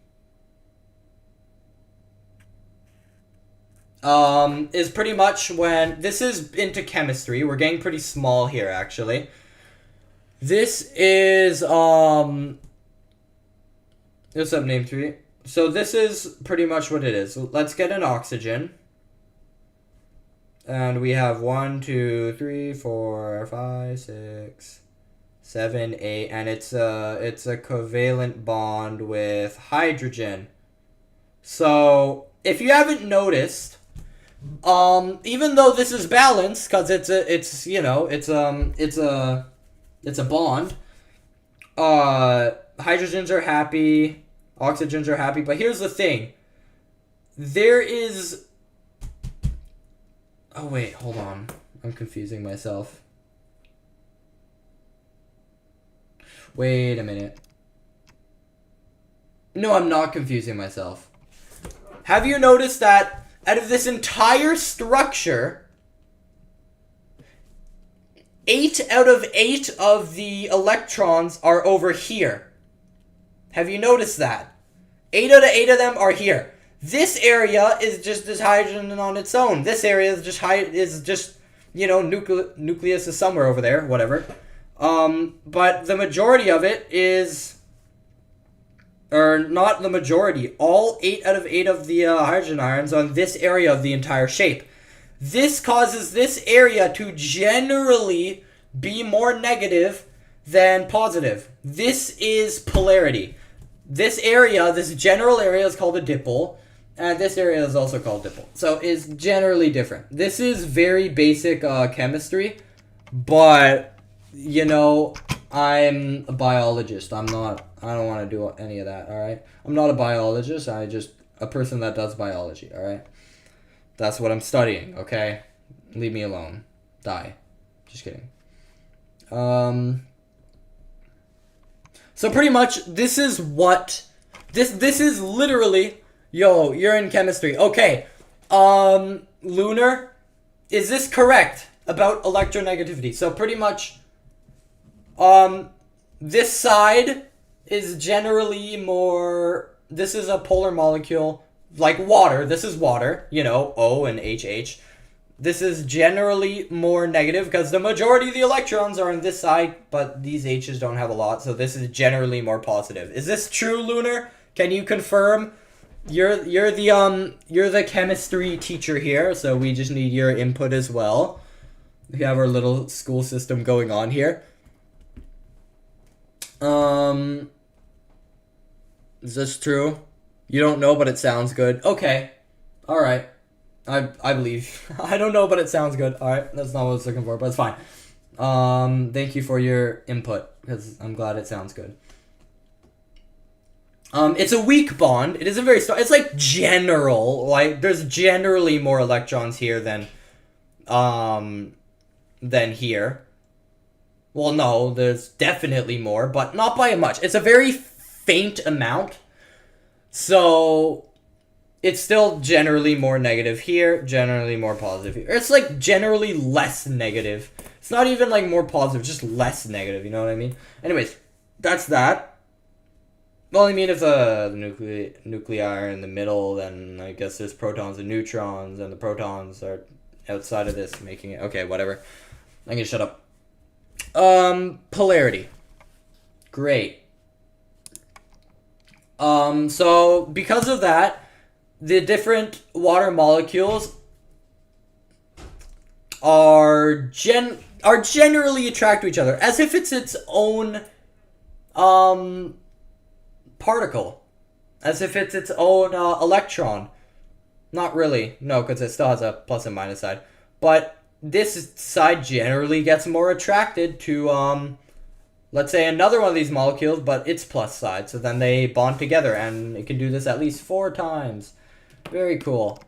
is pretty much when, this is into chemistry. We're getting pretty small here, actually. This is, what's up, name 3? So this is pretty much what it is. Let's get an oxygen. And we have 1, 2, 3, 4, 5, 6, 7, 8, and it's a covalent bond with hydrogen. So if you haven't noticed, even though this is balanced, because it's a bond. Hydrogens are happy, oxygens are happy, but here's the thing. There is. Oh wait, hold on. I'm confusing myself. Wait a minute. No, I'm not confusing myself. Have you noticed that out of this entire structure, 8 out of 8 of the electrons are over here? Have you noticed that? 8 out of 8 of them are here. This area is just this hydrogen on its own. This area is just nucleus is somewhere over there, whatever. But the majority of it is, or not the majority, all 8 out of 8 of the hydrogen ions on this area of the entire shape. This causes this area to generally be more negative than positive. This is polarity. This area, this general area is called a dipole, and this area is also called dipole. So it's generally different. This is very basic chemistry, but, I'm a biologist. I don't want to do any of that, alright? I'm not a biologist, I'm just a person that does biology, alright? That's what I'm studying, okay? Leave me alone. Die. Just kidding. So pretty much, this is what... This is literally... Yo, you're in chemistry. Okay. Lunar, is this correct about electronegativity? So pretty much, this side is generally more... This is a polar molecule, like water. This is water, O and HH. This is generally more negative because the majority of the electrons are on this side, but these H's don't have a lot, so this is generally more positive. Is this true, Lunar? Can you confirm? You're the chemistry teacher here, so we just need your input as well. We have our little school system going on here. Is this true? You don't know, but it sounds good. Okay. Alright. I believe. I don't know, but it sounds good. Alright, that's not what I was looking for, but it's fine. Thank you for your input, because I'm glad it sounds good. It's a weak bond. It isn't very strong. It's like general. Like, there's generally more electrons here than here. Well, no, there's definitely more, but not by much. It's a very faint amount. So, it's still generally more negative here, generally more positive here. It's like generally less negative. It's not even like more positive, just less negative, you know what I mean? Anyways, that's that. Well, I mean, if the nuclei are in the middle, then I guess there's protons and neutrons, and the protons are outside of this, making it... Okay, whatever. I'm gonna shut up. Polarity. Great. So, because of that, the different water molecules are generally attracted to each other, as if it's its own, particle. As if it's its own electron. Not really. No, because it still has a plus and minus side. But this side generally gets more attracted to, let's say, another one of these molecules, but its plus side. So then they bond together, and it can do this at least 4 times. Very cool.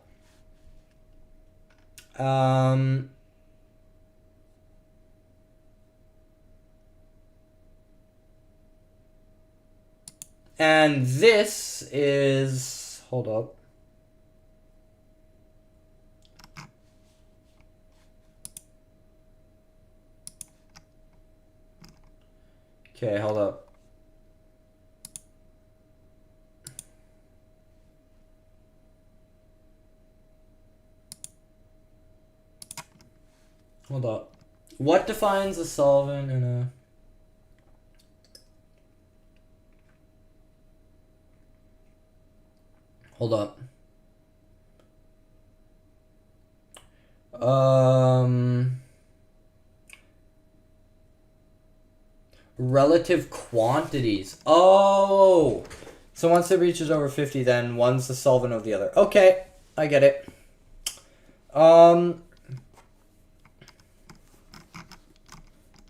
And this is... Hold up. Okay, hold up. Hold up. What defines a solvent in a... Hold up. Relative quantities. Oh! So once it reaches over 50, then one's the solvent of the other. Okay, I get it.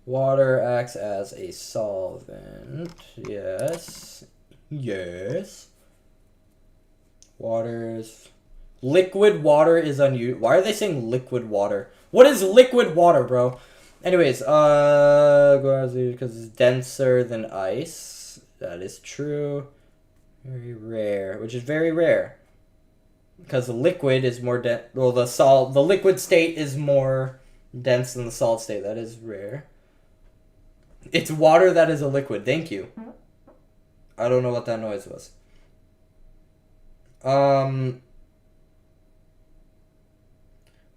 Water acts as a solvent. Yes. Yes. Liquid water is unused. Why are they saying liquid water? What is liquid water, bro? Anyways, because it's denser than ice. That is true. Very rare, which is very rare. Because the liquid is more dense. Well, the liquid state is more dense than the solid state. That is rare. It's water that is a liquid. Thank you. I don't know what that noise was.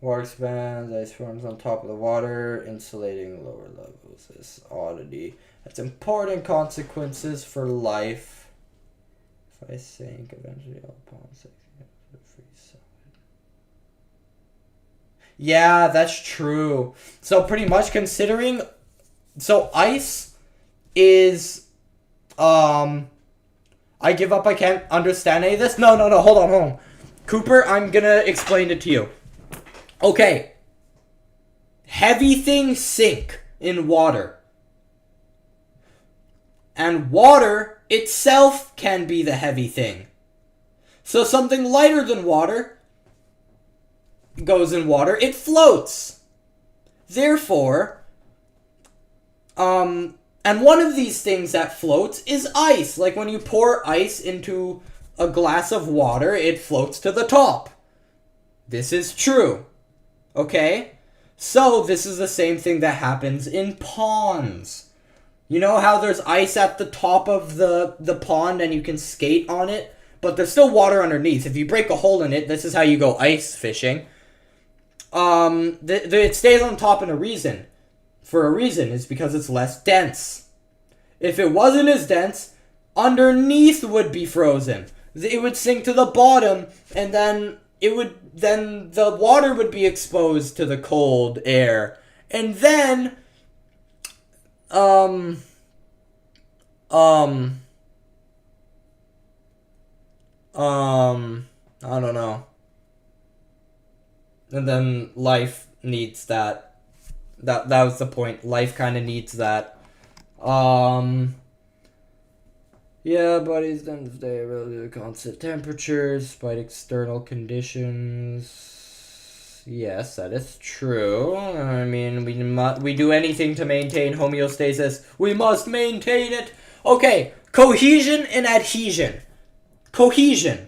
Water expands, ice forms on top of the water, insulating lower levels. This oddity. That's important consequences for life. If I sink, eventually I'll pause. Yeah, that's true. So pretty much considering, so ice is, I give up, I can't understand any of this. No, hold on. Cooper, I'm gonna explain it to you. Okay. Heavy things sink in water. And water itself can be the heavy thing. So something lighter than water goes in water, it floats. Therefore, and one of these things that floats is ice. Like when you pour ice into a glass of water, it floats to the top. This is true. Okay? So this is the same thing that happens in ponds. You know how there's ice at the top of the pond and you can skate on it? But there's still water underneath. If you break a hole in it, this is how you go ice fishing. It stays on top in a reason. For a reason, it's because it's less dense. If it wasn't as dense, underneath would be frozen. It would sink to the bottom, and then the water would be exposed to the cold air. And then, I don't know. And then life needs that. That was the point. Life kind of needs that. Yeah, bodies tend to stay at relatively constant temperatures despite external conditions. Yes, that is true. I mean, we do anything to maintain homeostasis. We must maintain it. Okay, cohesion and adhesion. Cohesion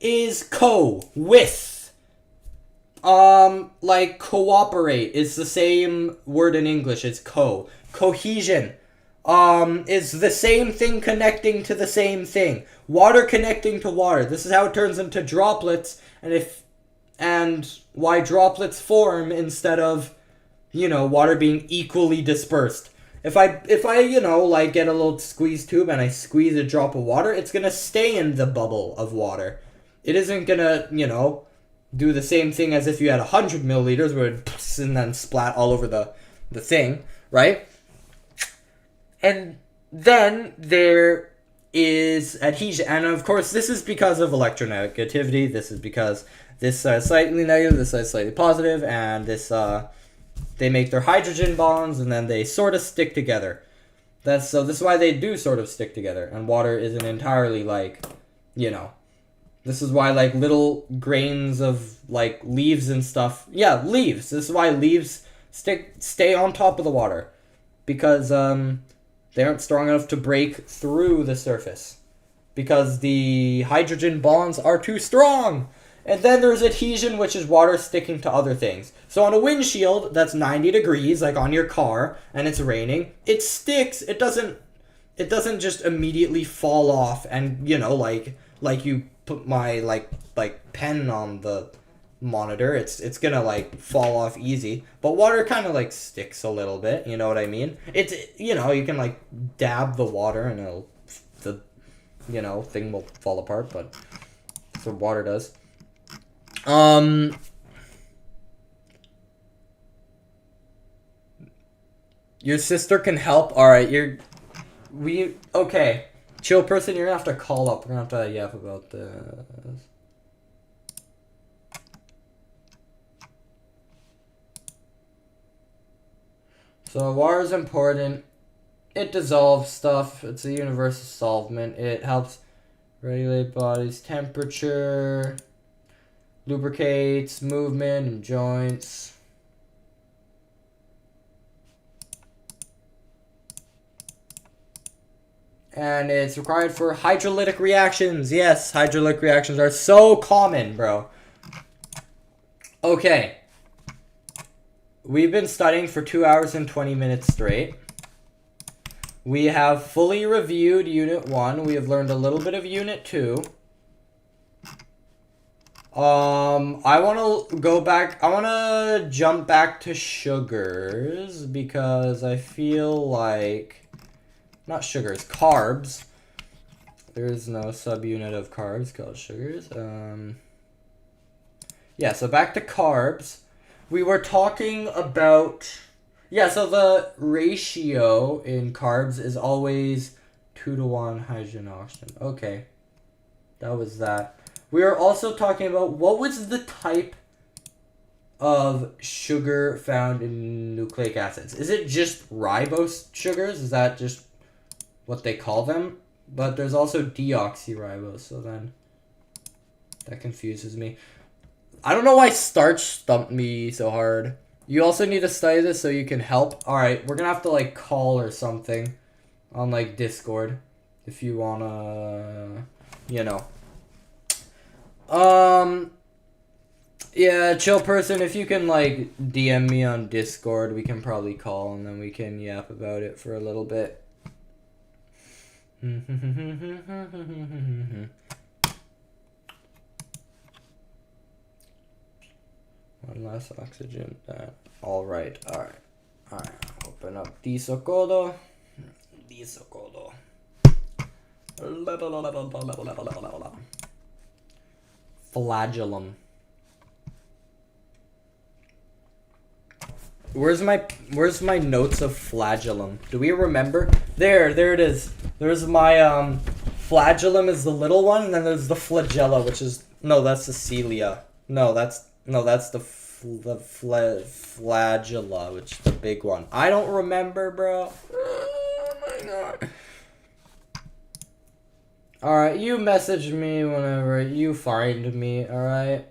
is with. Like cooperate is the same word in English. It's cohesion is the same thing connecting to the same thing. Water connecting to water. This is how it turns into droplets, and why droplets form instead of, water being equally dispersed. If I get a little squeeze tube and I squeeze a drop of water, it's gonna stay in the bubble of water. It isn't gonna, do the same thing as if you had 100 milliliters where it and then splat all over the thing, right? And then there is adhesion. And of course, this is because of electronegativity. This is because this side is slightly negative, this side is slightly positive, and this, they make their hydrogen bonds and then they sort of stick together. This is why they do sort of stick together. And water isn't entirely this is why, little grains of, leaves and stuff... Yeah, leaves. This is why leaves stay on top of the water. Because, they aren't strong enough to break through the surface. Because the hydrogen bonds are too strong. And then there's adhesion, which is water sticking to other things. So on a windshield that's 90 degrees, like on your car, and it's raining, it sticks. It doesn't just immediately fall off and, like you put my pen on the monitor, it's gonna fall off easy. But water kind of sticks a little bit, you know what I mean? It's you can dab the water and the thing will fall apart, but that's what water does. Your sister can help. All right, okay. Chill person, you're gonna have to call up. We're gonna have to yap about this. So water is important. It dissolves stuff. It's a universal solvent. It helps regulate body's temperature, lubricates movement and joints. And it's required for hydrolytic reactions. Yes, hydrolytic reactions are so common, bro. Okay. We've been studying for 2 hours and 20 minutes straight. We have fully reviewed Unit 1. We have learned a little bit of Unit 2. I want to go back. I want to jump back to sugars because I feel like... Not sugars, carbs. There is no subunit of carbs called sugars. Yeah, so back to carbs. We were talking about... Yeah, so the ratio in carbs is always 2-to-1 hydrogen oxygen. Okay. That was that. We were also talking about what was the type of sugar found in nucleic acids. Is it just ribose sugars? Is that just what they call them? But there's also deoxyribose, so then that confuses me. I don't know why starch stumped me so hard. You also need to study this so you can help. Alright, we're gonna have to like call or something on like Discord if you wanna, you know. Yeah, chill person, if you can like DM me on Discord, we can probably call and then we can yap about it for a little bit. One less oxygen. Alright. Open up disocodo. Flagellum. Where's my notes of flagellum? Do we remember? There it is. There's my flagellum is the little one, and then there's the flagella, which is that's the cilia. That's the flagella, which is the big one. I don't remember, bro. Oh my god. Alright, you message me whenever you find me, alright?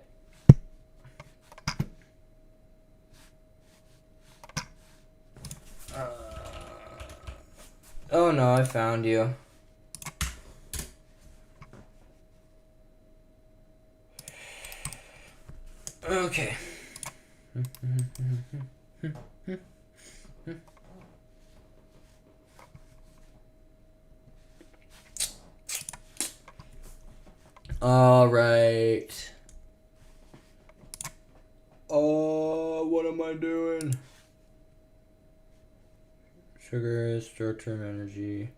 Oh no, I found you. Okay. Alright. Oh, what am I doing? Sugar, short-term energy.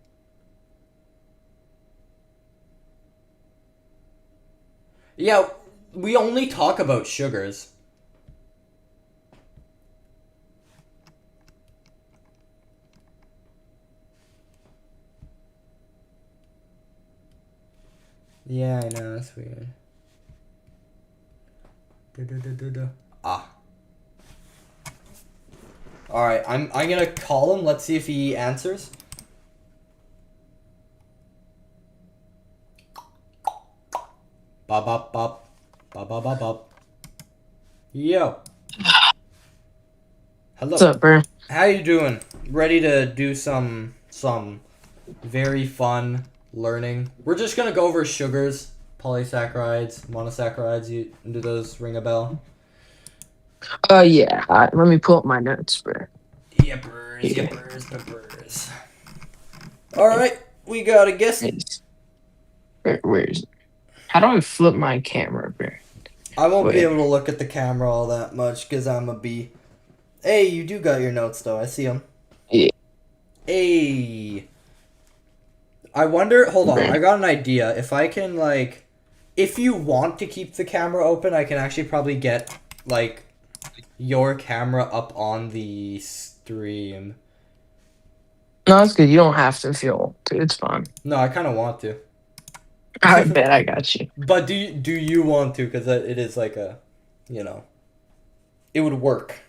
Yeah, we only talk about sugars. Yeah, I know, that's weird. Alright, I'm gonna call him. Let's see if he answers. Bop bop bop. Bop bop bop bop. Yo. Hello. What's up, bro? How you doing? Ready to do some very fun learning. We're just gonna go over sugars, polysaccharides, monosaccharides. Do those ring a bell? Yeah. Let me pull up my notes, bro. Yippers. Alright, we got a guest. Where is it? How do I flip my camera, bro? I won't be able to look at the camera all that much because I'm a B. Hey, you do got your notes though. I see them. Yeah. Hey. I wonder, hold on, I got an idea. If I can, like, if you want to keep the camera open, I can actually probably get, like, your camera up on the stream. No, it's good. You don't have to if you want to. It's fine. No, I kind of want to. I bet I got you. But do you want to? Because it is like a, you know, it would work.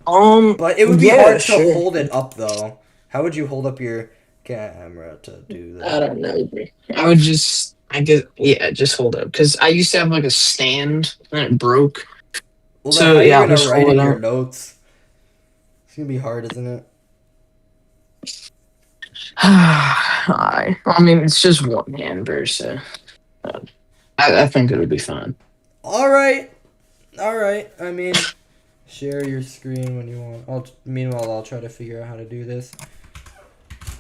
But it would be hard to hold it up though. How would you hold up your camera to do that? I don't know. I would just, I guess, yeah, just hold up. Because I used to have like a stand and it broke. Well, then So how are you yeah, I'll gonna just write hold in it your up. notes? It's gonna be hard, isn't it? I mean, it's just one hand verse. So, I think it'll be fine. All right. I mean, share your screen when you want. Meanwhile, I'll try to figure out how to do this.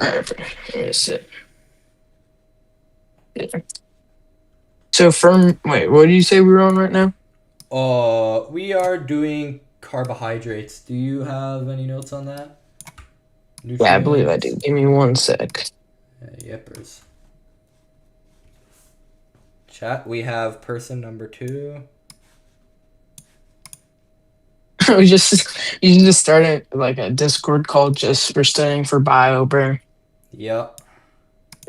Alright, wait a sec. Yeah. So wait, what do you say we're on right now? We are doing carbohydrates. Do you have any notes on that? Yeah, I believe I do. Give me 1 sec. Yepers. Chat, we have person number 2. You just started like a Discord call just for studying for bio, bro. Yep.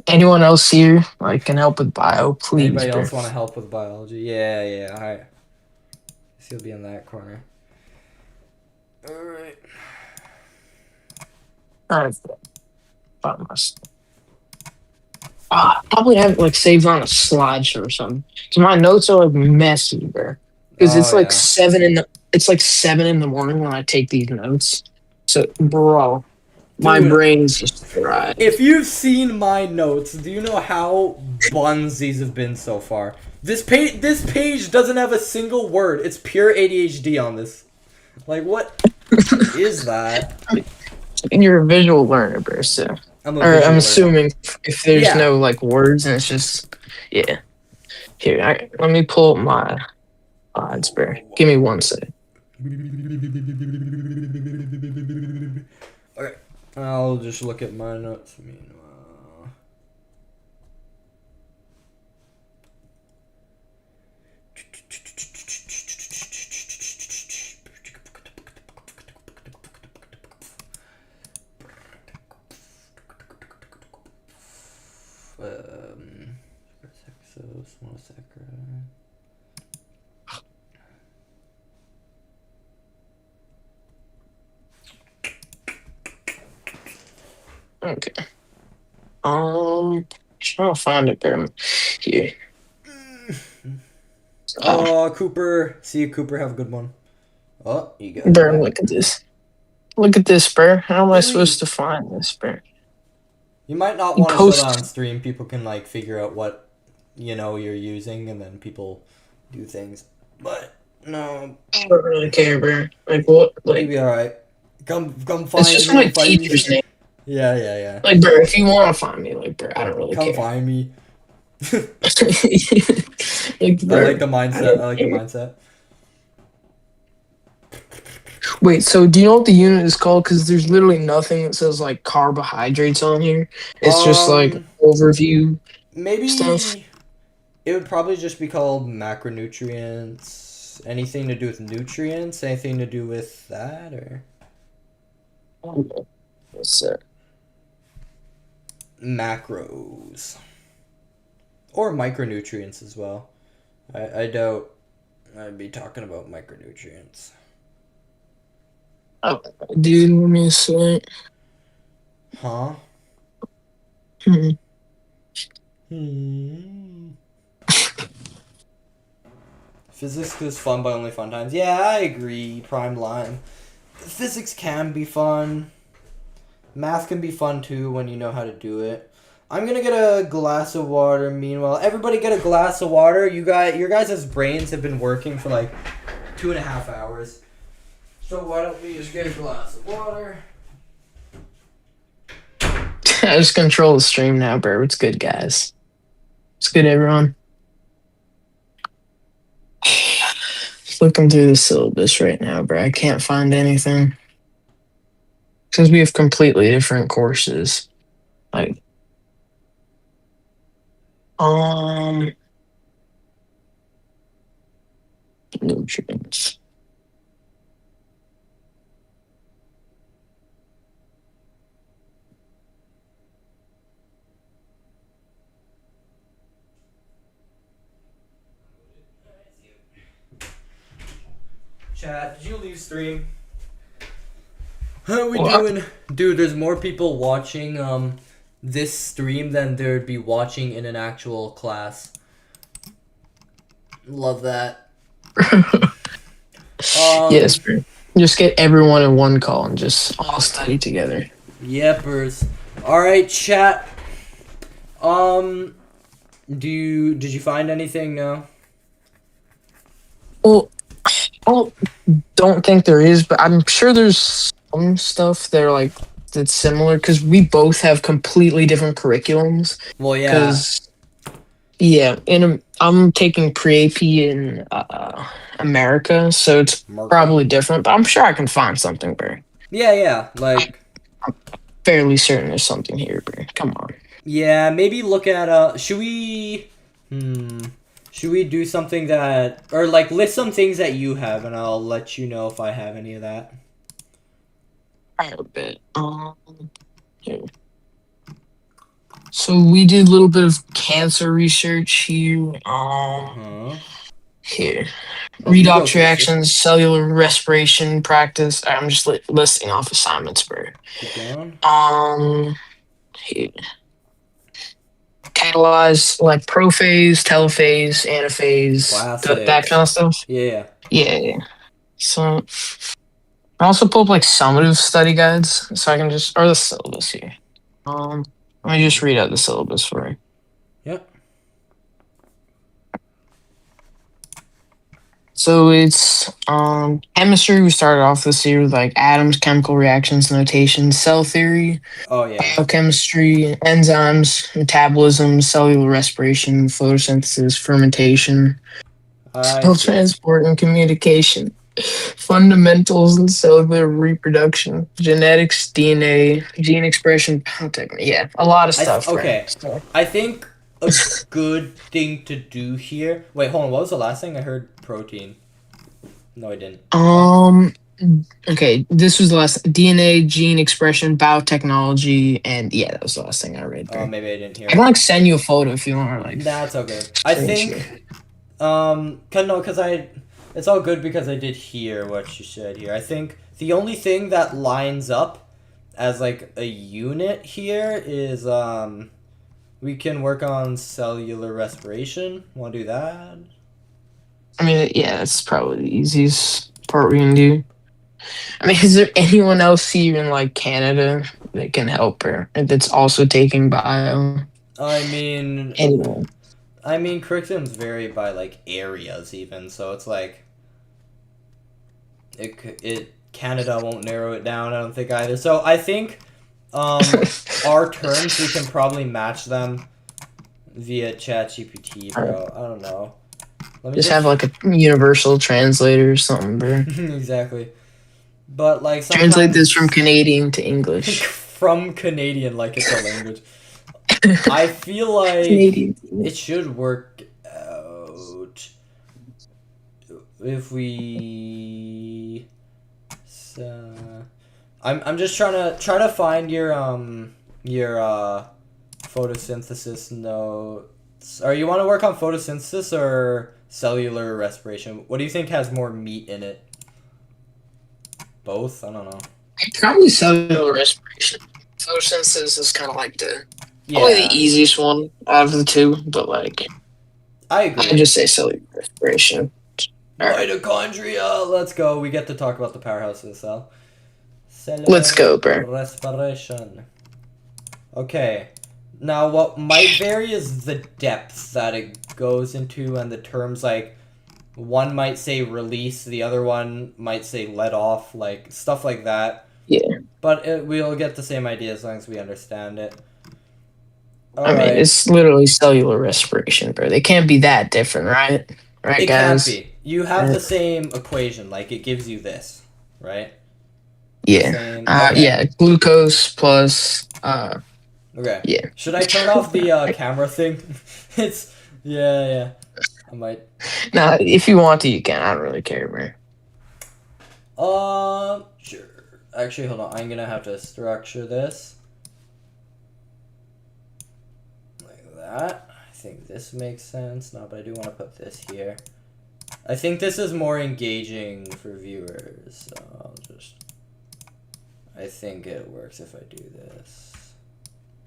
Anyone else here like can help with bio, please? Anybody bro. else want to help with biology? Yeah. Alright. Guess you'll be in that corner. Alright. Alright. Probably have it like saved on a slideshow or something. Cause my notes are like messy, bro. Because it's like 7 in the morning when I take these notes. So, bro, my Dude, brain's just fried. if you've seen my notes, do you know how buns these have been so far? This page doesn't have a single word. It's pure ADHD on this. Like, what is that? And you're a visual learner, bro. So, I'm I'm assuming if there's no like words and it's just Here, let me pull up my odds, bro. Give me 1 sec. Okay, I'll just look at my notes meanwhile. Okay. Trying to find it, bro. Here. Oh, Cooper. See you, Cooper. Have a good one. Oh, you got Bro, it. look at this. Look at this, bro. How am I Really? supposed to find this, bro? You might not You want to show post- that on stream. People can like figure out what you're using, and then people do things. But no, I don't really care, bro. Like what? Like you'll be all right. Come find it's just me. my And find teacher's me. name. Yeah. Like, bro, if you want to find me, like, bro, I don't really Come care. find me. Like, bro, I like the mindset. Wait, so do you know what the unit is called? Because there's literally nothing that says like carbohydrates on here. It's just like overview Maybe stuff. it would probably just be called macronutrients. Anything to do with nutrients? Anything to do with that or What's that? macros or micronutrients as well. I doubt I'd be talking about micronutrients. Oh, dude, let me see. Huh? Hmm. Physics is fun by only fun times. Yeah, I agree. Prime line. Physics can be fun. Math can be fun too when you know how to do it. I'm gonna get a glass of water. Meanwhile, everybody get a glass of water. Your guys' brains have been working for like 2.5 hours. So why don't we just get a glass of water? I just control the stream now, bro. It's good, guys. It's good, everyone. Just looking through the syllabus right now, bro. I can't find anything. Since we have completely different courses. Like, nutrients. Chat, did you leave stream? How are we What? doing? Dude, there's more people watching this stream than there'd be watching in an actual class. Love that. Yes, bro. Just get everyone in one call and just all study together. Yepers. Alright, chat. Did you find anything? No? Well, I don't think there is, but I'm sure there's some stuff that are like that's similar because we both have completely different curriculums. Well, yeah. Because I'm taking pre-AP in America, so it's probably different. But I'm sure I can find something, bro. Yeah, like... Fairly certain there's something here, bro. Come on. Yeah, maybe look at, should we do something that... Or, like, list some things that you have, and I'll let you know if I have any of that. A bit. Here. So we did a little bit of cancer research here. Here. Redox reactions, cellular respiration practice. I'm just listing off assignments, bro. Keep going. Here. Catalyze like prophase, telophase, anaphase, that kind of stuff. Yeah. Yeah. So I also pull up like summative study guides, so I can just or the syllabus here. Let me just read out the syllabus for you. Yep. So it's chemistry. We started off this year with like atoms, chemical reactions, notation, cell theory, biochemistry, enzymes, metabolism, cellular respiration, photosynthesis, fermentation, cell transport and communication, fundamentals and cellular reproduction, genetics, DNA, gene expression, biotechnology. Yeah, a lot of stuff. Okay, so. I think a good thing to do here. Wait, hold on. What was the last thing I heard? Protein. No, I didn't. Okay, this was the last DNA, gene expression, biotechnology, and yeah, that was the last thing I read. Oh, maybe I didn't hear. I can like send you a photo if you want. Like, that's okay. I think, it's all good because I did hear what you said here. I think the only thing that lines up as like a unit here is we can work on cellular respiration. Want to do that? I mean, yeah, that's probably the easiest part we can do. I mean, is there anyone else here in like Canada that can help her that's also taking bio? I mean, anyone. I mean, curriculums vary by like areas even, so it's like Canada won't narrow it down. I don't think either. So I think our terms we can probably match them via ChatGPT, bro. I don't know. Just have like a universal translator or something, bro. Exactly. But like translate this from Canadian to English. From Canadian like it's a language. I feel like it should work out if we. I'm just trying to find your photosynthesis notes. Or you want to work on photosynthesis or cellular respiration? What do you think has more meat in it? Both? I don't know. Probably cellular respiration. Photosynthesis is kind of like probably the easiest one out of the two, but like I agree. I just say cellular respiration. Mitochondria. Let's go. We get to talk about the powerhouse of the cell. Cellular Let's go, bro. Respiration. Okay. Now, what might vary is the depth that it goes into and the terms, like, one might say release, the other one might say let off, like, stuff like that. Yeah. But we'll get the same idea as long as we understand it. I mean, it's literally cellular respiration, bro. They can't be that different, right? Right, it guys? Can't be. You have the same equation, like, it gives you this, right? Yeah. Yeah, glucose plus... Okay. Yeah. Should I turn off the camera thing? It's yeah. I might. Nah, if you want to, you can. I don't really care, bro. Sure. Actually, hold on. I'm gonna have to structure this like that. I think this makes sense. No, but I do want to put this here. I think this is more engaging for viewers. So I think it works if I do this.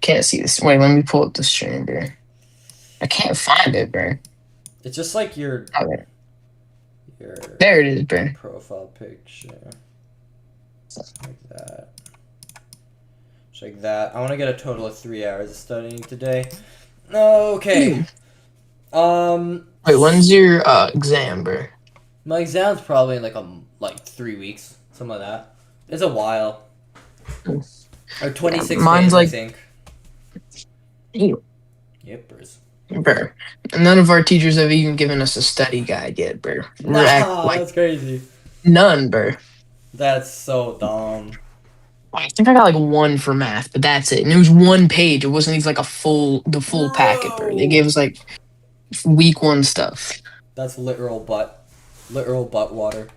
Can't see this. Wait, let me pull up the stream, bro. I can't find it, bro. It's just like your Okay. There it is, bro. profile picture. Like that. Just like that. I want to get a total of 3 hours of studying today. Okay. Wait, when's your exam, bro? My exam's probably in like 3 weeks, something like that. It's a while. Or 26 Mine's days, like- I think. Ew. Yep, Bruce. Bro. None of our teachers have even given us a study guide yet, bro. We're That's crazy. none, bro. That's so dumb. I think I got like 1 for math, but that's it. And it was 1 page. It wasn't even like the full packet, bro. They gave us like week 1 stuff. That's literal butt water.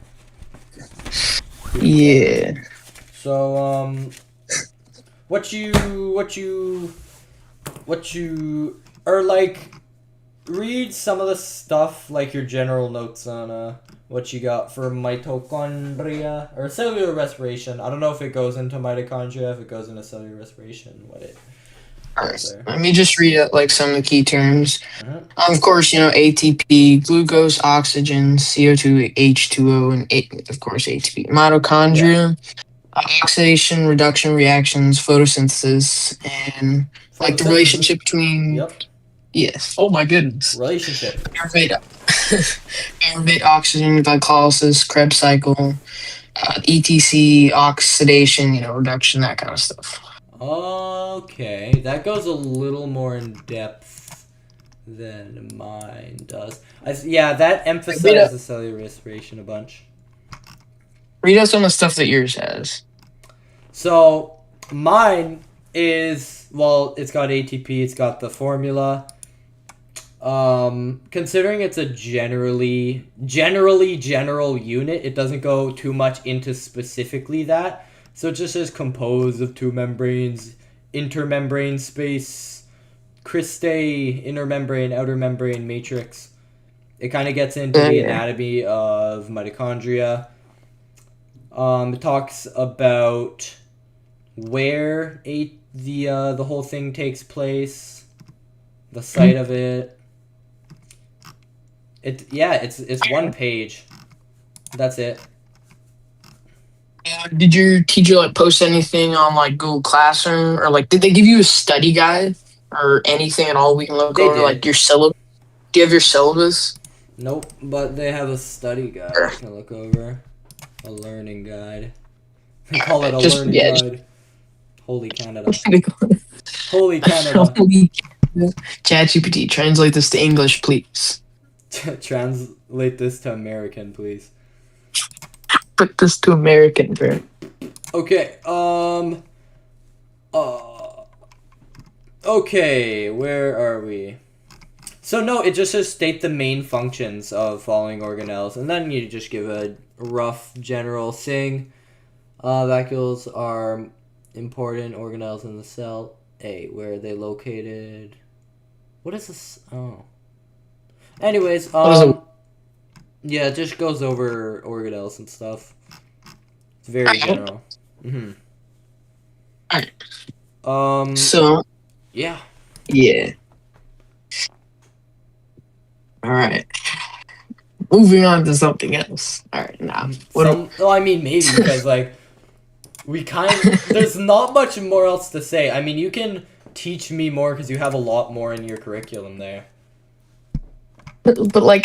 Yeah. So what you or like read some of the stuff, like your general notes on what you got for mitochondria or cellular respiration. I don't know if it goes into mitochondria, if it goes into cellular respiration, what it goes there. Let me just read out like some of the key terms. Mhm. Of course, ATP, glucose, oxygen, CO2, H2O, and of course ATP. Mitochondria, oxidation, reduction reactions, photosynthesis, and like the relationship between. Yep. Yes. Oh my goodness. Relationship. Aerobate oxygen, glycolysis, Krebs cycle, ETC, oxidation, reduction, that kind of stuff. Okay, that goes a little more in depth than mine does. That emphasizes the cellular respiration a bunch. Read us some of the stuff that yours has. So mine is, well, it's got ATP, it's got the formula. Considering it's a general unit, it doesn't go too much into specifically that. So it just says composed of 2 membranes, intermembrane space, cristae, inner membrane, outer membrane, matrix. It kind of gets into the anatomy of mitochondria. It talks about where the whole thing takes place, the site of it. It's 1 page. That's it. Did your teacher post anything on Google Classroom, or did they give you a study guide or anything at all we can look over? Did. Your syllabus? Do you have your syllabus? Nope, but they have a study guide I can look over. A learning guide. They call it a learning guide. Holy Canada. Holy Canada. ChatGPT, translate this to English, please. Translate this to American, please. Put this to American, bro. Okay, okay, where are we? So no, it just says state the main functions of following organelles, and then you just give a rough general thing. Vacuoles are important organelles in the cell. Where are they located? What is this? Oh. Anyways, yeah, it just goes over organelles and stuff. It's very general. So. Yeah. Yeah. All right. Moving on to something else. All right, now. I mean, maybe because there's not much more else to say. I mean, you can teach me more because you have a lot more in your curriculum there. But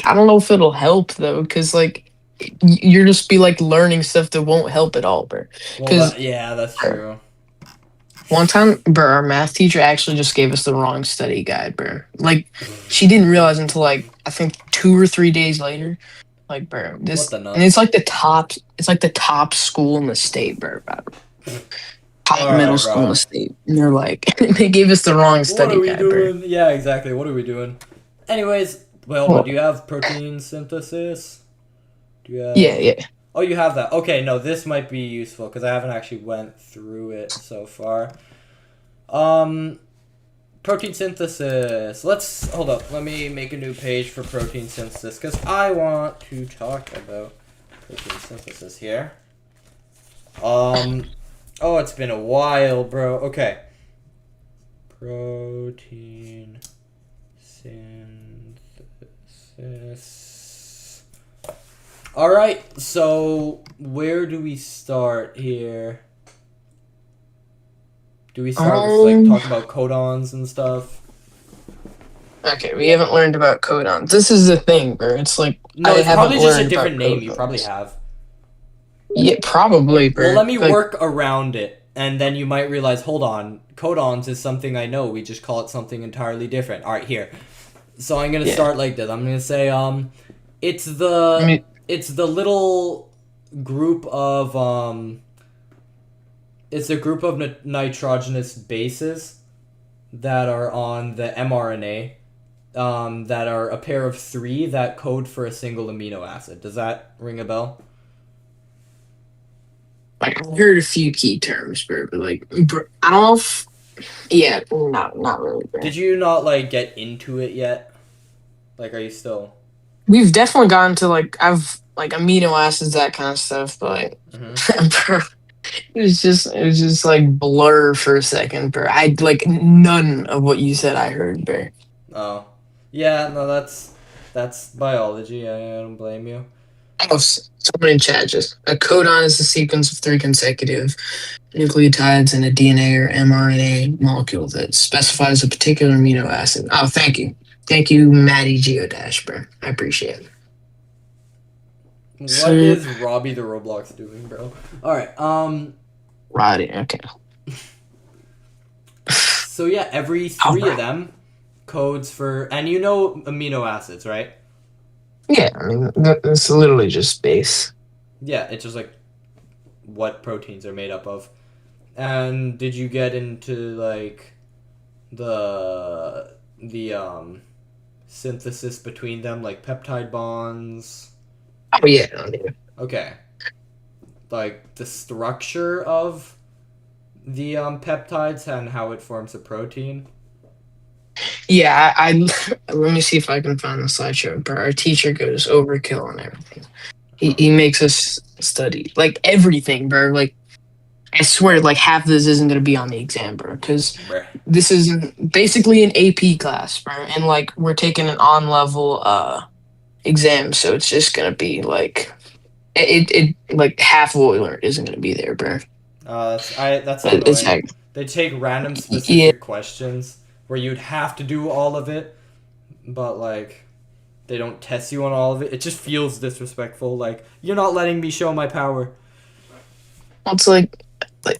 I don't know if it'll help though, because you're just be learning stuff that won't help at all, bro. Yeah, that's true. One time, bro, our math teacher actually just gave us the wrong study guide, bro. She didn't realize until I think 2 or 3 days later. Bro, this, and it's the top school in the state, bro. Top middle school in the state, and they're they gave us the wrong study guide, bro. Yeah, exactly. What are we doing? Anyways, well, do you have protein synthesis? Do you have... Yeah. Oh, you have that. Okay, no, this might be useful because I haven't actually went through it so far. protein synthesis. Let's hold up. Let me make a new page for protein synthesis because I want to talk about protein synthesis here. Oh, it's been a while, bro. Okay. Protein synthesis. All right. So where do we start here? Do we start with like talking about codons and stuff? Okay, we haven't learned about codons. This is the thing, bro. It's like No, I it's haven't probably just a learned different about name. You codons. probably have. Yeah, probably, bro. Well, let me Like, work around it, and then you might realize, hold on, codons is something I know. We just call it something entirely different. All right, here. So I'm gonna start like this. I'm gonna say, it's the little group of it's a group of nitrogenous bases that are on the mRNA, that are a pair of 3 that code for a single amino acid. Does that ring a bell? Like, I heard a few key terms, bro, but like, bro, I don't know if, yeah, not really, bro. Did you not like get into it yet? Like, are you still? We've definitely gotten to like, I've like amino acids, that kind of stuff, but like, bro, it was just like blur for a second, bro. I like none of what you said I heard, bro. Oh, yeah. No, that's biology. I don't blame you. Oh, someone in chat just a codon is the sequence of 3 consecutive nucleotides in a DNA or mRNA molecule that specifies a particular amino acid. Oh, thank you, Maddie Geodash, bro. I appreciate it. What is Robbie the Roblox doing, bro? All right. Roddy, okay. So yeah, every 3 of them codes for, and you know amino acids, right? Yeah, I mean, it's literally just space. Yeah, it's just like what proteins are made up of. And did you get into like the synthesis between them, like peptide bonds? Oh yeah, I mean, Okay. Like the structure of the peptides and how it forms a protein. yeah. I let me see if I can find the slideshow. But our teacher goes overkill on everything. He makes us study like everything, bro. Like I swear, like half of this isn't gonna be on the exam, bro, because this is basically an AP class, bro, and like we're taking an on-level exam, so it's just gonna be like it like half of what we learned isn't gonna be there, bro. That's It's annoying. like, They take random specific questions where you'd have to do all of it, but like they don't test you on all of it. It just feels disrespectful. Like you're not letting me show my power. it's like,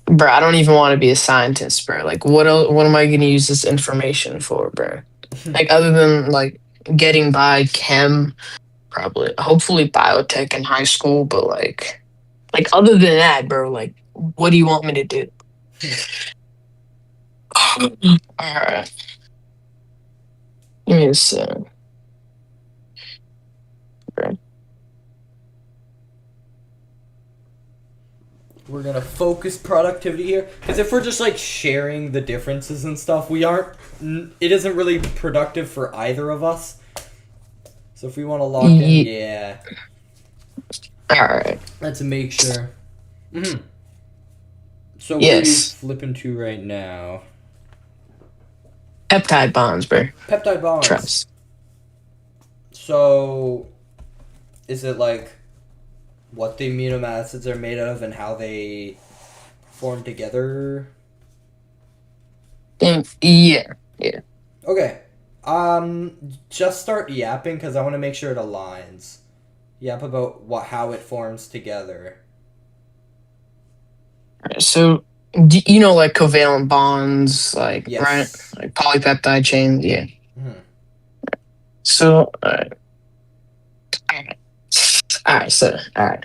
bro, I don't even want to be a scientist, bro. Like, what am I gonna use this information for, bro? Like, other than like getting by chem, probably, hopefully biotech in high school, but like other than that, bro, like, what do you want me to do? All right, give me a sec. Bro. We're gonna focus productivity here, because if we're just like sharing the differences and stuff, we aren't. It isn't really productive for either of us. So if we want to lock in, yeah. All right. Let's make sure. So what are you flipping to right now? Peptide bonds, bro. Peptide bonds. Trust. So, is it like what the amino acids are made of and how they form together? Yeah. Okay. Just start yapping because I want to make sure it aligns. Yap about how it forms together. So, you know, like covalent bonds, like, Yes. right? Like polypeptide chains, yeah. Mhm. So, all right, so, all right.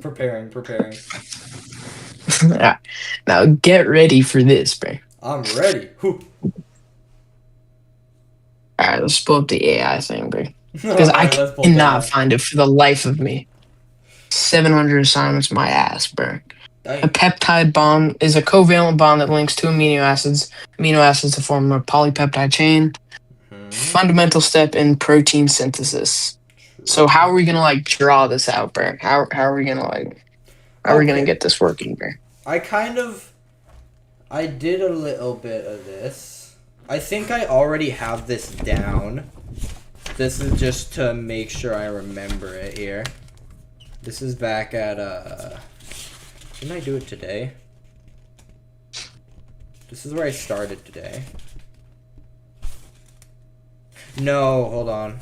Preparing. All right. Now, get ready for this, bro. I'm ready. Whew. All right, let's pull up the AI thing, bro. Because I cannot find it for the life of me. 700 assignments, my ass, bro. A peptide bond is a covalent bond that links two amino acids to form a polypeptide chain. Fundamental step in protein synthesis. So how are we gonna like draw this out, bro? How are we gonna like how are we gonna get this working, bro? I did a little bit of this. I think I already have this down. This is just to make sure I remember it here. This is back at didn't I do it today? This is where I started today. No, hold on.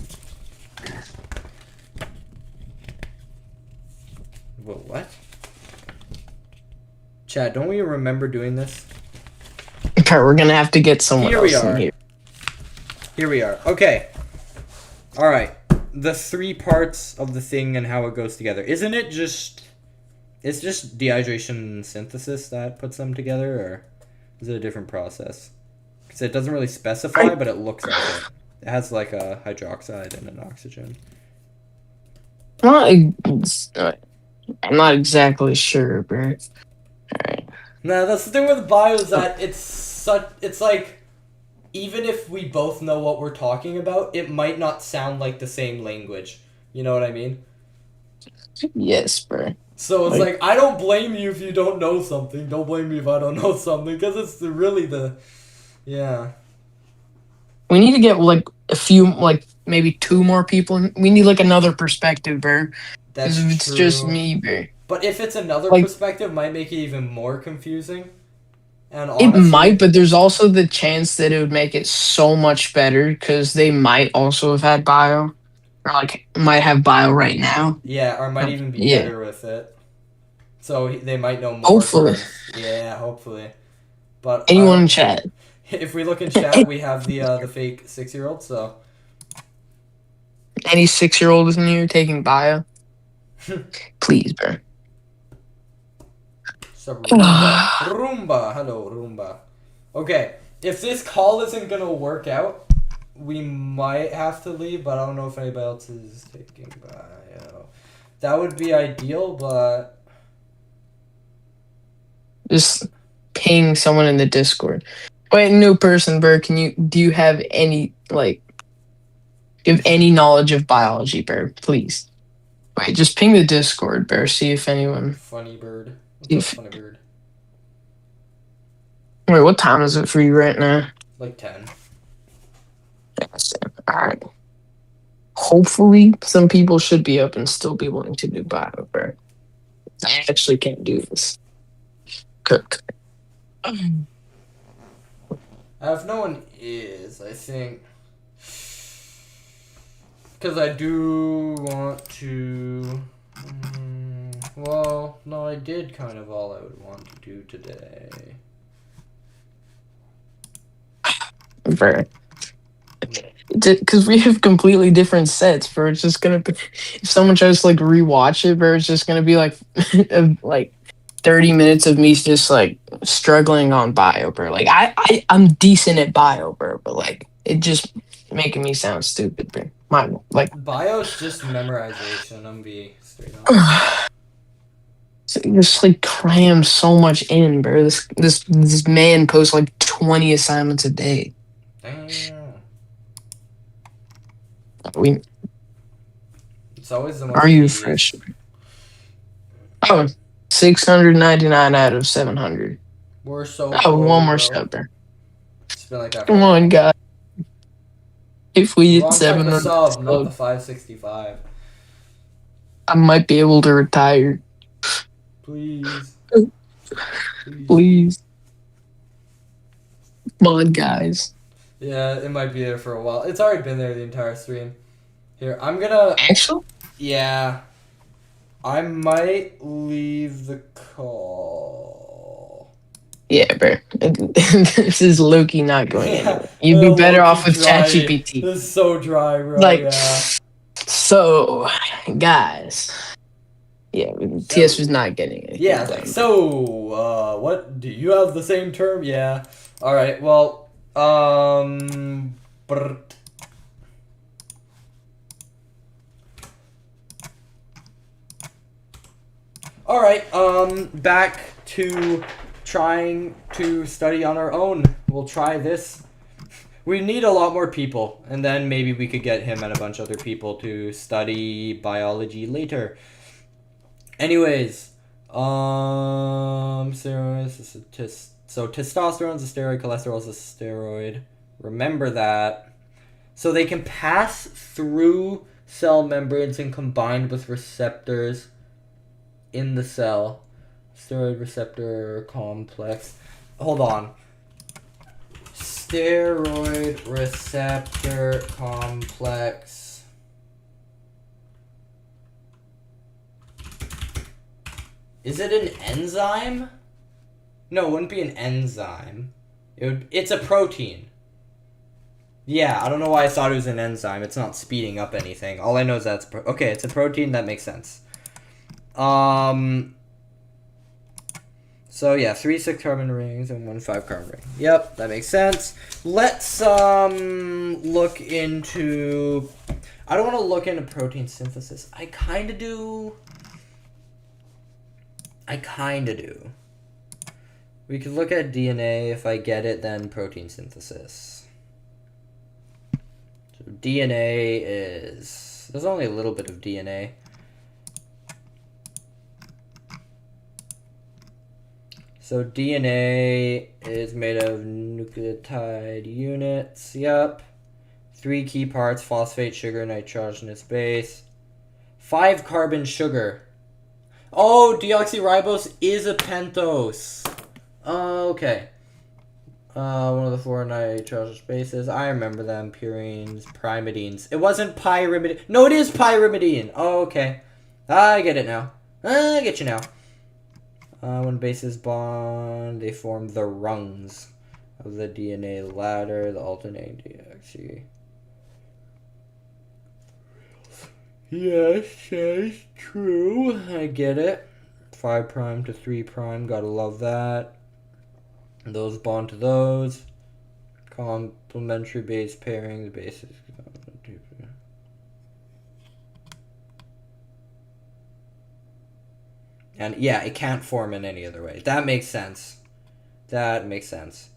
Whoa, what? Chad, don't we remember doing this? Okay, we're gonna have to get someone else in here. Here we are. Okay. Alright. The 3 parts of the thing and how it goes together. Isn't it just... It's just dehydration and synthesis that puts them together, or is it a different process? Because it doesn't really specify, but it looks like it. It has like a hydroxide and an oxygen. I'm not exactly sure, bro. Alright. Nah, that's the thing with bio is that it's like, even if we both know what we're talking about, it might not sound like the same language. You know what I mean? Yes, bro. So it's like, I don't blame you if you don't know something. Don't blame me if I don't know something, because it's really yeah. We need to get like a few, like maybe 2 more people. We need like another perspective, bro. That's it's true. Just me, bro. But if it's another like, perspective, it might make it even more confusing. And honestly, it might, but there's also the chance that it would make it so much better because they might also have had bio, or like might have bio right now. Yeah, or might even be better with it. So they might know more. Hopefully. Yeah, hopefully. But anyone in chat. If we look in chat, we have the fake 6-year-old. So any 6-year-old is in here taking bio. Please, bro. So Roomba. Hello, Roomba. Okay, if this call isn't gonna work out, we might have to leave, but I don't know if anybody else is taking bio. That would be ideal, but... Just ping someone in the Discord. Wait, new person, bro, do you have any, like... Do you have any knowledge of biology, bro? Please. Wait, just ping the Discord, bro. See if anyone... Funny bird. What's up, funny bird? Wait, what time is it for you right now? Like 10. Alright. Hopefully, some people should be up and still be willing to do bio, bro. I actually can't do this. Cook. If no one is, I think... Because I do want to... well, no, I did kind of all I would want to do today. Bro. Because we have completely different sets, bro. It's just gonna be... If someone tries to, like, rewatch it, bro, it's just gonna be, like... like 30 minutes of me just, like, struggling on bio, bro. Like, I'm decent at bio, bro, but, like, it just making me sound stupid, bro. Bio's just memorization, I'm being straight up. So you just, like, cram so much in, bro. This man posts, like, 20 assignments a day. Damn. It's always the most Are you tedious. fresh? Oh, 699 out of 700. We're so one more step, bro. It's been like that. Come on, guys. If we hit 700 700, not the 565. I might be able to retire. Please. Please. Come on, guys. Yeah, it might be there for a while. It's already been there the entire stream. Here, I'm gonna... Actually? Yeah. I might leave the call. Yeah, bro. This is Loki not going anywhere. You'd be better off with ChatGPT. This is so dry, bro. Like, yeah. So, guys. Yeah, TS was not getting it. Yeah, like, so, what? Do you have the same term? Yeah. Alright, well, Alright, back to trying to study on our own. We'll try this. We need a lot more people, and then maybe we could get him and a bunch of other people to study biology later. Anyways, steroids. So testosterone's a steroid, cholesterol's a steroid. Remember that. So they can pass through cell membranes and combine with receptors in the cell. Steroid receptor complex. Hold on. Steroid receptor complex. Is it an enzyme? No, it wouldn't be an enzyme. It's a protein. Yeah, I don't know why I thought it was an enzyme. It's not speeding up anything. All I know is that's okay. It's a protein. That makes sense. So yeah, 3 6-carbon rings and 1 5-carbon ring. Yep, that makes sense. Let's look into. I don't want to look into protein synthesis. I kind of do. We could look at DNA. If I get it, then protein synthesis. So DNA is. There's only a little bit of DNA. So DNA is made of nucleotide units. Yep. 3 key parts: phosphate, sugar, nitrogenous base. 5-carbon sugar. Oh, deoxyribose is a pentose. Okay. One of the 4 nitrogenous bases. I remember them. Purines, pyrimidines. It wasn't pyrimidine. No, it is pyrimidine. Oh, okay. I get it now. I get you now. When bases bond, they form the rungs of the DNA ladder, the alternating deoxy. Yes, that's true. I get it. 5' to 3'. Gotta love that. Those bond to those. Complementary base pairing. The bases. And yeah, it can't form in any other way. That makes sense. That makes sense.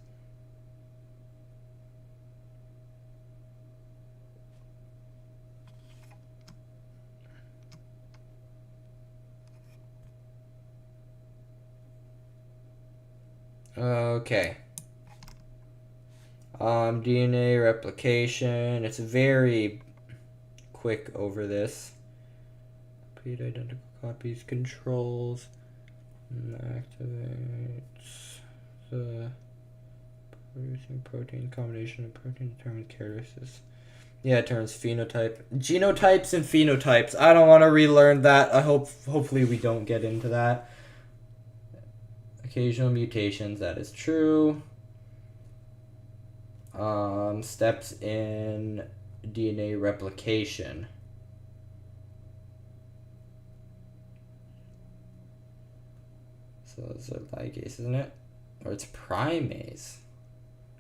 Okay. DNA replication. It's very quick over this. Repeat identical copies, controls, activates the producing protein, combination of protein determined characteristics. Yeah, it turns phenotype, genotypes and phenotypes. I don't want to relearn that. Hopefully we don't get into that. Occasional mutations, that is true. Steps in DNA replication. So it's a ligase, isn't it? Or it's primase.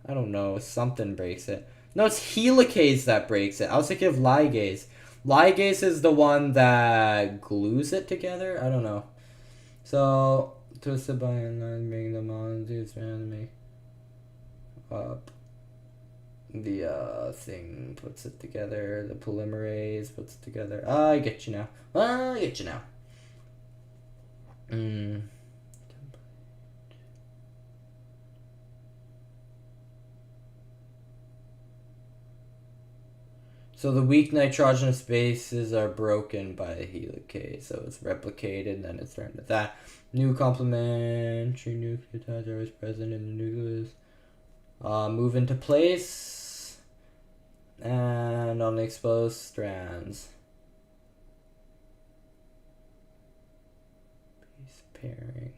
I don't know. Something breaks it. No, it's helicase that breaks it. I was thinking of ligase. Ligase is the one that glues it together. I don't know. So twisted by and making the molecules randomly up. The thing puts it together. The polymerase puts it together. I get you now. I get you now. So the weak nitrogenous bases are broken by a helicase. So it's replicated, then it's turned to that. New complementary nucleotides are always present in the nucleus. Move into place. And on the exposed strands. Base pairing.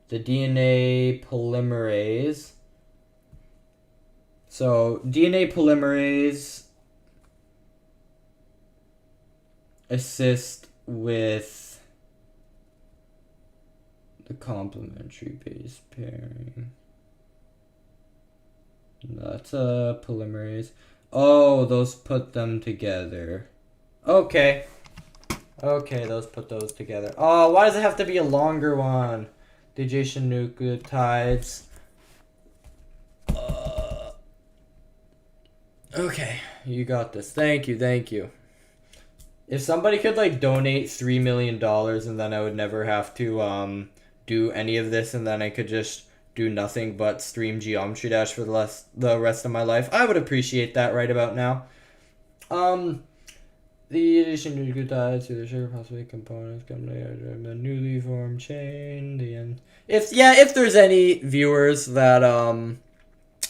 The DNA polymerase. So, DNA polymerase assist with the complementary base pairing. That's a polymerase. Oh, those put them together. Okay. Okay, put those together. Oh, why does it have to be a longer one? Digestion nucleotides. Okay, you got this. Thank you, thank you. If somebody could like donate $3 million and then I would never have to do any of this and then I could just do nothing but stream Geometry Dash for the rest of my life, I would appreciate that right about now. The addition of nucleotides to the sugar phosphate components come together in a newly formed chain. The end. If there's any viewers that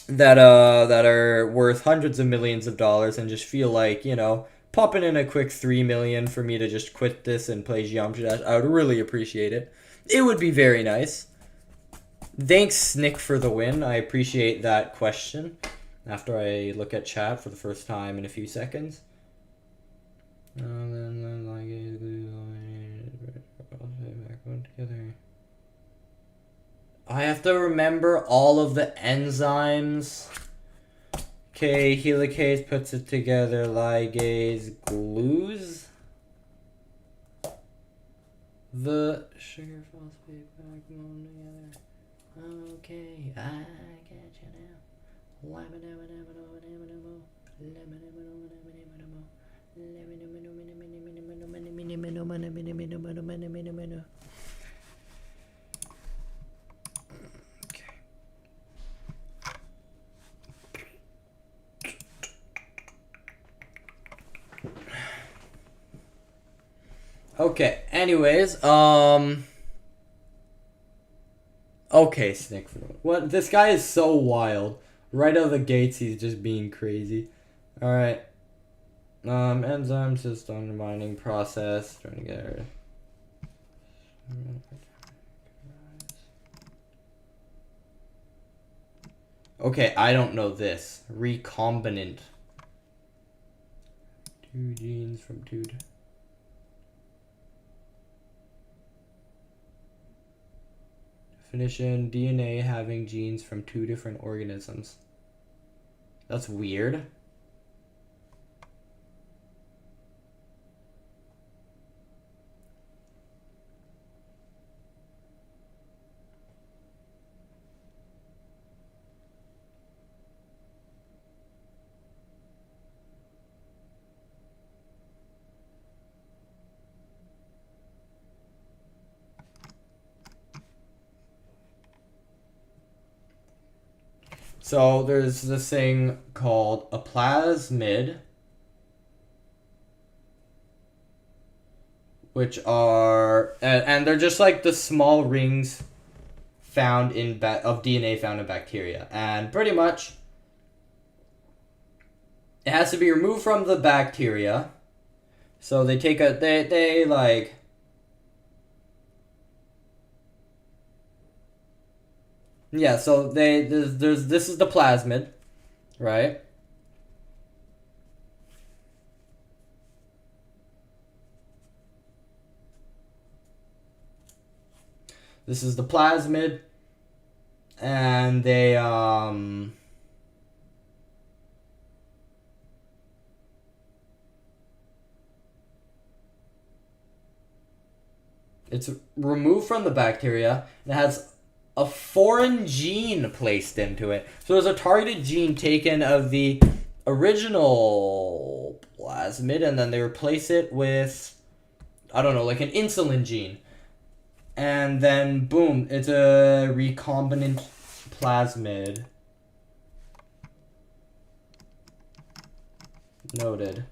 that are worth hundreds of millions of dollars and just feel like, you know, popping in a quick 3 million for me to just quit this and play Geometry Dash, I would really appreciate it. It would be very nice. Thanks, Snick, for the win. I appreciate that question. After I look at chat for the first time in a few seconds. I have to remember all of the enzymes. Okay, helicase puts it together. Ligase glues the sugar phosphate backbone together. Okay, I get you now. Okay, anyways, okay, Snick. What? This guy is so wild. Right out of the gates, he's just being crazy. Alright. Enzyme system binding process. Trying to get rid Okay, I don't know this. Recombinant. 2 genes from 2 definition, DNA having genes from 2 different organisms. That's weird. So there's this thing called a plasmid, which are, and they're just like the small rings found in of DNA found in bacteria, and pretty much it has to be removed from the bacteria. So they take they like. Yeah, so this is the plasmid, right? This is the plasmid, and they it's removed from the bacteria and it has a foreign gene placed into it. So there's a targeted gene taken of the original plasmid and then they replace it with, I don't know, like an insulin gene. And then boom, it's a recombinant plasmid. Noted.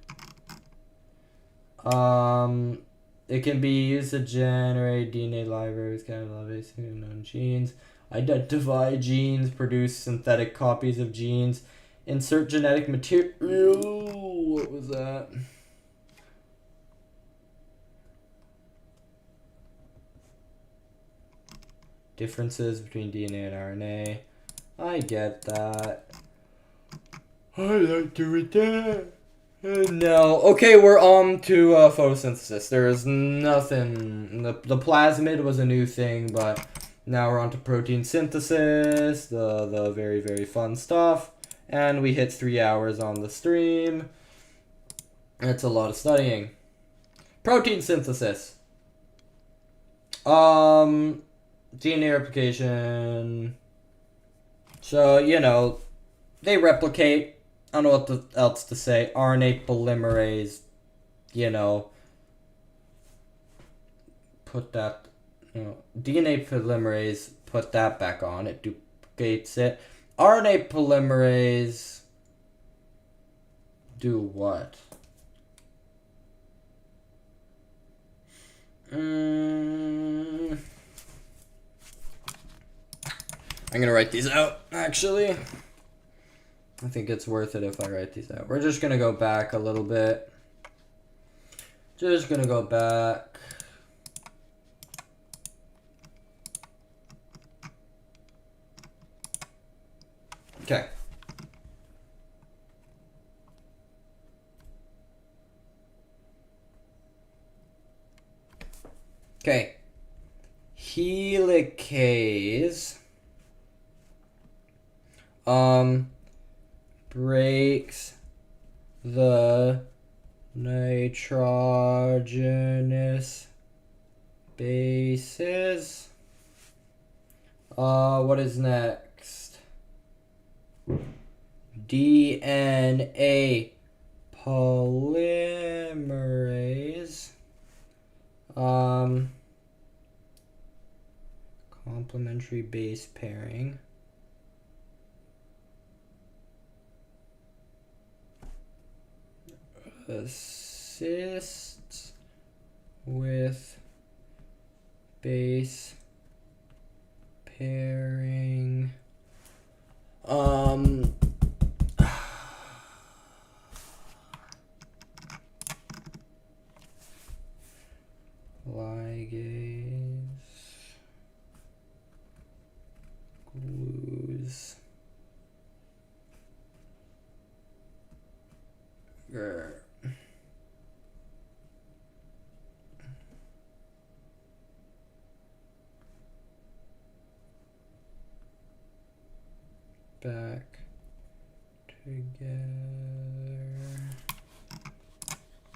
It can be used to generate DNA libraries, catalyze known genes, identify genes, produce synthetic copies of genes, insert genetic material. What was that? Differences between DNA and RNA. I get that. I like to read that. No. Okay, we're on to photosynthesis. There is nothing. The plasmid was a new thing, but now we're on to protein synthesis, the very, very fun stuff. And we hit 3 hours on the stream. That's a lot of studying. Protein synthesis. DNA replication. So, you know, they replicate. I don't know what else to say. RNA polymerase, you know, put that, you know, DNA polymerase, put that back on. It duplicates it. RNA polymerase, do what? I'm gonna write these out, actually. I think it's worth it if I write these out. We're just gonna go back a little bit. Just gonna go back. Okay. Okay. Helicase. Breaks the nitrogenous bases. What is next? DNA polymerase. Complementary base pairing. Assists with base pairing. Ligase. Glues. Grr. Back together.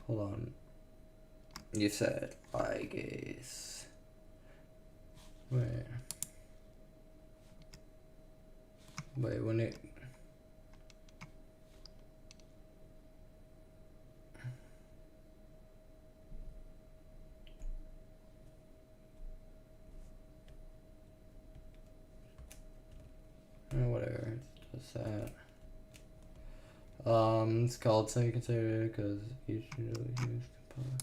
Hold on. You said ligase. Wait, when it. Whatever, it's just that. It's called semi-conservative because each usually use component.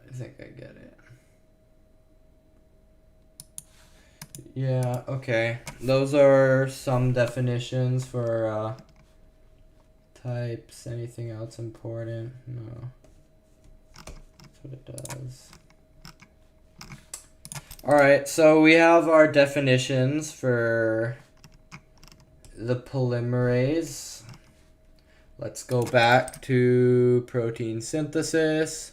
I think I get it. Yeah, okay. Those are some definitions for types. Anything else important? No. That's what it does. Alright, so we have our definitions for the polymerase. Let's go back to protein synthesis.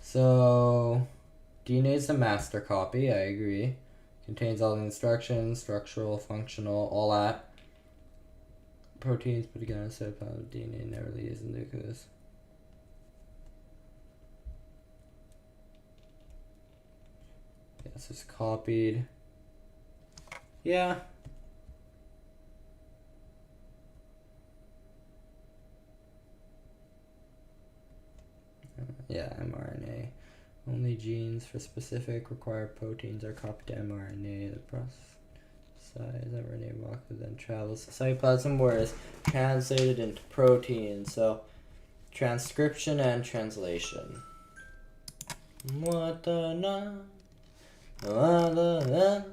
So DNA is the master copy, I agree. Contains all the instructions, structural, functional, all that. Proteins put together instead of pound of DNA never leaves the nucleus. Yes, it's copied. Yeah. Yeah, mRNA. Only genes for specific required proteins are copied to mRNA. The process size mRNA molecule then travels to cytoplasm where it's translated into protein. So transcription and translation. What the no? What the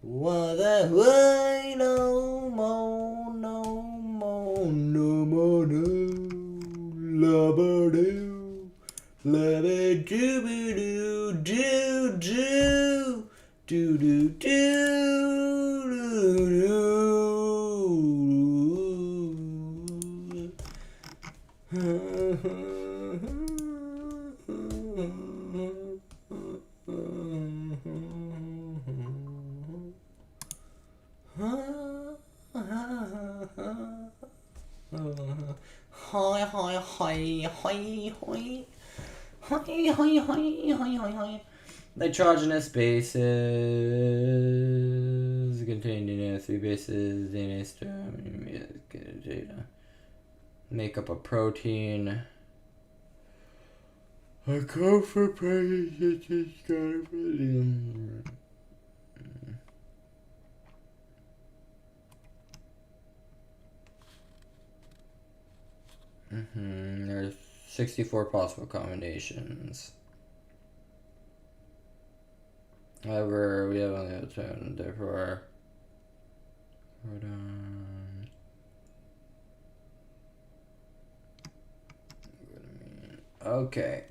what the why no more no more no more no. Lipid do do do do do do Hi, hi, hi, hi, hi. Hi, hi, hi, hi, hi, hi. Nitrogenous bases contain DNA, 3 bases, DNA data. Make up a protein. A code for protein. There are 64 possible combinations. However, we have only a 10, therefore. Hold on. Okay.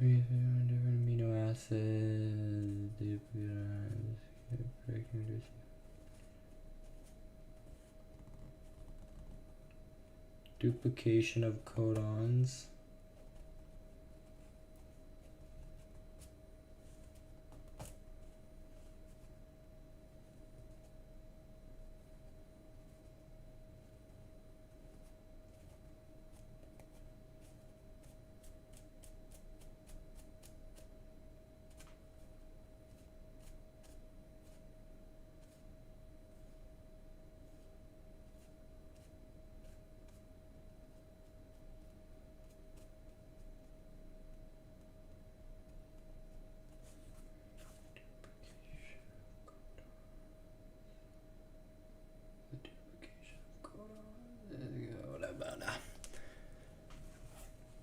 Different amino acids. Duplication of codons.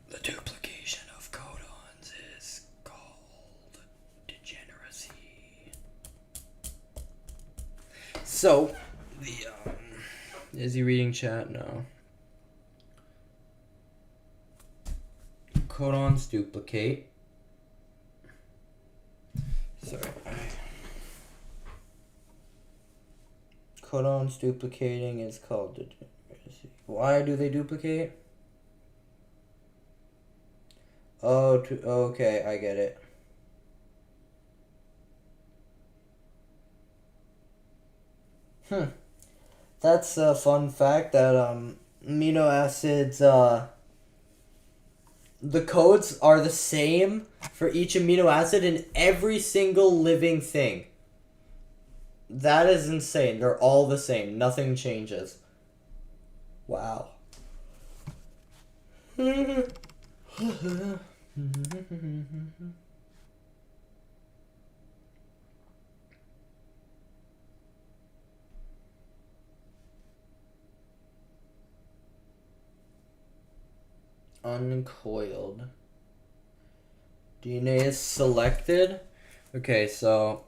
The duplication of codons is called degeneracy. So, is he reading chat? No. Codons duplicate. Sorry. Codons duplicating is called degeneracy. Why do they duplicate? Oh, okay, I get it. That's a fun fact that amino acids, the codes are the same for each amino acid in every single living thing. That is insane. They're all the same. Nothing changes. Wow. Uncoiled. DNA is selected. Okay, so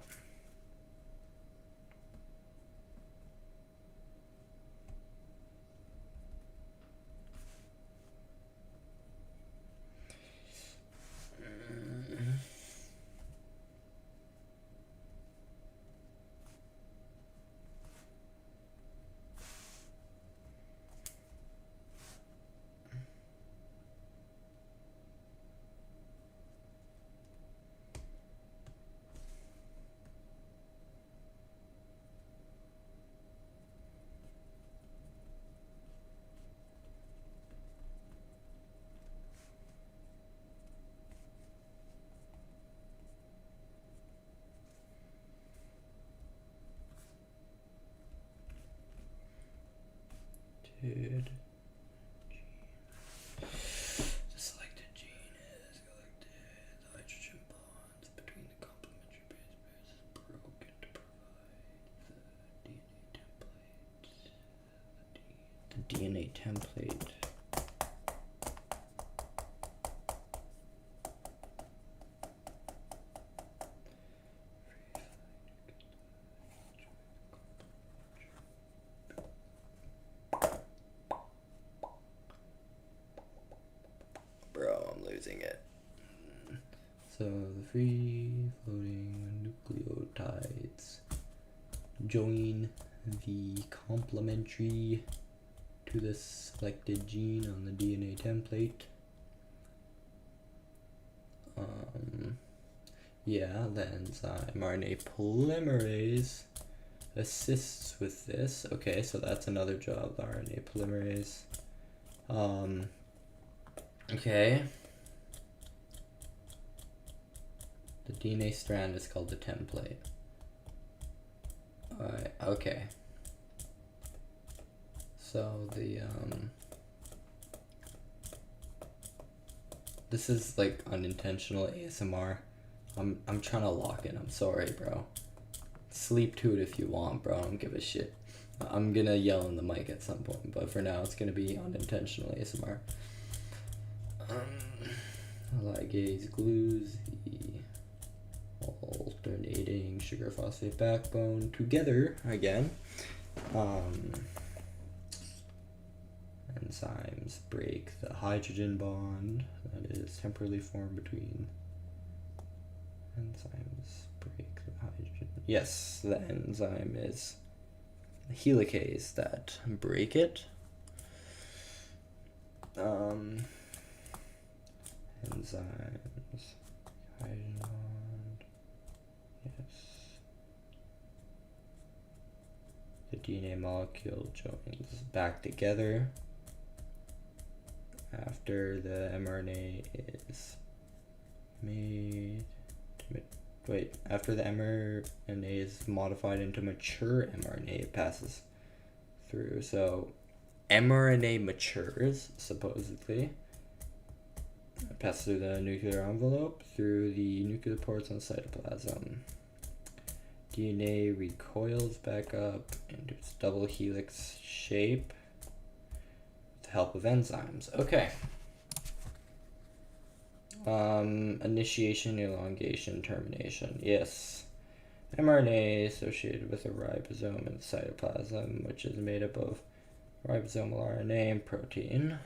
dude. The selected gene is collected. The hydrogen bonds DNA template. Bro, I'm losing it. So the free floating nucleotides join the complementary to the selected gene on the DNA template. Yeah, the enzyme RNA polymerase assists with this. Okay, so that's another job, the RNA polymerase. Okay. The DNA strand is called the template. Alright, okay. So the this is like unintentional ASMR. I'm trying to lock in. I'm sorry, bro. Sleep to it if you want, bro. I don't give a shit. I'm gonna yell in the mic at some point, but for now it's gonna be unintentional ASMR. Ligase glues the alternating sugar phosphate backbone together again. Enzymes break the hydrogen bond that is temporarily formed between. Enzymes break the hydrogen. Yes, the enzyme is the helicase that break it. Enzymes, hydrogen bond. Yes. The DNA molecule joins back together after the mRNA is made. After the mRNA is modified into mature mRNA, it passes through. So mRNA matures, supposedly. It passes through the nuclear envelope, through the nuclear ports on the cytoplasm. DNA recoils back up into its double helix shape with the help of enzymes. Okay. Initiation, elongation, termination. Yes. mRNA associated with a ribosome in the cytoplasm, which is made up of ribosomal RNA and protein.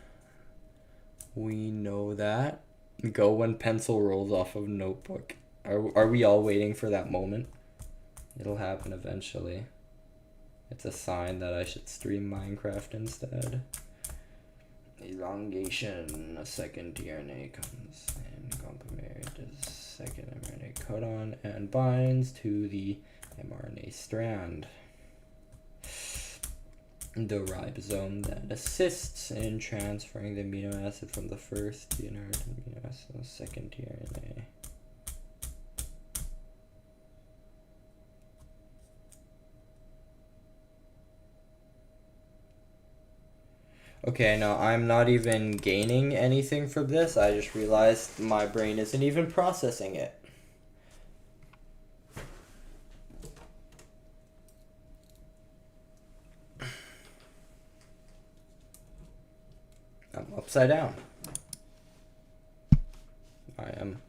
We know that. Go when pencil rolls off of notebook. Are we all waiting for that moment? It'll happen eventually. It's a sign that I should stream Minecraft instead. Elongation, a second tRNA comes and complements second mRNA codon and binds to the mRNA strand. The ribosome that assists in transferring the amino acid from the first inert amino acid to the second tRNA. Okay, no, I'm not even gaining anything from this. I just realized my brain isn't even processing it. I'm upside down. I am.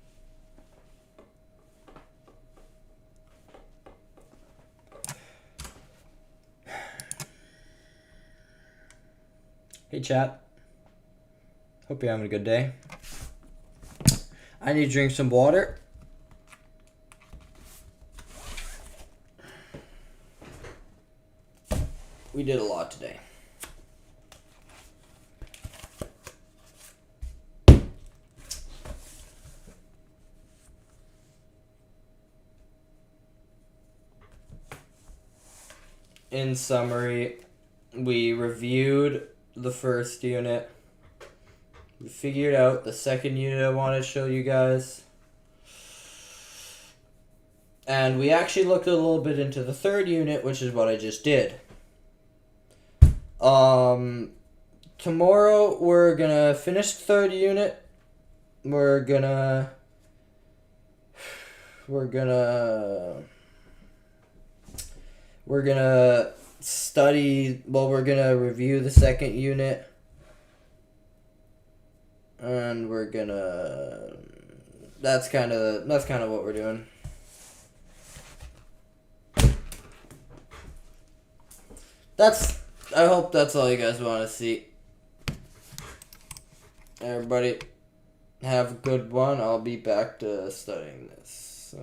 Hey chat, hope you're having a good day. I need to drink some water. We did a lot today. In summary, we reviewed the first unit. We figured out the second unit I want to show you guys. And we actually looked a little bit into the third unit, which is what I just did. Tomorrow we're gonna finish the third unit. We're gonna study, well, we're gonna review the second unit. And we're gonna, that's kind of what we're doing. I hope that's all you guys want to see. Everybody have a good one. I'll be back to studying this.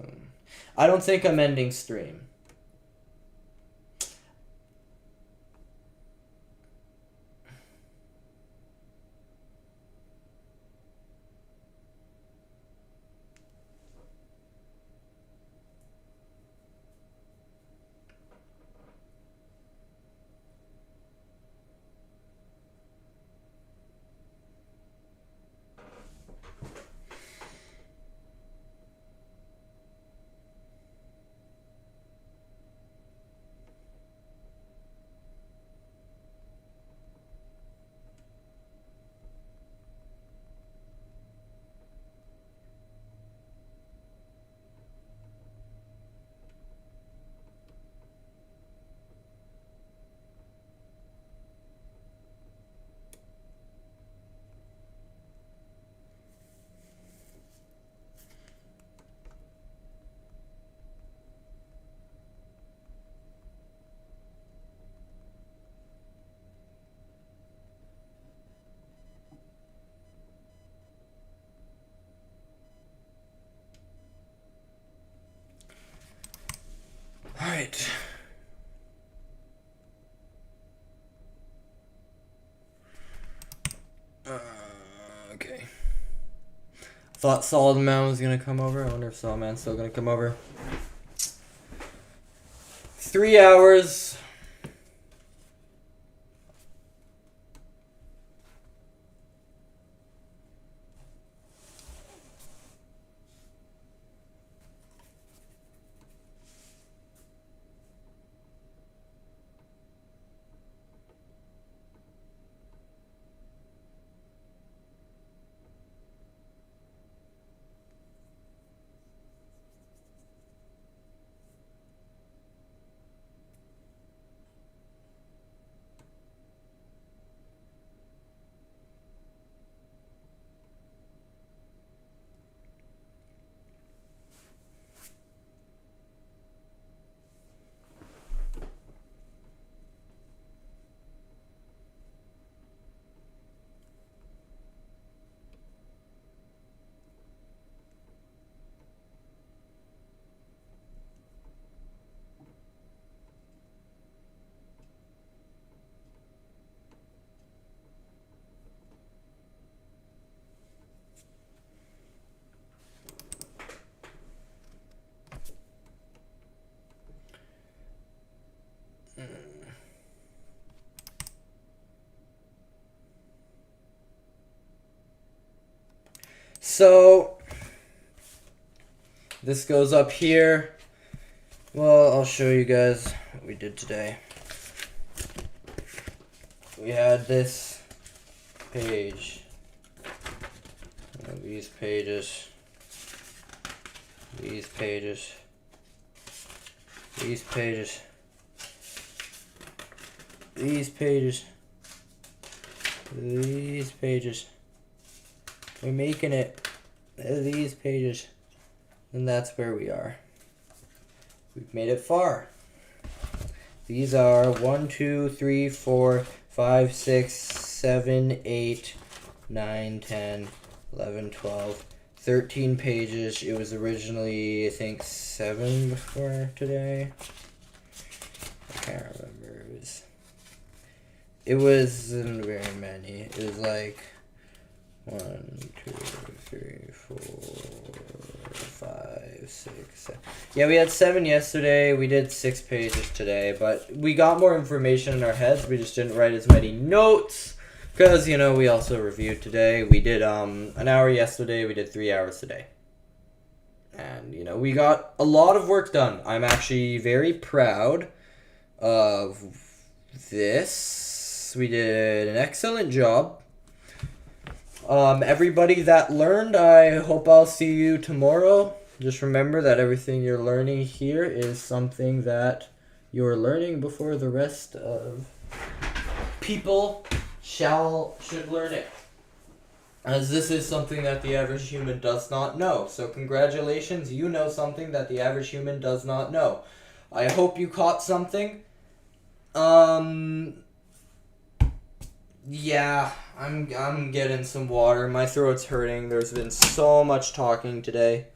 I don't think I'm ending stream. Alright. Okay. Thought Solid Man was gonna come over. I wonder if Solid Man's still gonna come over. 3 hours. So, this goes up here. Well, I'll show you guys what we did today. We had this page. These pages. These pages. These pages. These pages. These pages. We're making it. These pages. And that's where we are. We've made it far. These are 1, 2, 3, 4, 5, 6, 7, 8, 9, 10, 11, 12, 13 pages. It was originally, I think, 7 before today. I can't remember. It wasn't very many. It was like 1, 2, 3, 4, 5, 6, 7. Yeah, we had 7 yesterday. We did 6 pages today, but we got more information in our heads. We just didn't write as many notes because, you know, we also reviewed today. We did an hour yesterday. We did 3 hours today. And, you know, we got a lot of work done. I'm actually very proud of this. We did an excellent job. Everybody that learned, I hope I'll see you tomorrow. Just remember that everything you're learning here is something that You're learning before the rest of people should learn it. As this is something that the average human does not know. So congratulations, you know something that the average human does not know. I hope you caught something. Yeah, I'm getting some water. My throat's hurting. There's been so much talking today.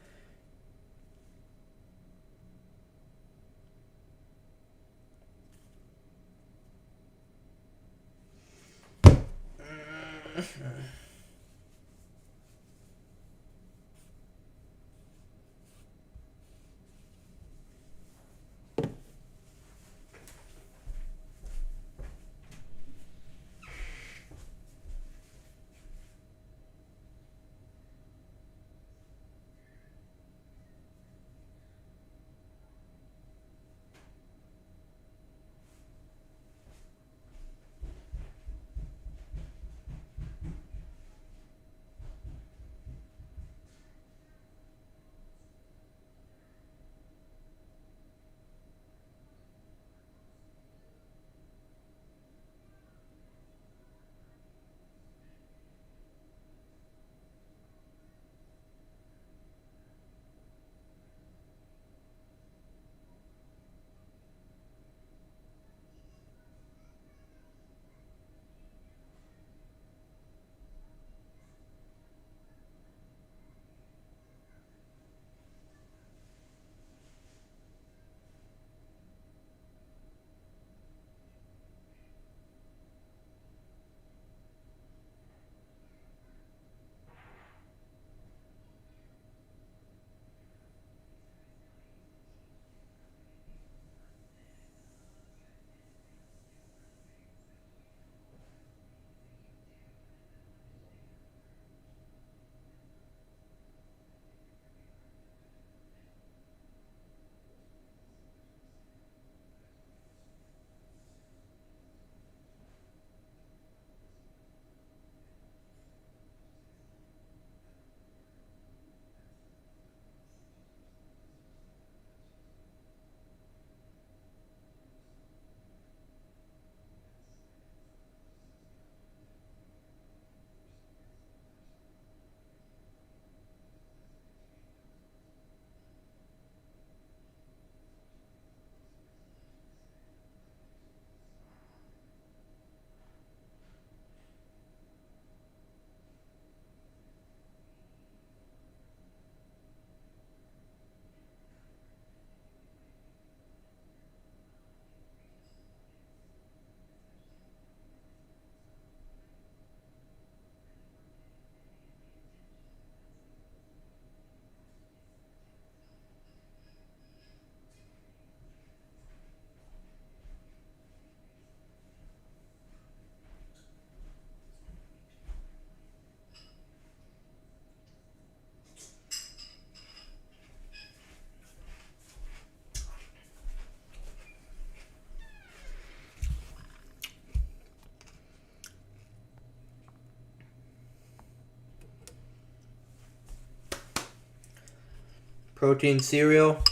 Protein cereal,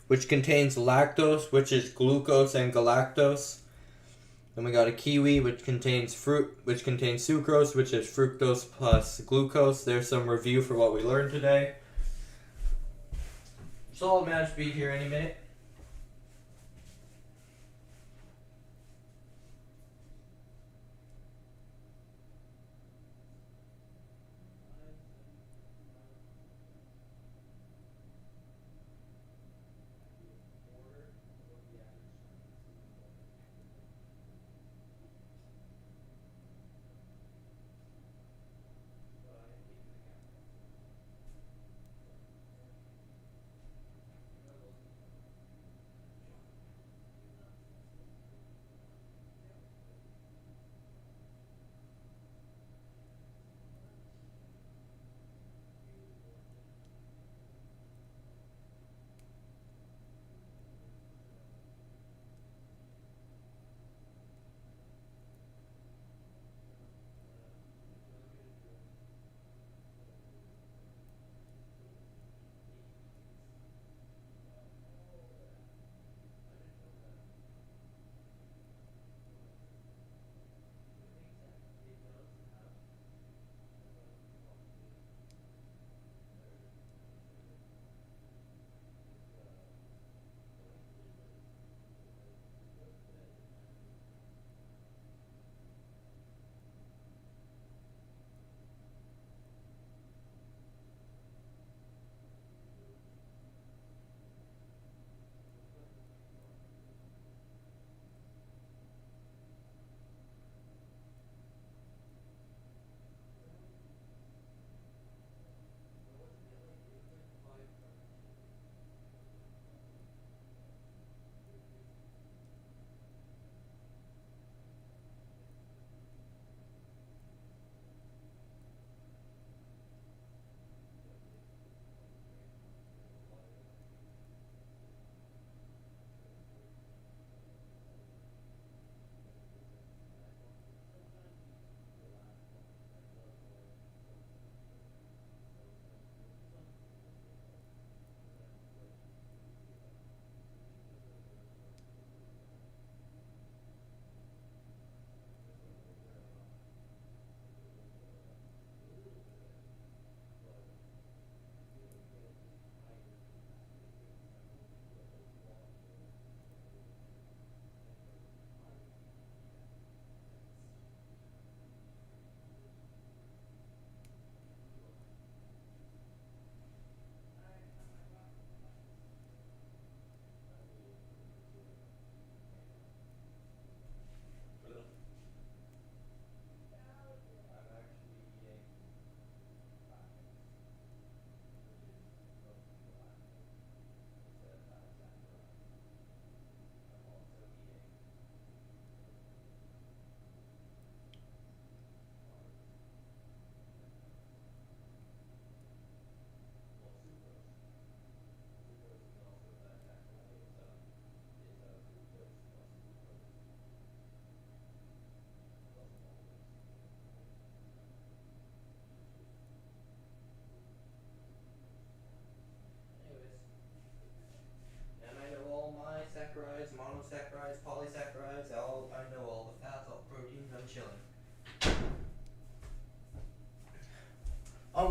which contains lactose, which is glucose and galactose. Then we got a kiwi, which contains sucrose, which is fructose plus glucose. There's some review for what we learned today. Solid man should be here any minute.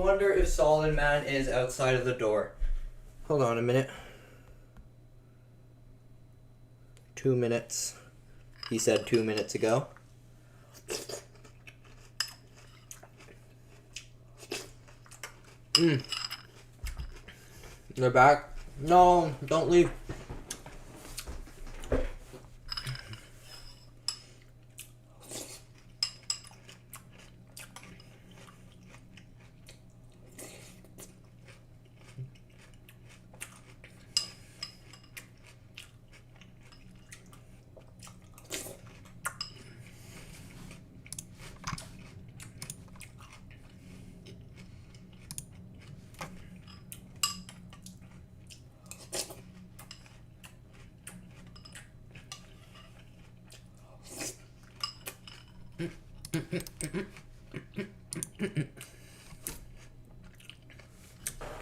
wonder if Solid Man is outside of the door. Hold on a minute. 2 minutes. He said 2 minutes ago. They're back. No, don't leave.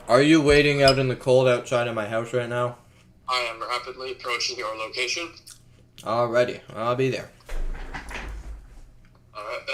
Are you waiting out in the cold outside of my house right now? I am rapidly approaching your location. Alrighty, I'll be there. Alright,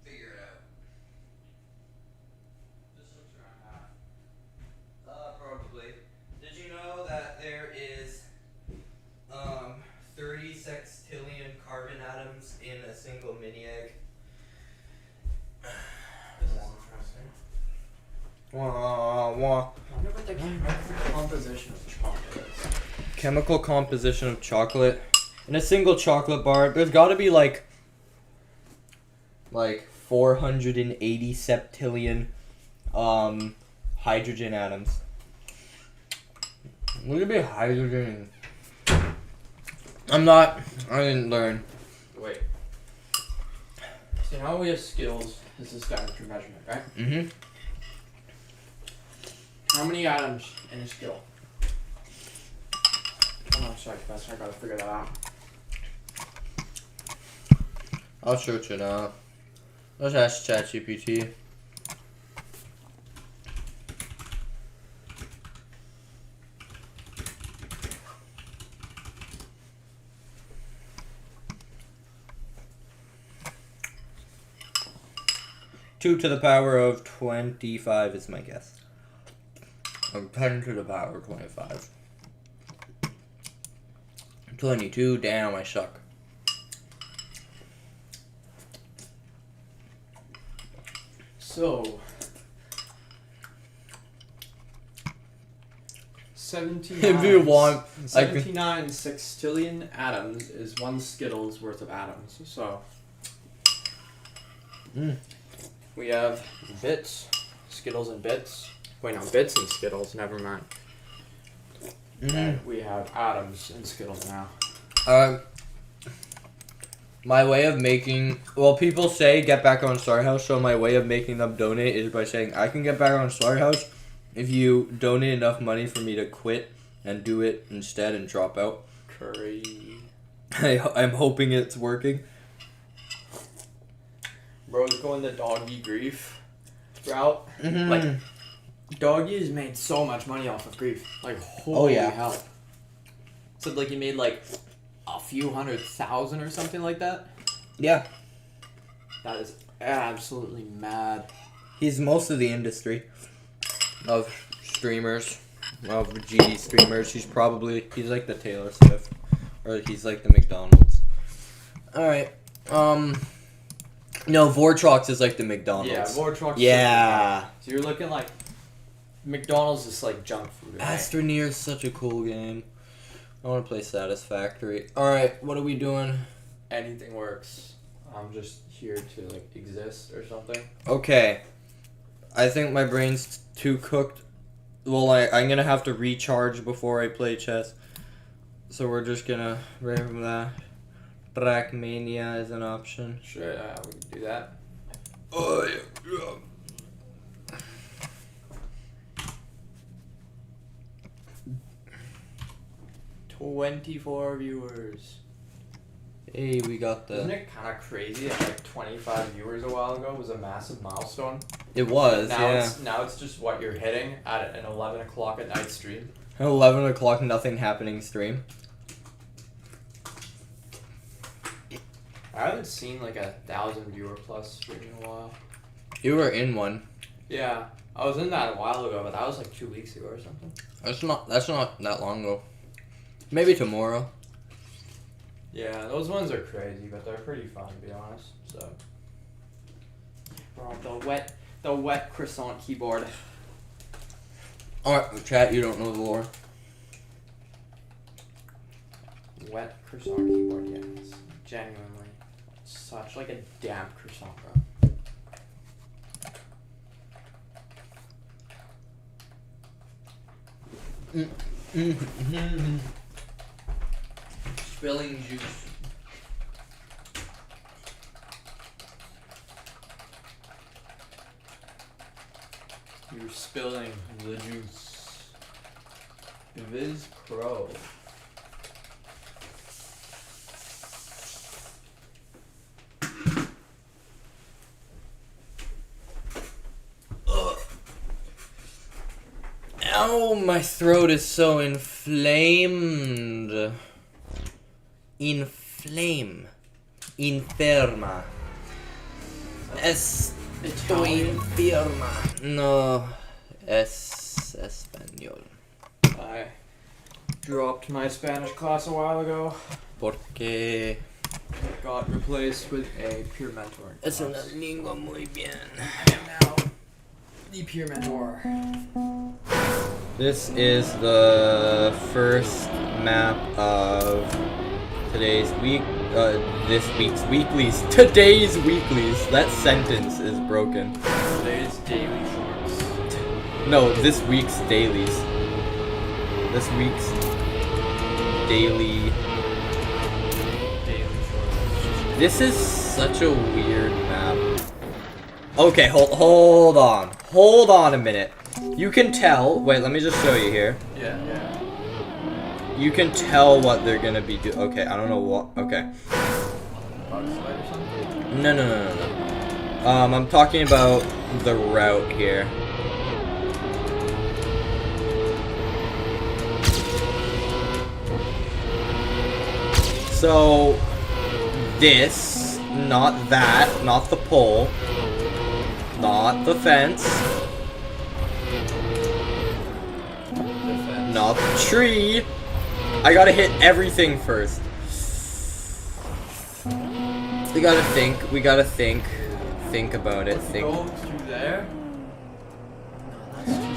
Figure it out. Just looks around half. Probably. Did you know that there is 30 sextillion carbon atoms in a single mini egg? This is interesting. Wah. I wonder what the chemical composition of chocolate is. Chemical composition of chocolate. In a single chocolate bar, there's gotta be like 480 septillion hydrogen atoms. Look at me hydrogen. I didn't learn. Wait. So now we have skills. This is diametric measurement, right? Mm-hmm. How many atoms in a skill? Oh, sorry, Professor. I gotta figure that out. I'll search it up. Let's ask ChatGPT. Two to the power of 25 is my guess. Or 10 to the power of 25. 22, damn, I suck. So, 79, If you want, I can- 79 sextillion atoms is one Skittles worth of atoms. So, we have bits, Skittles and bits. Wait, no, bits and Skittles, never mind. And we have atoms in Skittles now. My way of making, well, people say get back on Slaughterhouse, so my way of making them donate is by saying I can get back on Slaughterhouse if you donate enough money for me to quit and do it instead and drop out. Curry. I'm hoping it's working. Bro's going the doggy grief route. Mm-hmm. Like, Doggy's made so much money off of grief. Like, holy hell. So, like, he made, like, a few 100,000 or something like that? Yeah. That is absolutely mad. He's most of the industry of streamers, of GD streamers. He's like the Taylor Swift, or he's like the McDonald's. Alright, no, Vortrox is like the McDonald's. Yeah, Vortrox. Yeah. So you're looking like McDonald's is like junk food. Right? Astroneer is such a cool game. I want to play Satisfactory. Alright, what are we doing? Anything works. I'm just here to like exist or something. Okay. I think my brain's too cooked. Well, I'm gonna have to recharge before I play chess. So we're just gonna right from that. Trackmania is an option. Sure, we can do that. Oh, yeah. 24 viewers. Hey, we got Isn't the... it kind of crazy that like 25 viewers a while ago was a massive milestone? It was, Now yeah. now it's just what you're hitting at an 11 o'clock at night stream. 11 o'clock, nothing happening stream. I haven't seen like 1,000 viewer plus stream in a while. You were in one. Yeah, I was in that a while ago, but that was like 2 weeks ago or something. That's not that long ago. Maybe tomorrow. Yeah, those ones are crazy, but they're pretty fun to be honest. So, bro, the wet croissant keyboard. Alright, chat, you don't know the lore. Wet croissant keyboard, yes, genuinely, such like a damp croissant, bro. Spilling juice. You're spilling the juice. Viz Pro. Ow, my throat is so inflamed. Inflame. Inferma. Estoy enferma. No. Es español. I dropped my Spanish class a while ago. Porque Got replaced with a peer mentor. es una lengua muy bien. I am now the peer mentor. This is the first map of today's week. This week's weeklies. Today's weeklies. That sentence is broken. Today's daily shorts. No, this week's dailies. This week's daily. Daily shorts. This is such a weird map. Okay, hold on. Hold on a minute. You can tell. Wait, let me just show you here. Yeah. You can tell what they're gonna be doing. Okay, I don't know what. Okay. Bug slide or something? No. I'm talking about the route here. So, this, not that, not the pole, not the fence, not the tree. I gotta hit everything first. We gotta think about it, think. Go through there?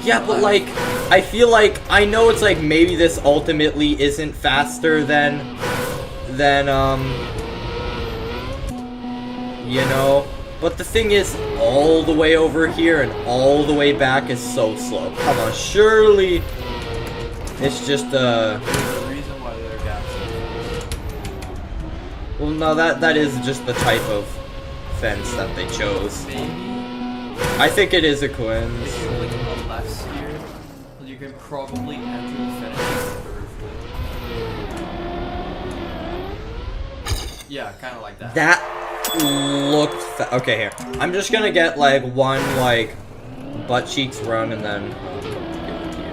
Yeah, but like, I feel like, I know it's like, maybe this ultimately isn't faster than, you know, but the thing is, all the way over here and all the way back is so slow. Come on, surely It's just There's a reason why they're gaps. well, no, that is just the type of fence that they chose. Maybe I think it is a coincidence. if you're like on the left sphere, you can probably enter the finish with the roof lid. Yeah, kind of like that. That looked okay. Here, I'm just gonna get like one like butt cheeks run and then give it to you.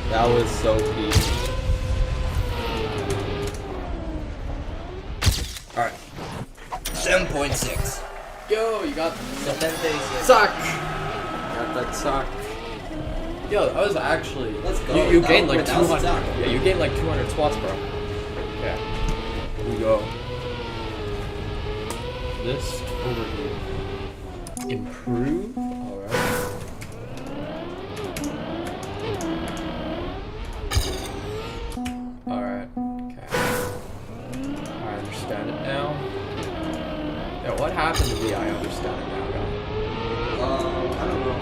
That was so peak. Alright. 7.6. Yo, you got 7.6. suck. Got that suck. Yo, that was actually. Let's go. You That gained was- like that was 200. suck. Yeah, you gained like 200 spots, bro. Yeah. Here we go. This over here. Improve. All right. All right. Okay. I understand it now. Yeah, what happened to the I understand it now guy? I don't know.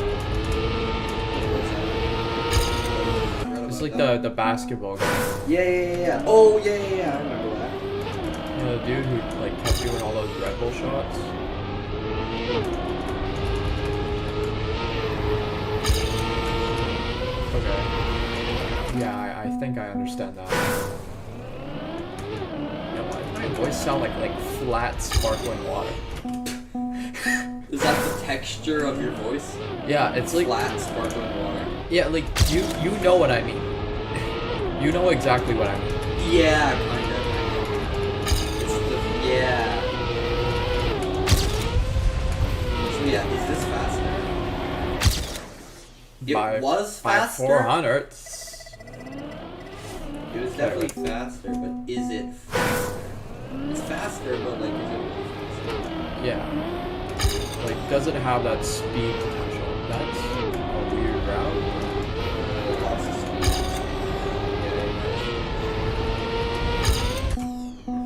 It's like the basketball guy. Yeah. Oh, yeah. I remember that. You know, the dude who like kept doing all those Red Bull shots. Okay. Yeah, I think I understand that. Yeah, why does my voice sound like flat sparkling water? Is that the texture of your voice? Yeah, it's like Flat, sparkling water. yeah, like you know what I mean. You know exactly what I mean. Yeah, kind of. It's the, yeah. So yeah, is this faster? It was by faster. 400. It was definitely faster, but is it faster? It's faster, but like, is it really faster? Yeah. Like, does it have that speed potential? That's a weird route. Lots of speed.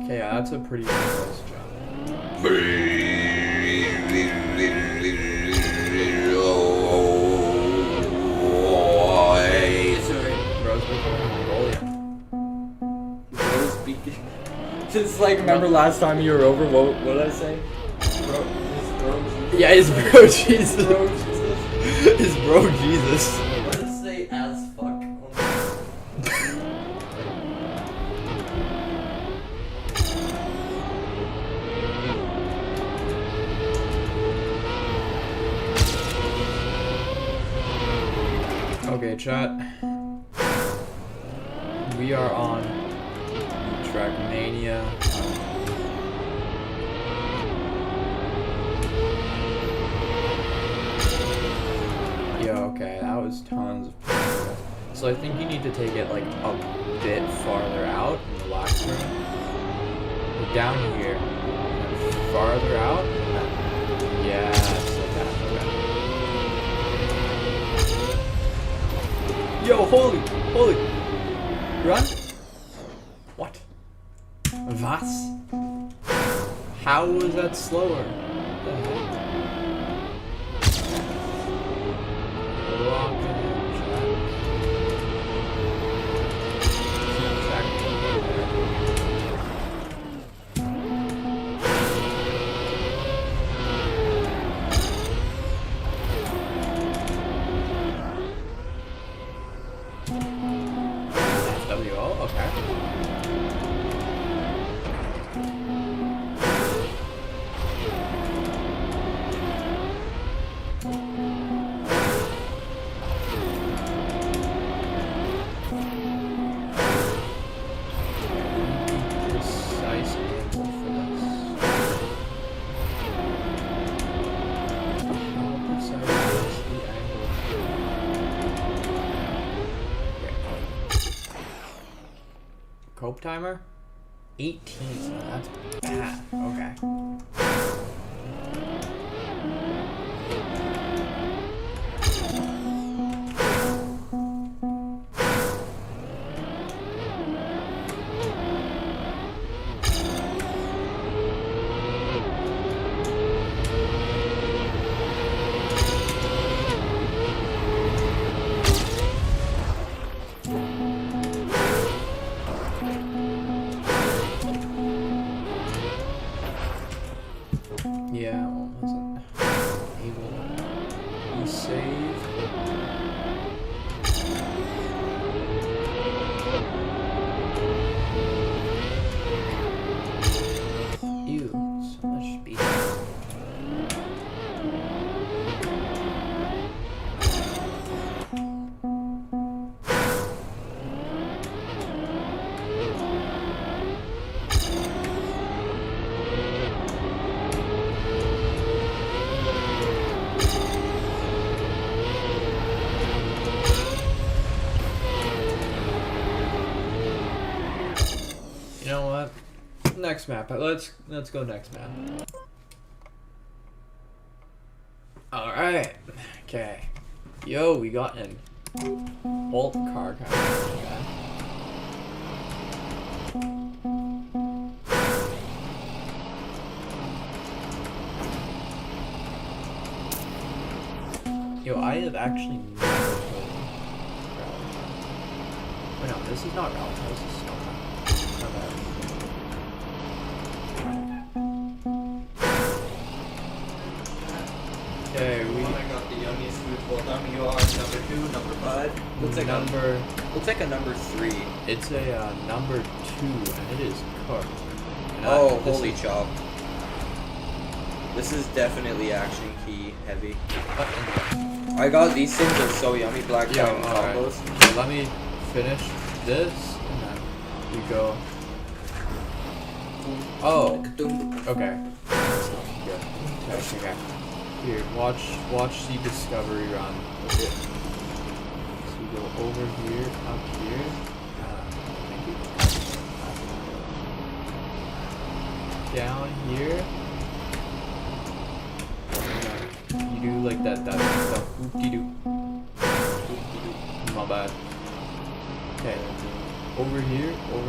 Okay, yeah, that's a pretty close jump. Sorry. Rose becoming Mongolia. Bro speaking. Just like, remember last time you were over, what did I say? Bro, Yeah, his bro Jesus. Bro Jesus. His bro Jesus. What did it say as fuck? Okay, chat. We are on Trackmania. Yeah, okay, that was tons of progress. So I think you need to take it like a bit farther out in the last room. Like down here. And farther out. Yes, like that. Okay. Yo, holy! Run? What? Was? How was that slower? What the heck? Lock it in, chat. Keep track of FWO? Okay. Precise angle for this. How precise is the angle? Cope timer? 18, so that's bad. Okay. Yeah, well, wasn't able to be saved. Ew, so much speed. You know what? Next map. Let's go next map. Alright. Okay. Yo, we got an alt car kind of guy. Yo, I have actually never played Rally. Oh no, this is not Rally, this is Snowman. My bad. Okay, I got the yummiest food bowl. You are number 2, number 5. Looks like a number 3. It's a number 2, and it is cooked. And Oh, this holy is- chop. This is definitely action key heavy. I got these things, are so yummy. Black Yo, diamond alright. combos. So let me finish this, and then we go. Oh, okay. Good. Okay. Here, watch the discovery run. Okay. So we go over here, up here. Thank you. Down here. You do like that hoop-de-doo. My bad. Okay. Over here. And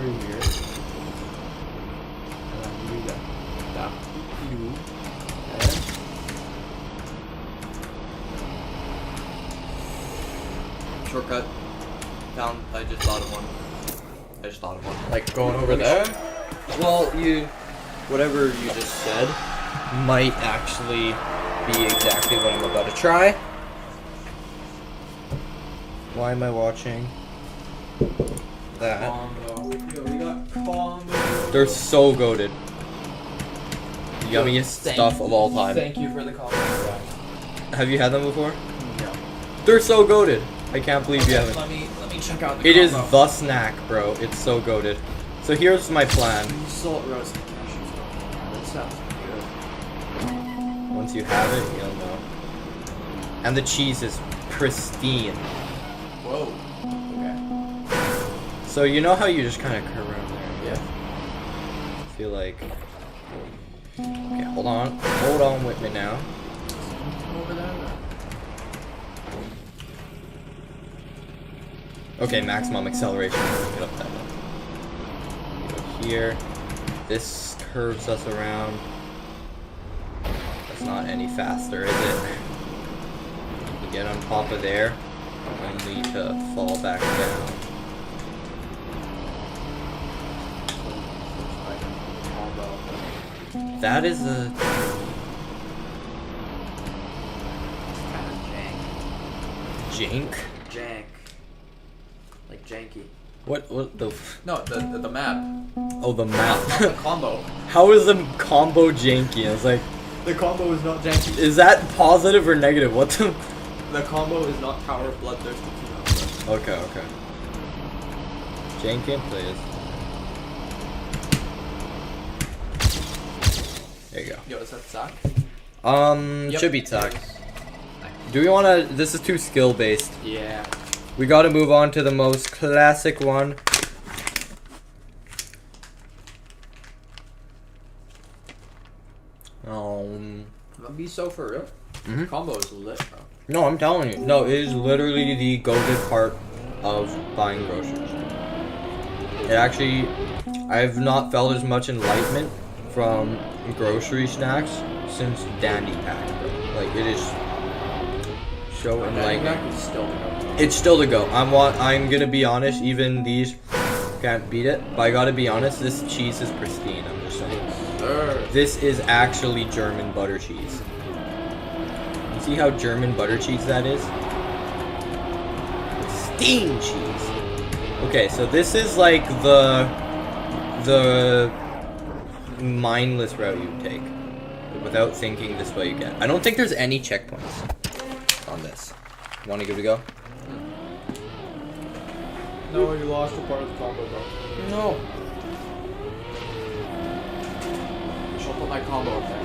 then you do that hoop-de-doo. Okay. Shortcut. Down. I just thought of one. Like going over there? Well, whatever you just said might actually be exactly what I'm about to try. Why am I watching that? Combo. Yo, we got combo. They're so goated. Yummiest stuff of all time. Thank you for the combo. Have you had them before? No. They're so goated. I can't believe you haven't. Let me check out the It is combo. the snack, bro. It's so goated. So here's my plan. Salt roast and cashews. That sounds good. Once you have it, you'll know. And the cheese is pristine. Whoa. Okay. So you know how you just kind of curve around there? Yeah. I feel like. Okay, hold on with me now. Over there. Okay, maximum acceleration. Get up that one. Go here. This curves us around. That's not any faster, is it? You get on top of there, only to fall back down. That is a jank. Jank. Like janky. What the? No, the map. Oh, the map. Combo. How is the combo janky? I was like, The combo is not janky. is that positive or negative? What the? The combo is not Tower of Bloodthirst. Okay. Janky, please. There you go. Yo, is that Zach? Yep. Should be tuck. Do we wanna? This is too skill based. Yeah. We gotta move on to the most classic one. That'd be so for real. Mhm. Combo is lit, bro. No, I'm telling you. No, it is literally the goated part of buying groceries. It actually, I've not felt as much enlightenment from grocery snacks since Dandy Pack, bro. Like, it is so enlightening. It's still no. It's still the go. I'm gonna be honest. Even these can't beat it. But I gotta be honest. This cheese is pristine. I'm just saying. sir. This is actually German butter cheese. You see how German butter cheese that is? Steam cheese. Okay, so this is like the mindless route you take. Without thinking, this way you get. I don't think there's any checkpoints on this. Want to give it a go? No, you lost a part of the combo, bro. No. I'll put my combo up there.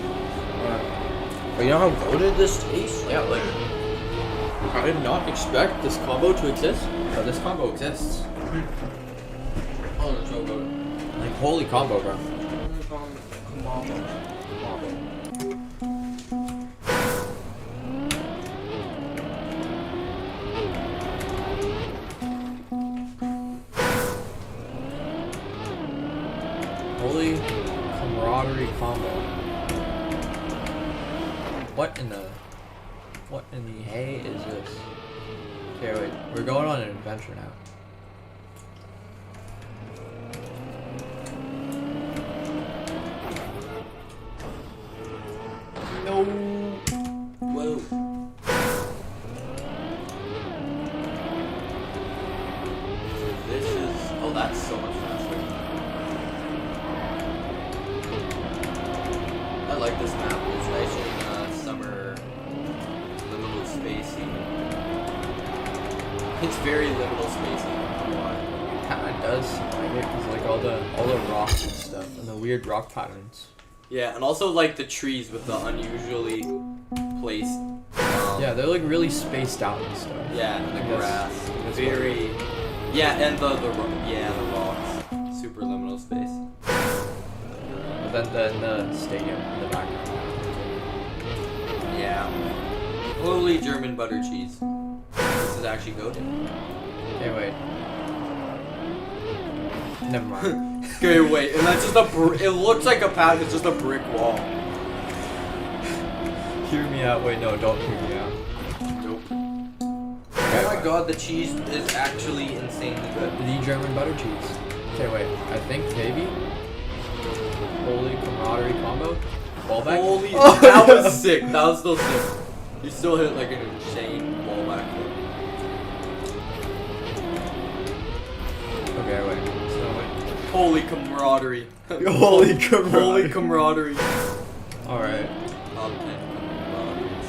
But you know how goated this tastes? Yeah, like, I did not expect this combo to exist, but this combo exists. Oh, it's so good. Like, holy combo, bro. Holy camaraderie combo. What in the hay is this? Okay, wait. We're going on an adventure now. No. Whoa. This is. Oh, that's so much faster. I like this map. It's nice in summer. Liminal spacing. It's very liminal spacing. It kind of does like it because like all the rocks and stuff and the weird rock patterns. Yeah, and also like the trees with the unusually placed. Yeah, they're like really spaced out and stuff. Yeah, and the grass. That's Very. Yeah, and the rocks. Super liminal space. But then the stadium in the background. Yeah. Holy German butter cheese. This is actually goated. Okay, wait. Never mind. Okay, wait, and that's just it looks like a path, it's just a brick wall. Hear me out. Wait, no, don't hear me out. Nope. Oh my god, the cheese is actually insanely good. The German butter cheese. Okay, wait. I think maybe. Holy camaraderie combo. Ball back. Holy, that was sick. That was still sick. You still hit like an insane wall back flip. Okay, wait. So wait. Holy camaraderie. Holy camaraderie. Holy camaraderie. Alright. Top 10 camaraderies.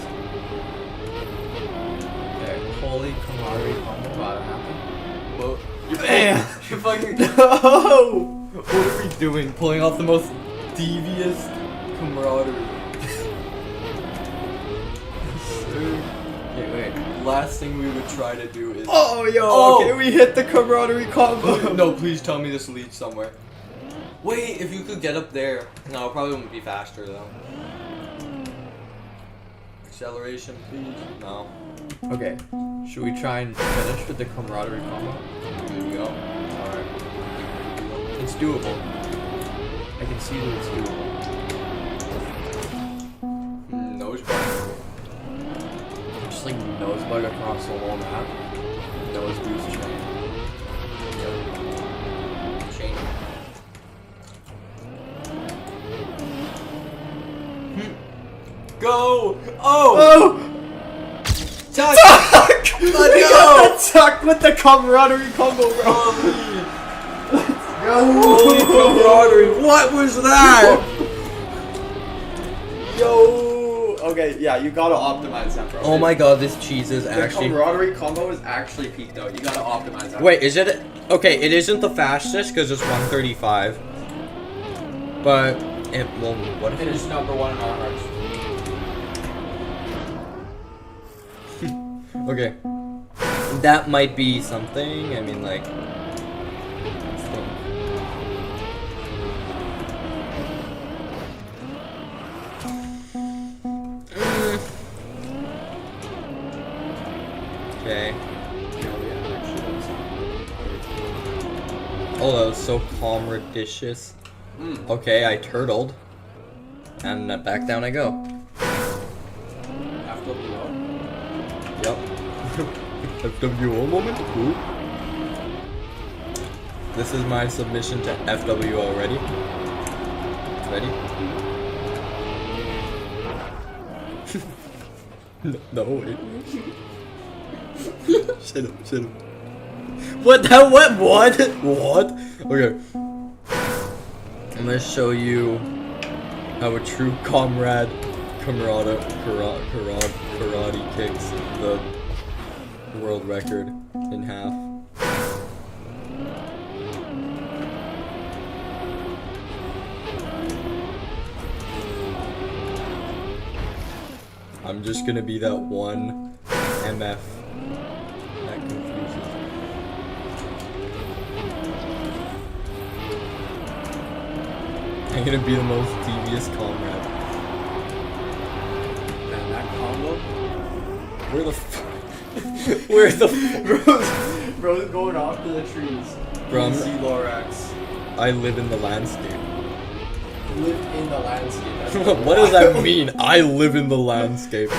Okay. Holy camaraderie combo about to happen. Well, you're Bam! You're fucking. No! What are we doing? Pulling off the most devious camaraderie. Okay, wait. Last thing we would try to do is. Oh, yo! Oh! Okay, we hit the camaraderie combo! No, please tell me this leads somewhere. Wait, if you could get up there. No, it probably wouldn't be faster though. Acceleration, please. No. Okay. Should we try and finish with the camaraderie combo? Here we go. Alright. It's doable. I can see that it's doable. Nose button. Just like nose bug across the whole map. Nose boost train. Chain. Go! Oh! Tuck! Let's go! Tuck with the camaraderie combo, bro! Holy camaraderie! What was that? Yo! Okay, yeah, you gotta optimize that, bro. Oh my god, this cheese is The actually. camaraderie combo is actually peaked out. You gotta optimize that. Wait, is it? Okay, it isn't the fastest because it's 135. But it will. What if It it's is number one in our hearts. Okay. That might be something. I mean, like. Let's think. Okay. Oh, that was so comradicious. Okay, I turtled. And back down I go. Yep. FWO moment? Ooh. This is my submission to FWO. Ready? Ready? No, wait. Shut up. What? What? Okay. I'm gonna show you how a true karate kicks the world record in half. I'm just gonna be that one MF that confuses. I'm gonna be the most devious comrade. Man, that combo. Where the Where the Bro's going off to the trees. Bro, See Lorax. I live in the landscape. Live in the landscape. That's What does that mean? I live in the landscape.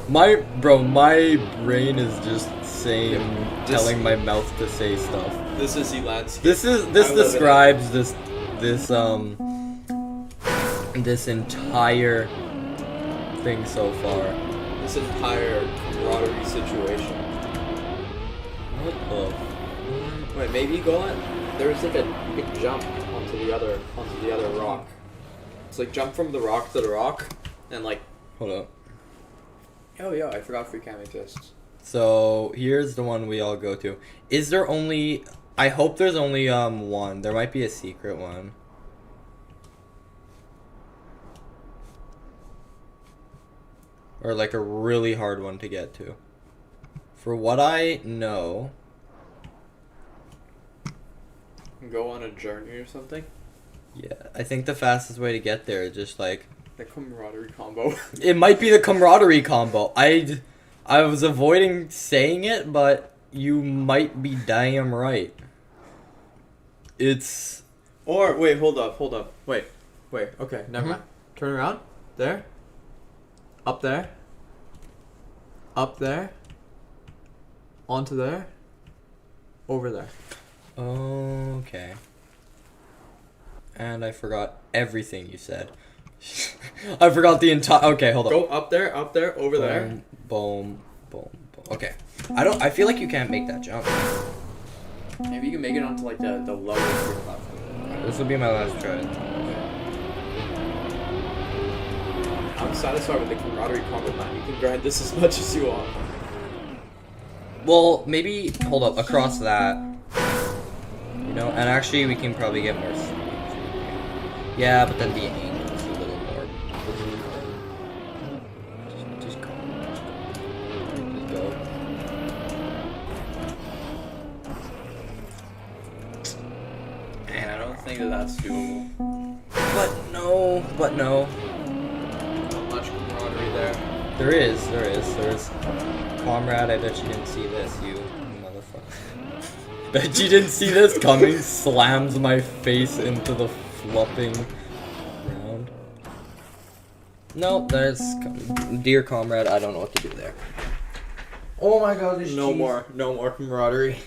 My brain is just saying, telling my mouth to say stuff. This is the landscape. This describes this entire thing so far. This entire camaraderie situation. What the? Wait, maybe go on. There's like a big jump onto the other rock. It's like jump from the rock to the rock, and like. Hold up. Oh yeah, I forgot free cam exists. So here's the one we all go to. Is there only? I hope there's only one. There might be a secret one. Or like a really hard one to get to. For what I know. Go on a journey or something. Yeah, I think the fastest way to get there is just like. The camaraderie combo. It might be the camaraderie combo. I was avoiding saying it, but you might be damn right. It's. Or wait, hold up. Wait. Okay, never mind. Turn around. There. Up there. Up there. Onto there. Over there. Okay. And I forgot everything you said. I forgot the entire. Okay, hold on. Go up there, over there. Boom. Okay. I feel like you can't make that jump. Maybe you can make it onto like the lowest tier platform. This will be my last try. I'm satisfied with the camaraderie combo plan. You can grind this as much as you want. Well, maybe hold up across that. You know, and actually we can probably get more speed. Yeah, but then the angle is a little more. Just go. Just go. Man, I don't think that's doable. But no. Not much camaraderie there. There is. Comrade, I bet you didn't see this, you motherfucker. Bet you didn't see this coming. Slams my face into the flopping ground. No, there's. Dear comrade, I don't know what to do there. Oh my god, there's No cheese. more camaraderie.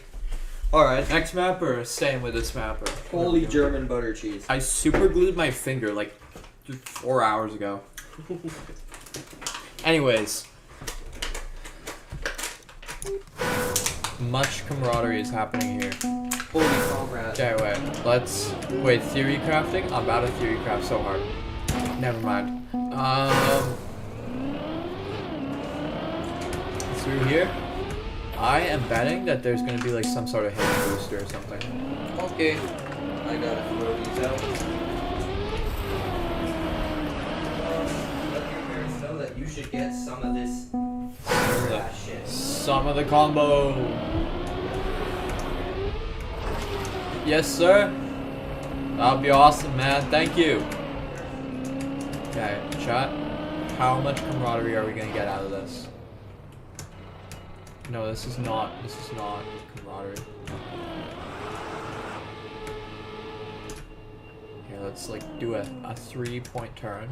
Alright. Next map or staying with this map or Holy German butter cheese. I super glued my finger like 4 hours ago. Anyways. Much camaraderie is happening here. Holy comrade. Okay, wait, theory crafting? I'm about to theory craft so hard. Never mind. Through here, I am betting that there's gonna be like some sort of hidden booster or something. Okay. I gotta throw these out. Let your parents know that you should get some of this shit. Some of the combo. Yes, sir. That'll be awesome, man. Thank you. Okay, chat. How much camaraderie are we gonna get out of this? No, this is not camaraderie. Okay, let's like do a 3-point turn.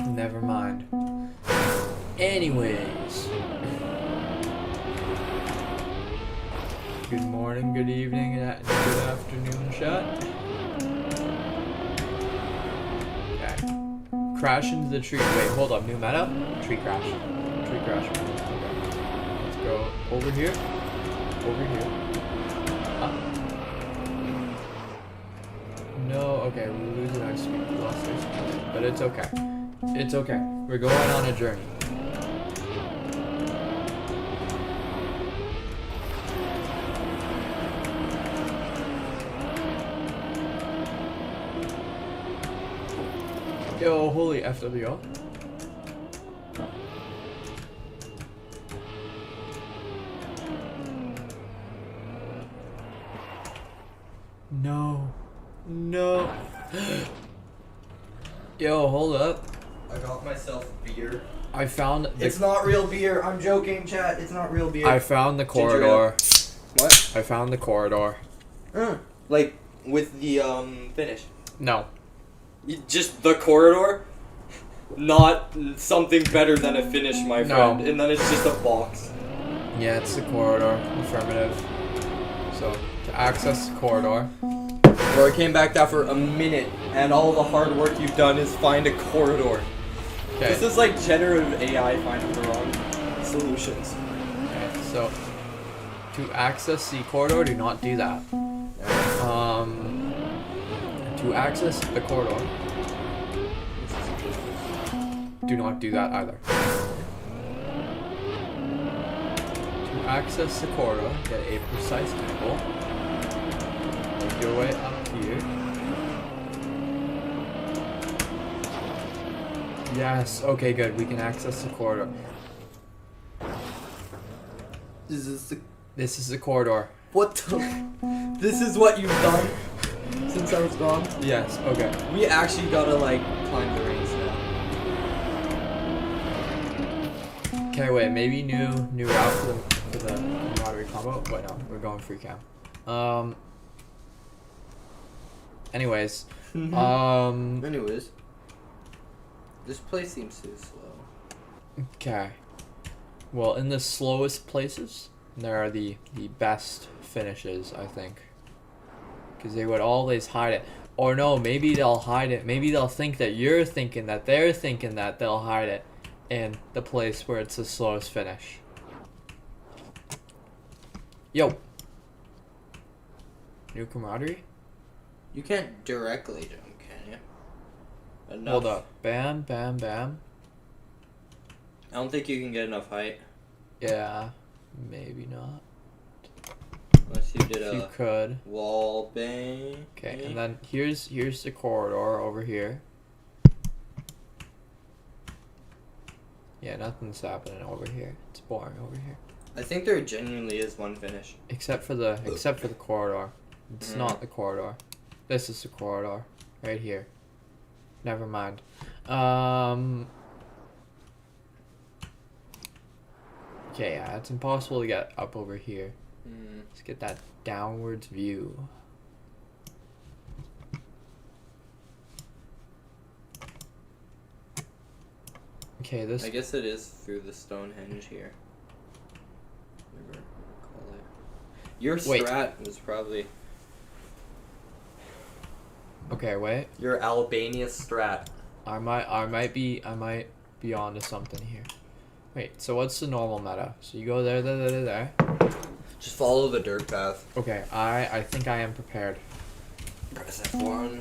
Never mind. Anyways. these. Good morning, good evening, and good afternoon, chat. Okay. Crash into the tree. Wait, hold up. New meta? Tree crash. Tree crash. Okay. Let's go over here. Over here. Up. No, okay, we're losing our speed. We lost our speed. But it's okay. It's okay. We're going on a journey. Yo, holy FWO. No. No. Yo, hold up. I got myself beer. I found the It's not real beer. I'm joking, chat. It's not real beer. I found the Ginger ale. corridor. What? I found the corridor. Like with the finish. No. Just the corridor, not something better than a finish, my No. friend. And then it's just a box. Yeah, it's the corridor. Affirmative. So, to access the corridor. Bro, I came back down for a minute, and all the hard work you've done is find a corridor. Okay. This is like generative AI finding the wrong solutions. Okay, so to access the corridor, do not do that. To access the corridor, do not do that either. To access the corridor, get a precise angle. Make your way up here. Yes, okay, good. We can access the corridor. Is this the... This is the corridor. What the... This is what you've done since I was gone? Yes, okay. We actually gotta, like, climb the rings now. Okay, wait, maybe new route for the camaraderie combo. Wait, no, we're going free cam. Anyways, Anyways. This place seems too slow. okay. Well, in the slowest places, there are the best finishes, I think. Because they would always hide it. Or no, maybe they'll hide it. Maybe they'll think that you're thinking that they're thinking that they'll hide it in the place where it's the slowest finish. Yo. New camaraderie? You can't directly jump, can you? Enough. Hold up. Bam, bam, bam. I don't think you can get enough height. Yeah, maybe not. Unless you did If you a could. wall bang. Okay, and then here's the corridor over here. Yeah, nothing's happening over here. It's boring over here. I think there genuinely is one finish. Except for the corridor. It's not the corridor. This is the corridor. Right here. Never mind. Okay, yeah, it's impossible to get up over here. Let's get that downwards view. Okay, this... I guess it is through the Stonehenge here. Whatever you call it. Your strat was probably... Okay, wait. Your Albania strat. I might be onto something here. Wait, so what's the normal meta? So you go there. Just follow the dirt path. Okay, I think I am prepared. Press F1.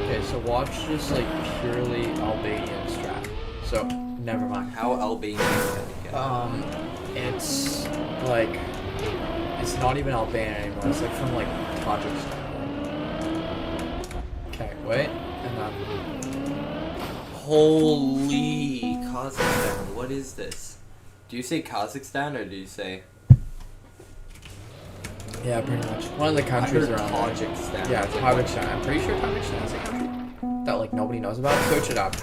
Okay, so watch this like purely Albanian strat. So never mind. How Albanian can you get? It's like it's not even Albania anymore. It's like from like Tajikistan. Okay, wait, and then Holy Kazakhstan, what is this? Do you say Kazakhstan or do you say... yeah, pretty much one of the countries around there. Tajikistan. Yeah, Tajikistan. I'm pretty sure Tajikistan is a country that like nobody knows about. Search it up.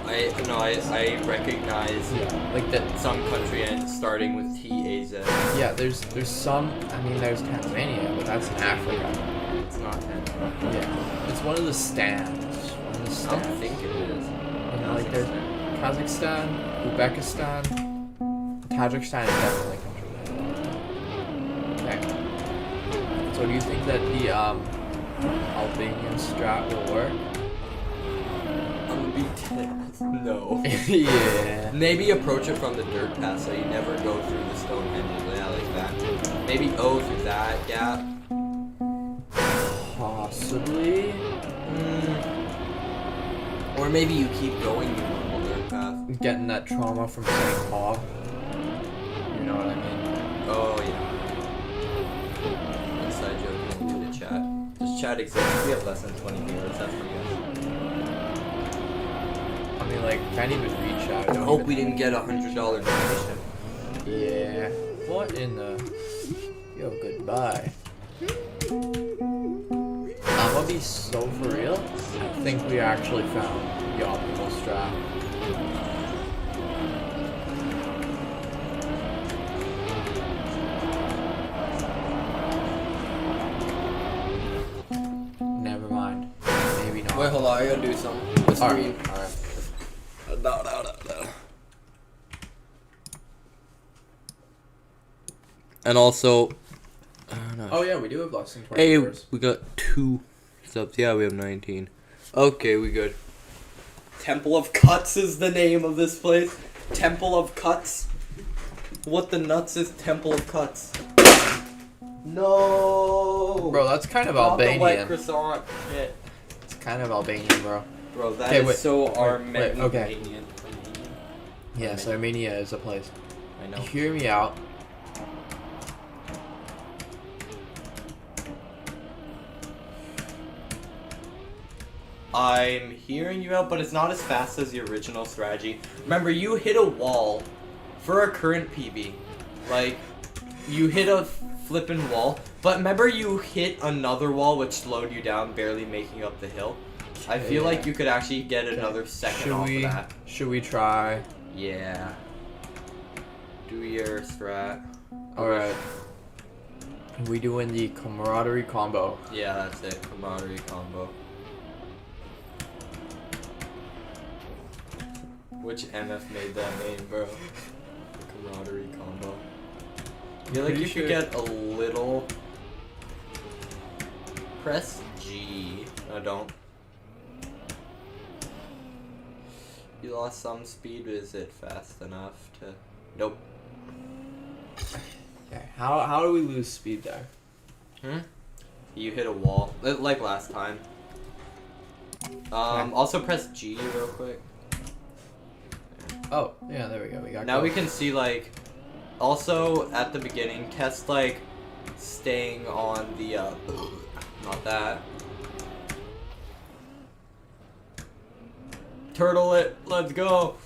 I recognize Like that. some country and starting with T-A-Z. Yeah, there's some. I mean, there's Tanzania, but that's in Africa. It's not Tanzania. Yeah, it's one of the stands. Kazakhstan. think it is. You know, like there's Kazakhstan, Uzbekistan, Tajikistan is definitely controversial. Okay. So do you think that the Albanian strat will work? I'm gonna be no. Yeah. Maybe approach it from the dirt path so you never go through the Stonehenge. Yeah, like that. Maybe O through that gap. Possibly. Or maybe you keep going the normal dirt path. Getting that trauma from St. Paul. You know what I mean? Oh yeah. Inside joke in the chat. Does chat exist? We have less than 20 viewers. That's pretty good. I mean, like, can't even reach out. I hope we didn't get $100 donation. Yeah. What in the... Yo, goodbye. I'm gonna be so for real. I think we actually found the optimal strat. Never mind. Maybe not. Wait, hold on. I gotta do something. The Alright. stream. Alright. No. And also, I don't know. Oh yeah, we do have less than 20 Hey, viewers. we got 2 subs. Yeah, we have 19. Okay, we good. Temple of Cuts is the name of this place. Temple of Cuts. What the nuts is Temple of Cuts? No. Bro, that's kind of Not the white Albanian. croissant. Shit. It's kind of Albanian, bro. Bro, that Okay, is wait, so wait, Armenian. okay. Yes, Armenia is a place. I know. Hear me out. I'm hearing you out, but it's not as fast as the original strategy. Remember, you hit a wall for a current PB. Like, you hit a flippin' wall, but remember you hit another wall which slowed you down, barely making up the hill? I feel like you could actually get another second off of that. Should we try? Yeah. Do your strat. Alright. We doing the camaraderie combo. Yeah, that's it. Camaraderie combo. Which MF made that name, bro? The camaraderie combo. I feel like Pretty you sure- should get a little. Press G. No, don't. You lost some speed, but is it fast enough to. Nope. Okay. How do we lose speed there? You hit a wall. Like last time. Also press G real quick. Oh, yeah, there we go. We got Now we close. can see, like, also at the beginning, test, like, staying on the, not that. Turtle it, let's go!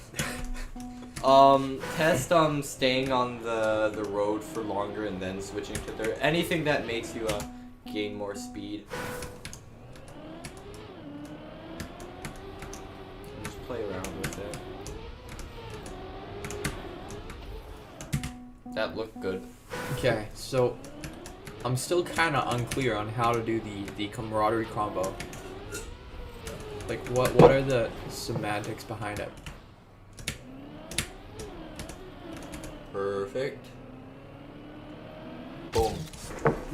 Test, staying on the road for longer and then switching to dirt. Anything that makes you, gain more speed. Just play around with it. That looked good. Okay, so I'm still kind of unclear on how to do the camaraderie combo. Like, what are the semantics behind it? Perfect. Boom.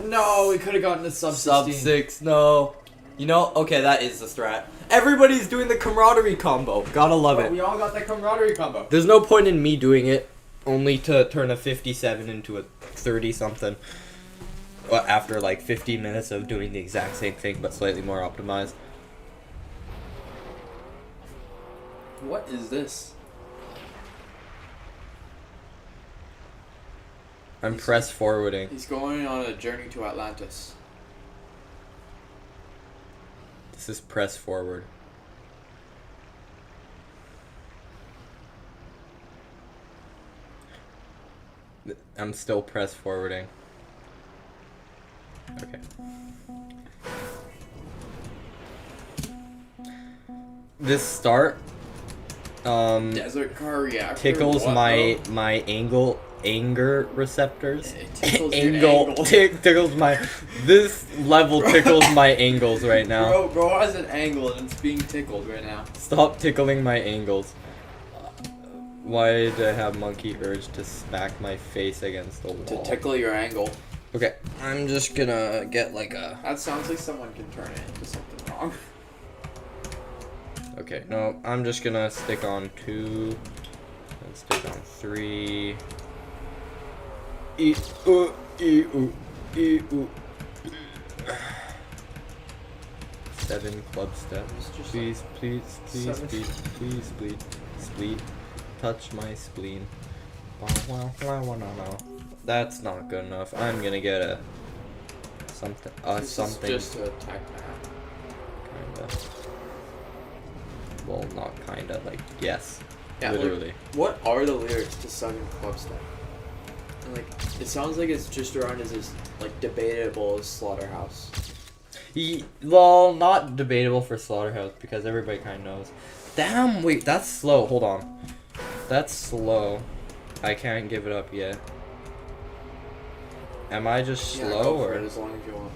No, we could have gotten the sub Sub 16. 6, no. You know, okay, that is the strat. Everybody's doing the camaraderie combo. Gotta love But it. we all got the camaraderie combo. There's no point in me doing it, only to turn a 57 into a 30-something. After like 15 minutes of doing the exact same thing, but slightly more optimized. What is this? I'm press forwarding. He's going on a journey to Atlantis. This is press forward. I'm still press forwarding. Okay. This start Desert car reactor. tickles what, my bro? my angle anger receptors. It tickles your angle. Tickles my. This level tickles my angles right now. Bro has an angle and it's being tickled right now. Stop tickling my angles. Why did I have monkey urge to smack my face against the wall? To tickle your angle. Okay, I'm just gonna get like a. That sounds like someone can turn it into something wrong. Okay, no, I'm just gonna stick on 2. And stick on 3. Seven club steps. Please, please, please, please, please, touch my spleen. That's not good enough. I'm gonna get a something. Something. Just to attack that. Kinda. Well, not kinda. Like yes. Yeah, Literally. Like, what are the lyrics to Seven Club Step? And, like, it sounds like it's just around as like debatable as Slaughterhouse. Well, not debatable for Slaughterhouse because everybody kind of knows. Damn, wait, that's slow. Hold on. That's slow. I can't give it up yet. Am I just slow go for or? it as long as you want.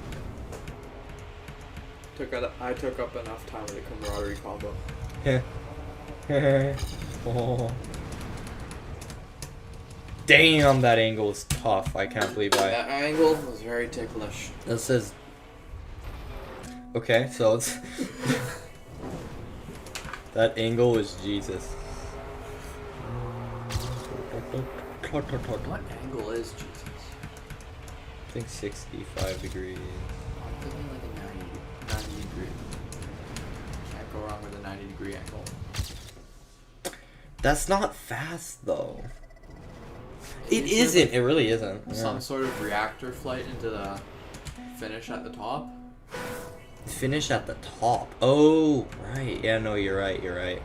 I took up enough time with the camaraderie combo. Oh. Damn, that angle is tough. I can't believe That angle was very ticklish. This says. Okay, so it's. That angle is Jesus. What angle is Jesus? I think 65 degrees. I'm thinking like a 90 degree. Can't go wrong with a 90-degree angle. That's not fast though. It Isn't isn't. it It really isn't. some sort of reactor flight into the finish at the top? Finish at the top. Oh, right. Yeah, no, you're right. You're right.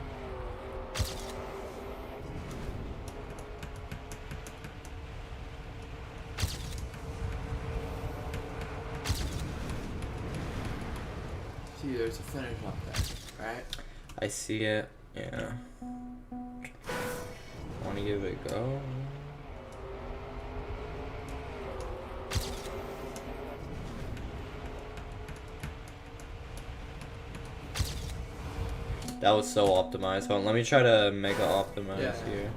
See, there's a finish up there, right? I see it. Yeah. Want to give it a go? That was so optimized. Hold on, let me try to mega optimize here.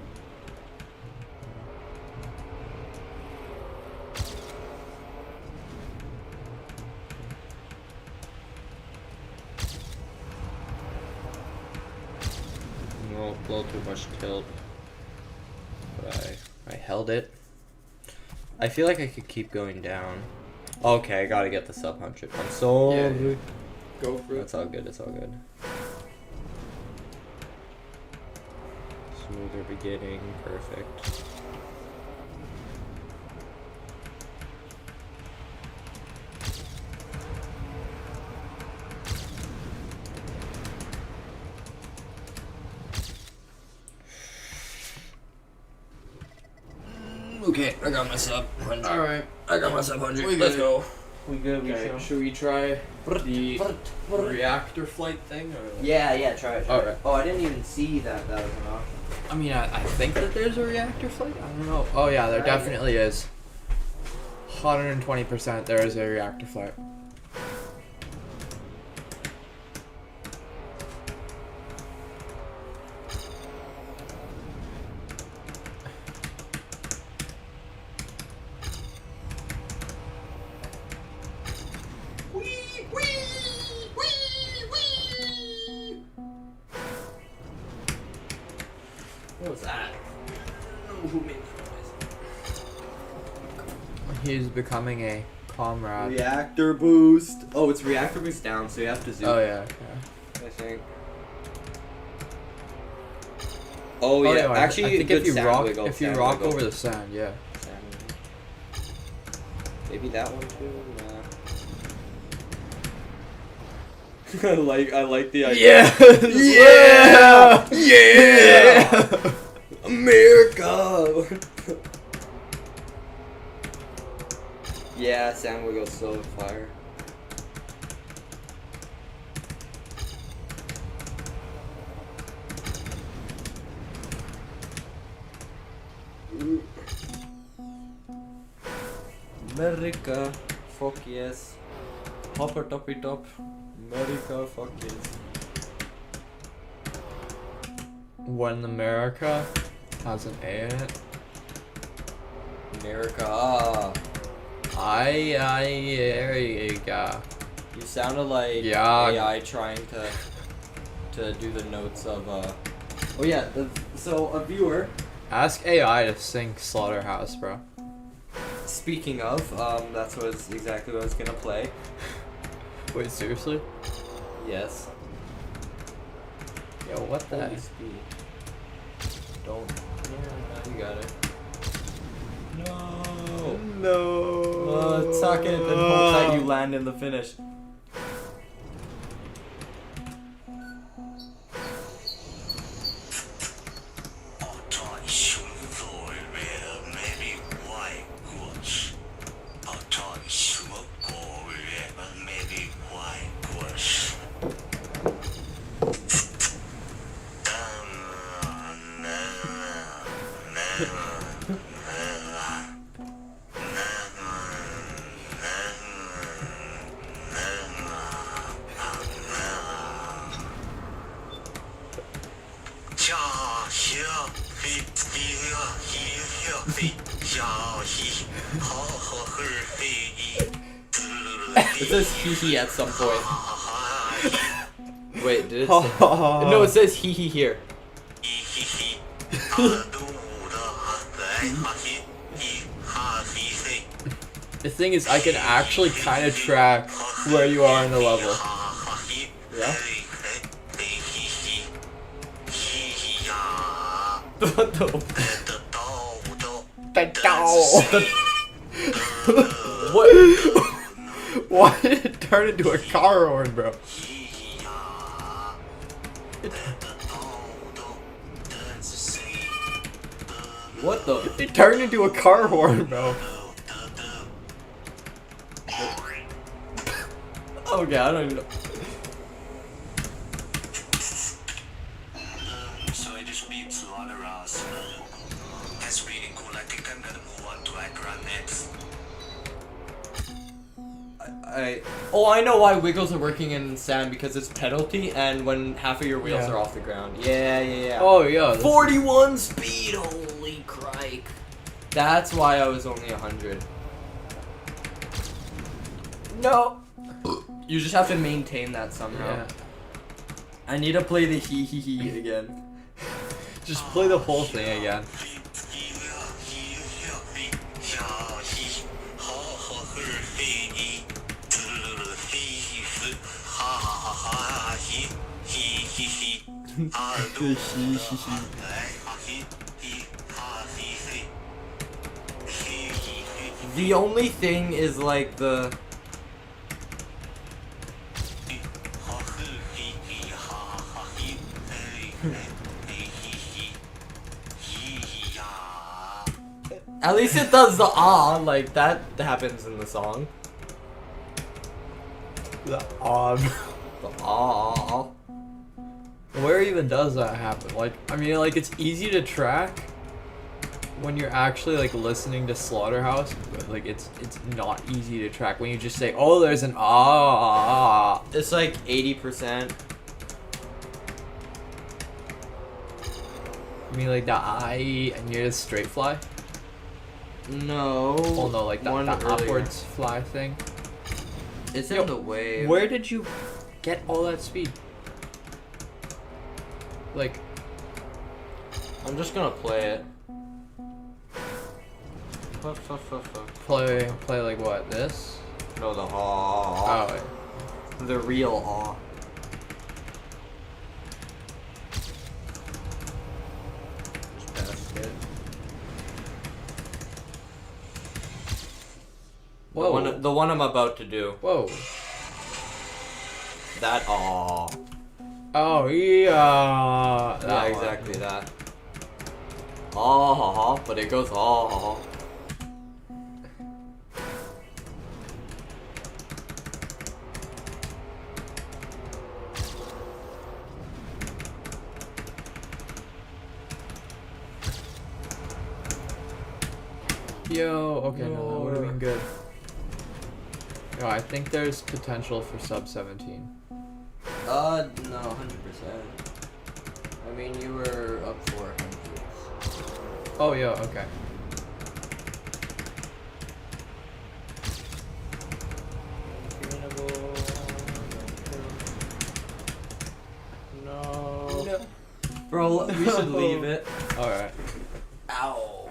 You won't blow too much tilt. But I held it. I feel like I could keep going down. Okay, I gotta get the sub 100. I'm so... Yeah. Go for it. It's all good, it's all good. Smoother beginning, perfect. Okay, I got my sub 100. Alright. I got my sub 100. We Let's good. go. We good, Okay, should we try the reactor flight thing? Or? Yeah, try it. Alright. Oh, I didn't even see that was an option. I mean, I think that there's a reactor flight. I don't know. Oh yeah, there Right. definitely is. 120% there is a reactor flight. What was that? Who made He's becoming a comrade. Reactor boost. Oh, it's reactor boost down, so you have to zoom. Oh yeah. I think. Oh yeah, I actually, think good if you sand rock, wiggle, if you sand rock wiggle. over the sand, yeah. Sand wiggle. Maybe that one too. Nah. I like the idea. Yeah! Yeah! America! Yeah, sand wiggle's so fire. America, fuck yes. Hopper toppy top. America, fuck yes. When America has an A in it. America. There you go. You sounded like Yeah. AI trying to do the notes of Oh yeah, so a viewer. Ask AI to sing Slaughterhouse, bro. Speaking of, that's exactly what I was gonna play. Wait, seriously? Yes. Yo, what the Holy heck? speed. Don't. No, you got it. No. No. Suck it and hope that you land in the finish. It says hee hee at some point. Wait, did it say? No, it says hee hee here. The thing is, I can actually kind of track where you are in the level. Yeah? What the? What? Why did it turn into a car horn, bro? What the? It turned into a car horn, bro. Okay, I don't even know. So I just beat slaughterhouse. That's really cool. I think I'm gonna move on to Agron next. Oh, I know why wiggles are working in sand, because it's penalty and when half of your wheels Yeah. are off the ground. Yeah. Oh yeah. 41 speed, holy crike. That's why I was only 100. No. You just have to maintain that somehow. Yeah. I need to play the hee hee hee again. Just play the whole thing again. The only thing is like the at least it does the ah, like that happens in the song. The odd. The ah. Where even does that happen? Like, I mean, like, it's easy to track when you're actually like listening to Slaughterhouse, but like it's not easy to track when you just say, oh, there's an ah. It's like 80%. I mean, like the I and you're just straight fly. No. Oh no, like one that earlier. upwards fly thing. It's Yo, in the wave. Where did you get all that speed? Like, I'm just gonna play it. play like what? This? No, the ah. Oh, wait. The real ah. Just past it. Whoa. The one I'm about to do. Whoa. That ah. Oh yeah. Yeah, That exactly that. Ah ha ha, but it goes ah ha ha. Yo, okay, no, that would have been good. No, I think there's potential for sub 17. No, 100%. I mean, you were up for 100. Oh, yeah, okay. No. Bro, we should leave it. Alright. Ow.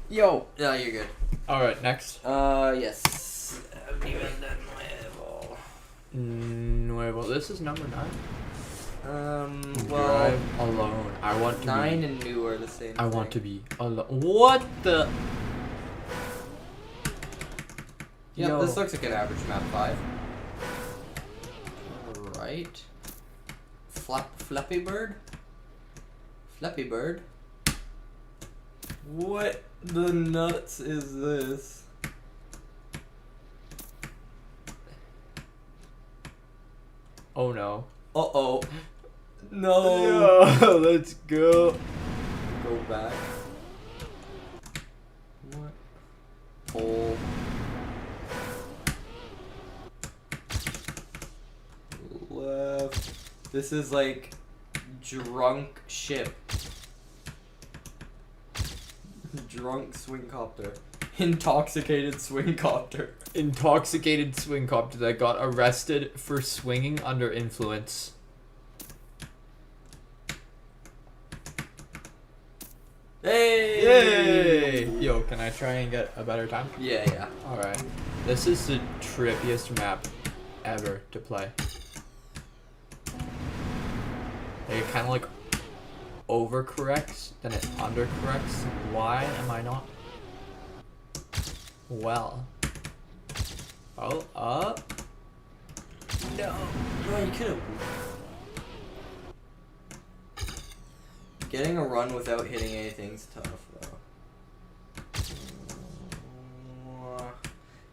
Yo. No, you're good. Alright, next. Yes. Nuevo. This is number 9. Well, Drive alone. I want to 9 be. and new are the same I thing. want to be alone. What the? Yeah, Yo. this looks like an average map 5. Alright. Flappy Bird? Flappy Bird? What the nuts is this? Oh no. Uh-oh. No. Yo, let's go. Go back. What? Hole. Left. This is like drunk ship. Drunk swingcopter. Intoxicated swingcopter. Intoxicated swing copter that got arrested for swinging under influence. Hey! Yay! Yo, can I try and get a better time? Yeah. Alright. This is the trippiest map ever to play. It kind of like overcorrects, then it undercorrects. Why am I not? Well. Oh, up. No. Bro, you could've. Getting a run without hitting anything's tough, though.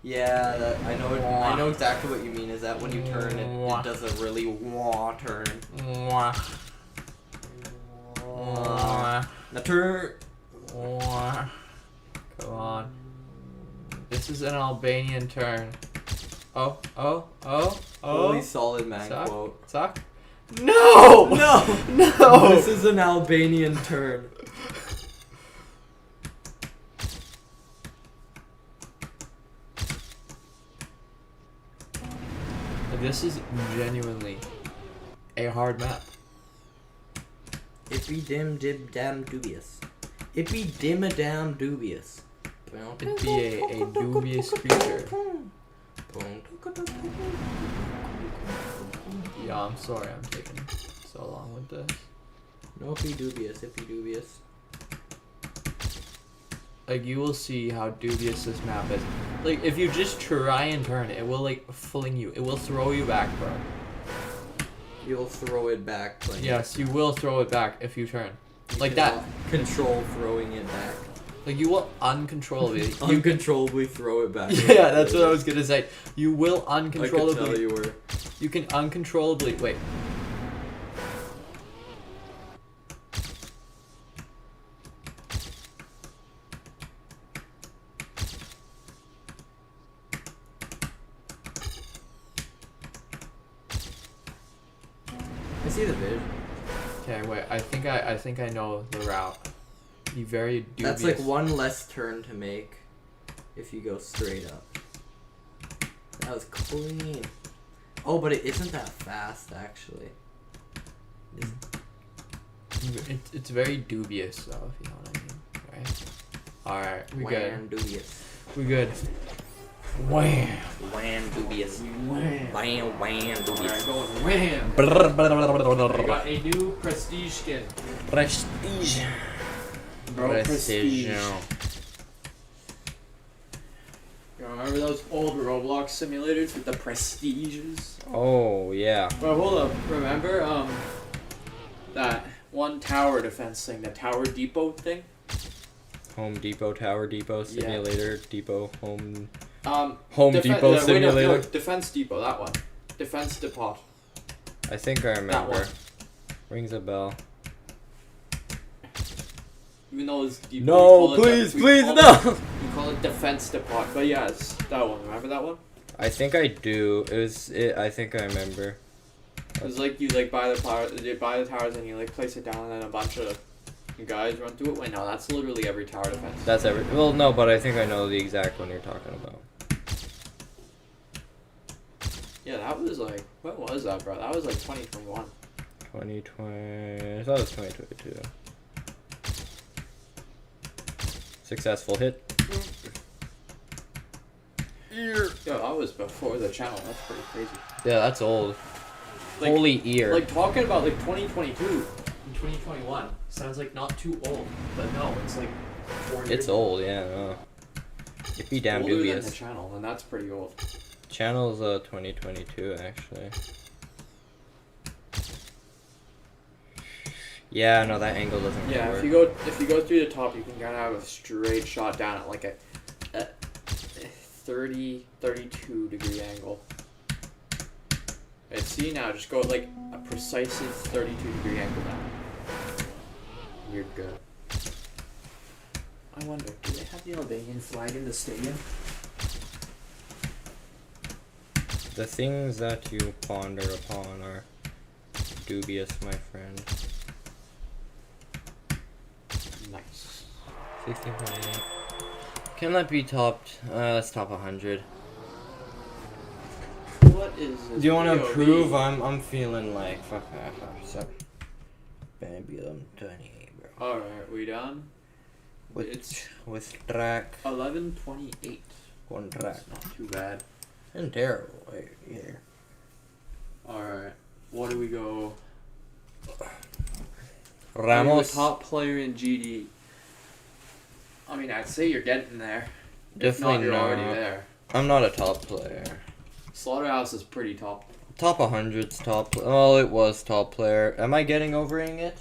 Yeah, that, I know exactly what you mean. Is that when you turn, it does a really turn. Now turn. Come on. This is an Albanian turn. Oh. Holy solid man Suck. quote. Suck. No! No! This is an Albanian turn. This is genuinely a hard map. It be dim damn dubious. It be dim-a-damn dubious. It'd be a dubious creature. Yeah, I'm sorry I'm taking so long with this. No, it be dubious. It be dubious. Like, you will see how dubious this map is. Like, if you just try and turn, it will, like, fling you. It will throw you back, bro. You'll throw it back. Like, Yes, you will throw it back if you turn. you Like that. cannot control throwing it back. Like, you will uncontrollably. Uncontrollably throw it back. Yeah, that's what I was gonna say. You will I could uncontrollably. tell you were. You can uncontrollably. Wait. I see the vision. Okay, wait. I think I know the route. Be very dubious. That's like one less turn to make if you go straight up. That was clean. Oh, but it isn't that fast actually. It's very dubious though, if you know what I mean. Right? Alright, we good. Dubious. We good. Wham! Wham dubious. Wham! Wham dubious. Going wham! I got a new prestige skin. Prestige. Bro, prestige. You remember those old Roblox simulators with the prestiges? Oh yeah. But hold up, remember that one tower defense thing, the Tower Depot thing? Home Depot, Tower Depot, Simulator, Depot, Home. Home Defe- Depot wait, Simulator. no, Defense Depot, that one. Defense Depot. I think I That remember. one. Rings a bell. Even though it's Depot. No, we call it please, no! We call it Defense Depot, but yeah, it's that one. Remember that one? I think I do. I think I remember. It's like you like buy the towers and you like place it down and then a bunch of guys run through it. Wait, no, that's literally every tower defense. That's every. Well, no, but I think I know the exact one you're talking about. Yeah, that was like, what was that, bro? That was like 2021. 2020. I thought it was 2022. Successful hit. Yo, that was before the channel. That's pretty crazy. Yeah, that's old. Like, Holy ear. Like talking about like 2022 and 2021 sounds like not too old, but no, it's like 4 years. It's old, yeah. No. It'd be damn older dubious. than the channel, and that's pretty old. Channel's 2022 actually. Yeah, no, that angle doesn't Yeah, work. if you go through the top, you can kind of have a straight shot down at like a 32 degree angle. And see now, just go like a precisely 32 degree angle down. You're good. I wonder, do they have the Albanian flag in the stadium? The things that you ponder upon are dubious, my friend. Nice. 16.8. Can that be topped? Let's top 100. What is this? Do you want to POV? prove? I'm feeling like fuck that. Babylon 28, bro. Alright, we done? It's With track 11:28. one track. That's not too bad. And terrible here. Alright, what do we go? Ramos. You're a top player in GD. I mean, I'd say you're getting there. If not, Definitely you're not. already there. I'm not a top player. Slaughterhouse is pretty top. Top 100's top. Oh, it was top player. Am I getting overing it?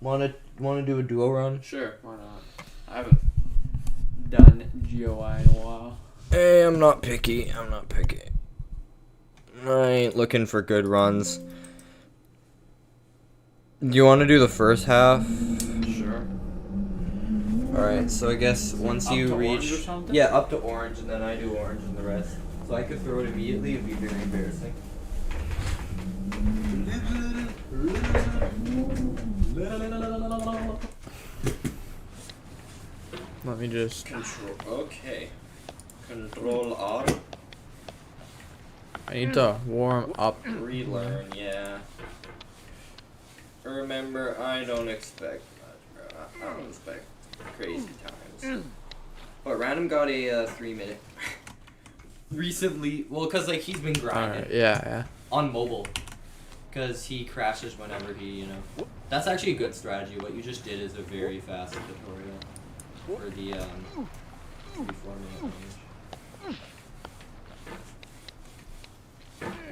Want to do a duo run? Sure, why not? I haven't done GOI in a while. Hey, I'm not picky. I ain't looking for good runs. Do you want to do the first half? Sure. Alright, so I guess once Up you to orange reach... or something? Yeah, up to orange, and then I do orange and the rest. So I could throw it immediately, it'd be very embarrassing. Let me just... Control, okay. Control R. I need to warm up. Relearn, yeah. Remember, I don't expect much, bro. I don't expect crazy times. But Random got a 3-minute. Recently, well, because, like, he's been grinding. Alright, yeah. On mobile. Because he crashes whenever he, you know. That's actually a good strategy. What you just did is a very fast tutorial for the 3-4 minute range.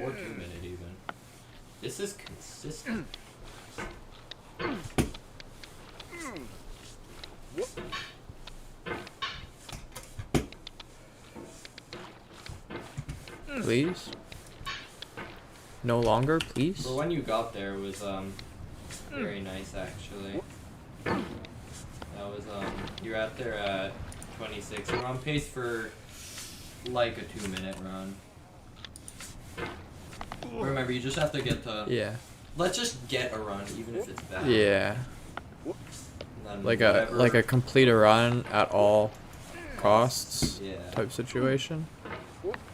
Or 2 minute even. This is consistent. Please? No longer, please? For when you got there was very nice actually. That was you're out there at 26. We're on pace for like a 2-minute run. Remember, you just have to get to. Yeah. Let's just get a run, even if it's bad. Yeah. And then Like whatever- a complete a run at all costs Yeah. type situation.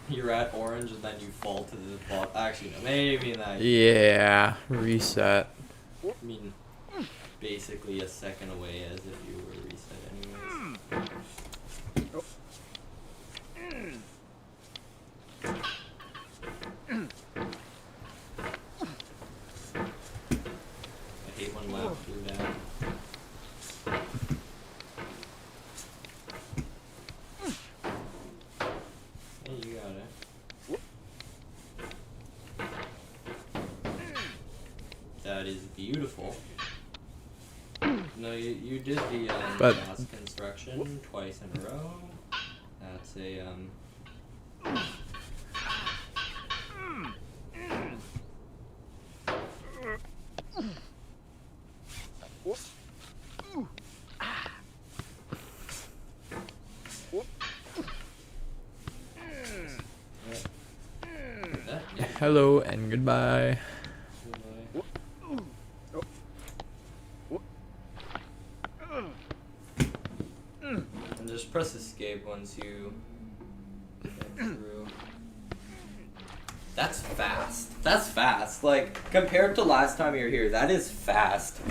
You're at orange and then you fall to the bottom. Actually, no, maybe not. Yeah. Reset. I mean, basically a second away as if you were reset anyways. I hate when laps are down. Hey, you got it. That is beautiful. No, you did the But- DASC construction twice in a row. That's a Hello and goodbye. And just press escape once you get through. That's fast. That's fast. Like, compared to last time you were here, that is fast.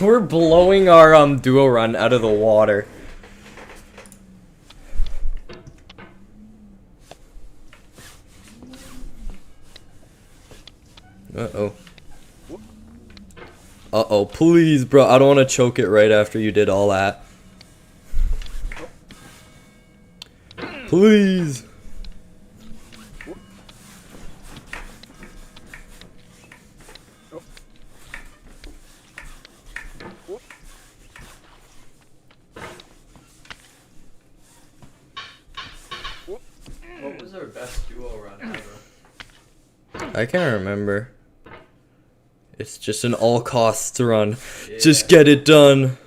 We're blowing our duo run out of the water. Uh-oh. Uh-oh, please, bro. I don't want to choke it right after you did all that. Please. What was our best duo run ever? I can't remember. It's just an all costs run. Yeah. Just get it done.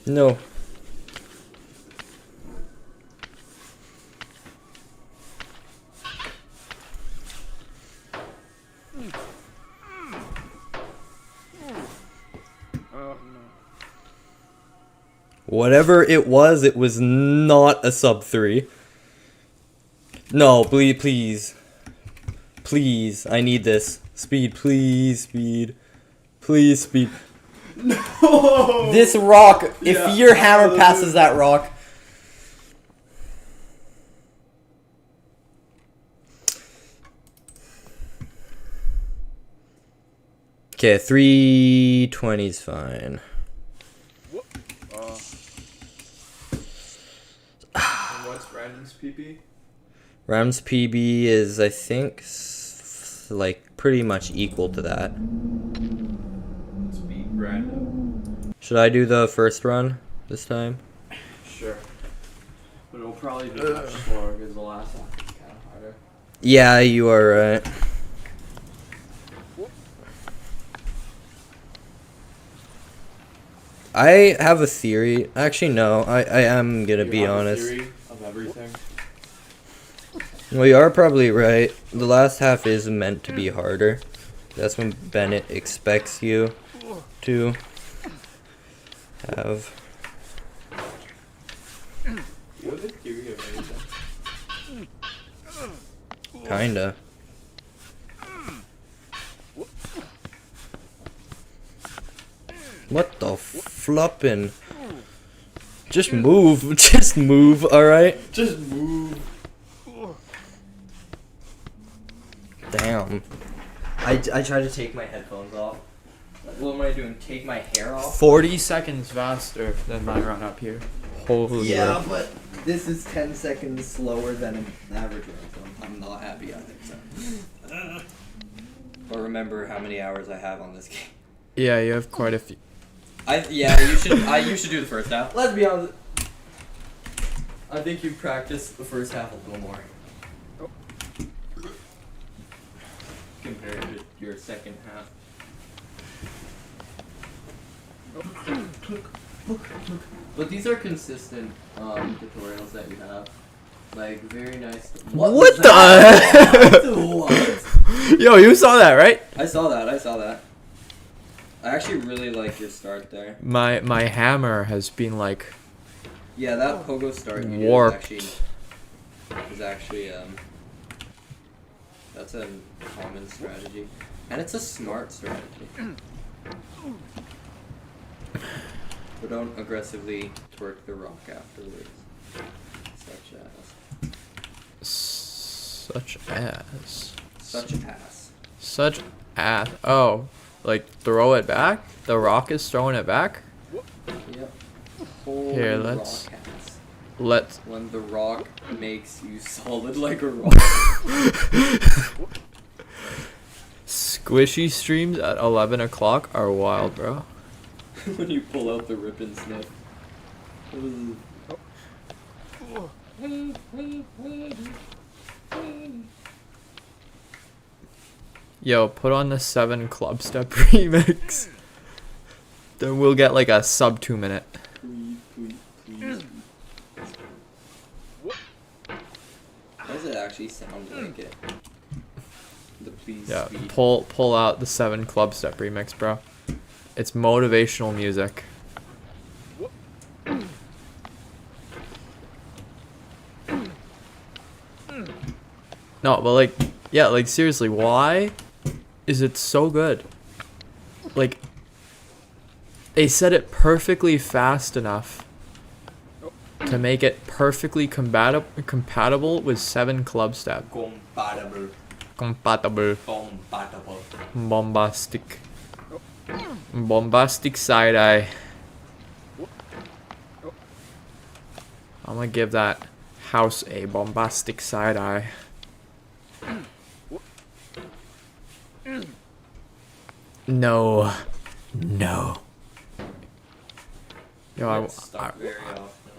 No. Whatever it was not a sub 3. No, please. Please, I need this. Speed, please, speed. Please, speed. No! This rock, if your hammer passes that rock. Okay, 320 is fine. What's Random's PB? Ram's PB is, I think, like pretty much equal to that. Let's beat Random. Should I do the first run this time? Sure. But it'll probably be much slower because the last one is kind of harder. Yeah, you are right. I have a theory. Actually, no. I am gonna be honest. Theory of everything. Well, you are probably right. The last half is meant to be harder. That's when Bennett expects you to have. You have a theory of everything? Kinda. What the fluppin'? Just move. Just move, alright? Just move. Damn. I tried to take my headphones off. What am I doing? Take my hair off? 40 seconds faster than my run up here. Holy Yeah, but this is 10 seconds slower than an average run, so I'm not happy on it. So. But remember how many hours I have on this game. Yeah, you have quite a few. You should do the first half. Let's be honest. I think you practiced the first half a little more. Compared to your second half. But these are consistent tutorials that you have. Like, very nice. What the heck? What? Yo, you saw that, right? I saw that. I actually really like your start there. My hammer has been like Yeah, that pogo start you warped. did is actually that's a common strategy. And it's a smart strategy. But don't aggressively twerk the rock afterwards. Such ass. Oh, like throw it back? The rock is throwing it back? Yep. Here, let's When the rock makes you solid like a rock. Squishy streams at 11 o'clock are wild, bro. When you pull out the rip and sniff. Yo, put on the 7 club step remix. Then we'll get like a sub 2 minute. Please. Does it actually sound like it? The please Yeah, speed. pull out the 7 club step remix, bro. It's motivational music. No, but like, yeah, like seriously, why is it so good? Like, they said it perfectly fast enough to make it perfectly compatible with 7 club step. Compatible. Bombastic side eye. I'm gonna give that house a bombastic side eye. No. Yo,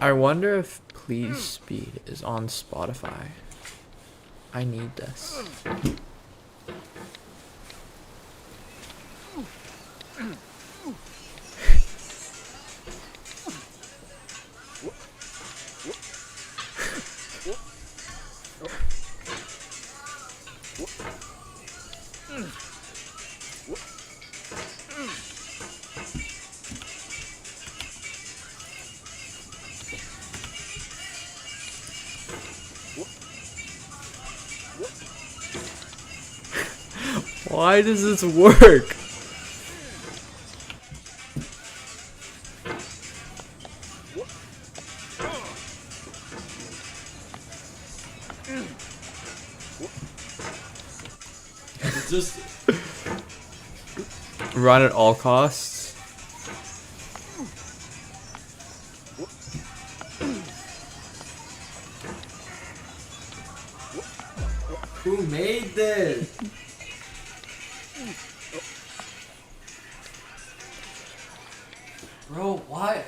I wonder if Please Speed is on Spotify. I need this. Why does this work? Just run at all costs. who made this? Bro, why?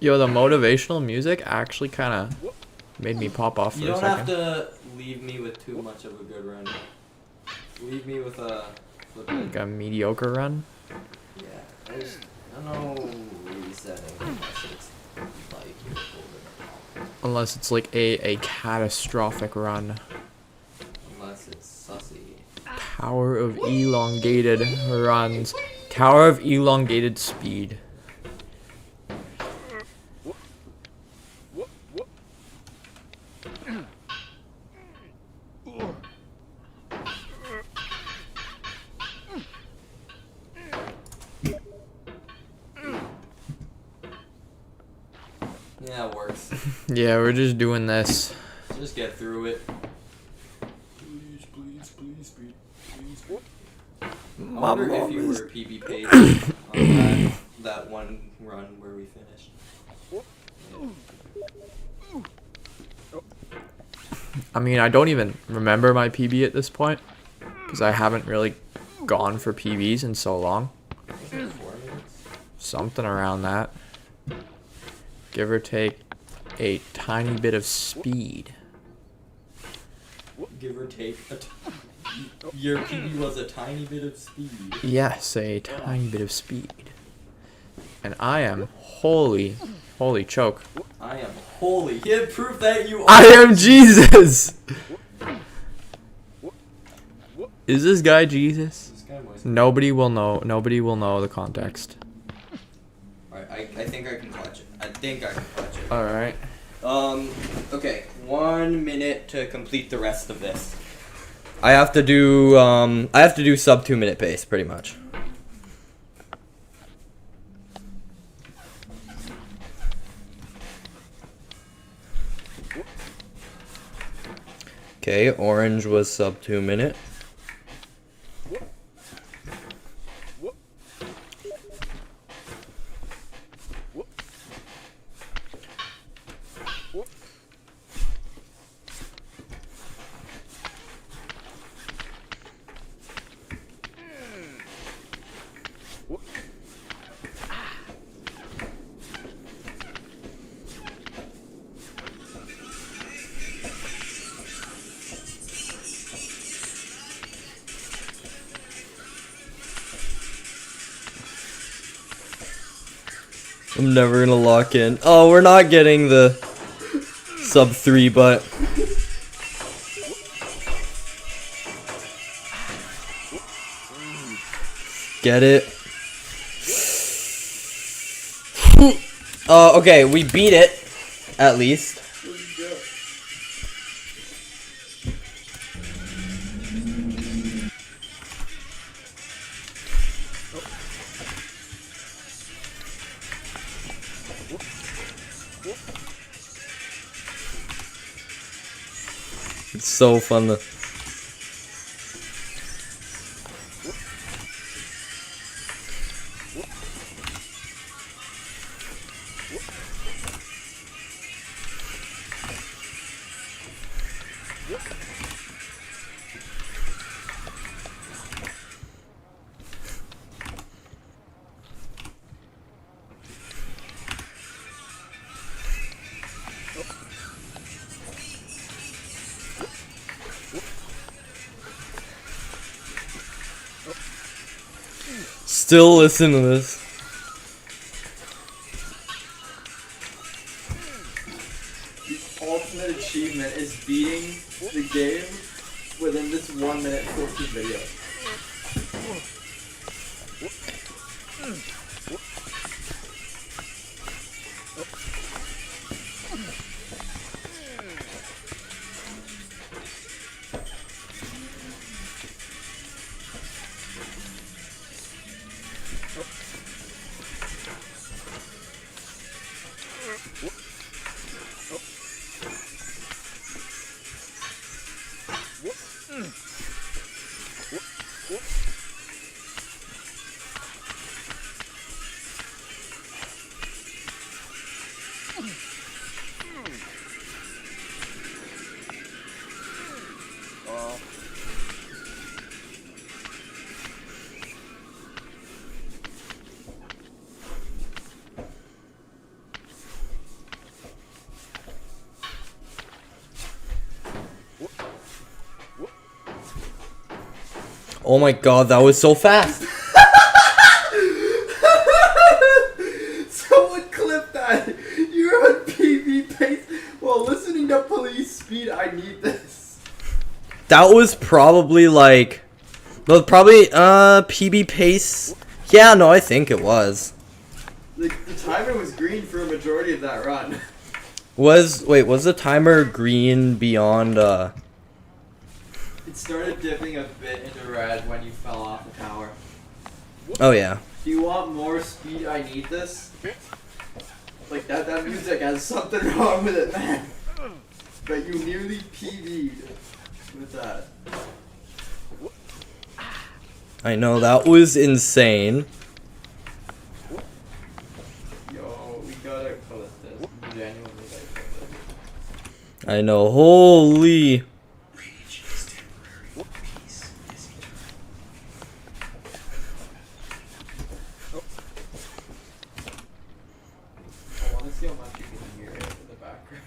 Yo, the motivational music actually kind of made me pop off for You a don't second. have to leave me with too much of a good run. Leave me with a Like a mediocre run. Yeah, there's no resetting unless it's like you're golden. Unless it's like a catastrophic run. Unless it's sussy. Tower of elongated runs. Tower of elongated speed. Yeah, it works. Yeah, we're just doing this. Just get through it. Please. I wonder if you were PB pace on that one run where we finished. I mean, I don't even remember my PB at this point. Because I haven't really gone for PBs in so long. Was it 4 minutes? Something around that. Give or take a tiny bit of speed. Give or take. Your PB was a tiny bit of speed. Yes, a tiny bit of speed. And I am holy choke. I am holy. Give proof that you are. I am Jesus! Is this guy Jesus? This guy was. Nobody will know the context. Alright, I think I can clutch it. I think I can clutch it. Alright. Okay. 1 minute to complete the rest of this. I have to do sub 2 minute pace pretty much. Okay, orange was sub 2 minute. I'm never gonna lock in. Oh, we're not getting the sub 3, but get it. Okay, we beat it, at least. It's so fun to... Still listen to this. The ultimate achievement is beating the game within this 1 minute 14 video. Oh my god, that was so fast. Someone clip that. You're on PB pace while listening to police speed. I need this. That was probably like... No, probably, PB pace. Yeah, no, I think it was. The timer was green for a majority of that run. Was the timer green beyond, It started dipping a bit into red when you fell off the tower. Oh, yeah. Do you want more speed? I need this. Like, that music has something wrong with it, man. But you nearly PB'd with that. I know, that was insane. Yo, we gotta clip this. Genuinely gotta clip this. I know, holy... I wanna see how much you can hear it in the background.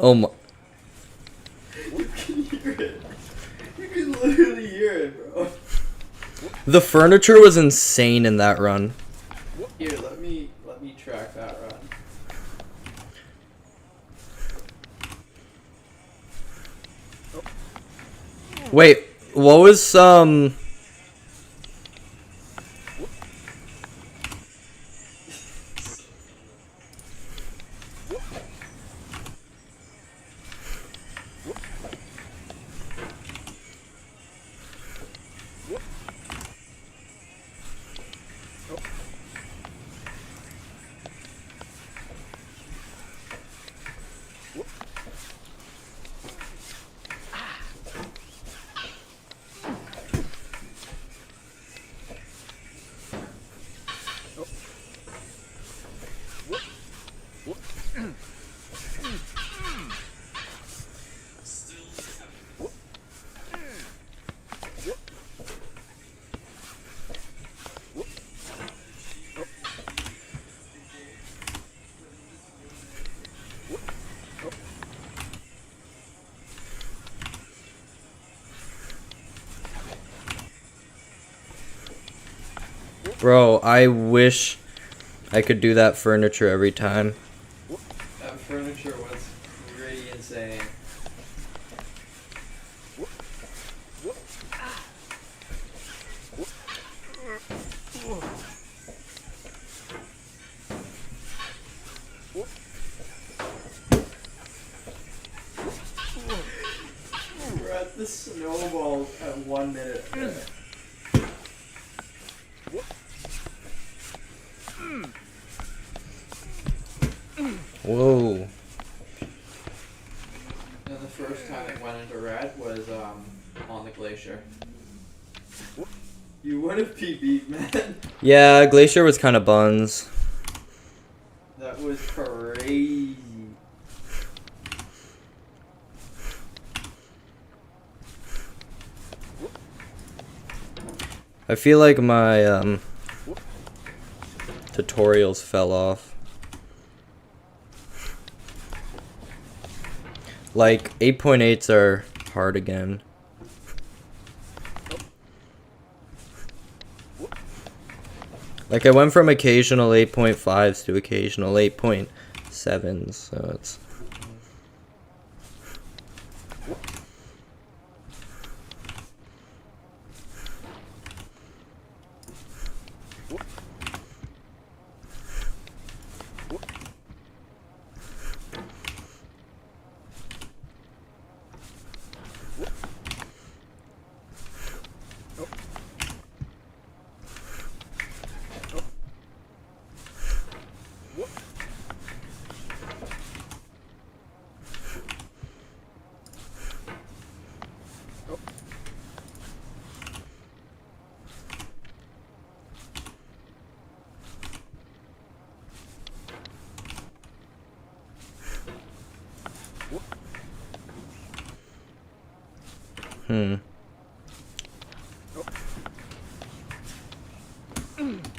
Oh my... You can hear it. You can literally hear it, bro. The furniture was insane in that run. Here, let me track that run. Wait, what was Bro, I wish I could do that furniture every time. That furniture was pretty insane. We're at the snowball at 1 minute. Whoa. And the first time it went into red was on the glacier. You would have PB'd, man. Yeah, Glacier was kind of buns. That was crazy. I feel like my tutorials fell off. Like 8.8s are hard again. Like I went from occasional 8.5s to occasional 8.7s, so it's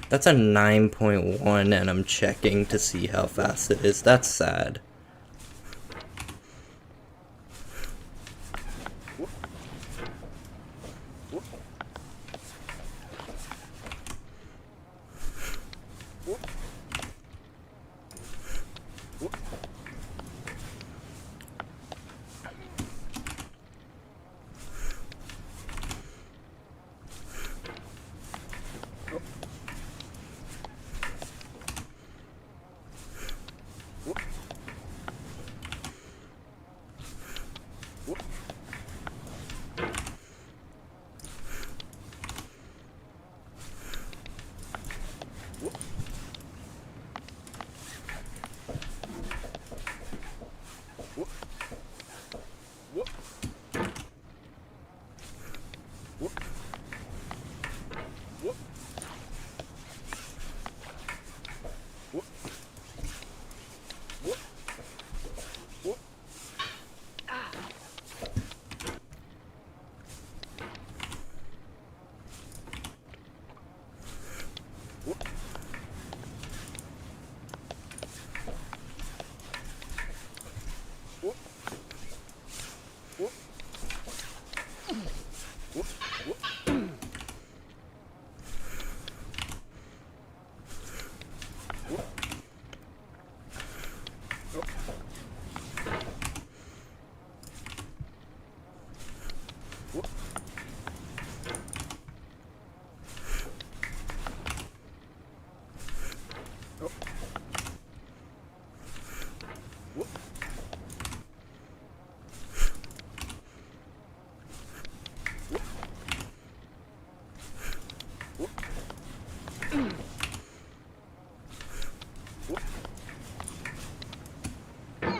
That's a 9.1 and I'm checking to see how fast it is. That's sad.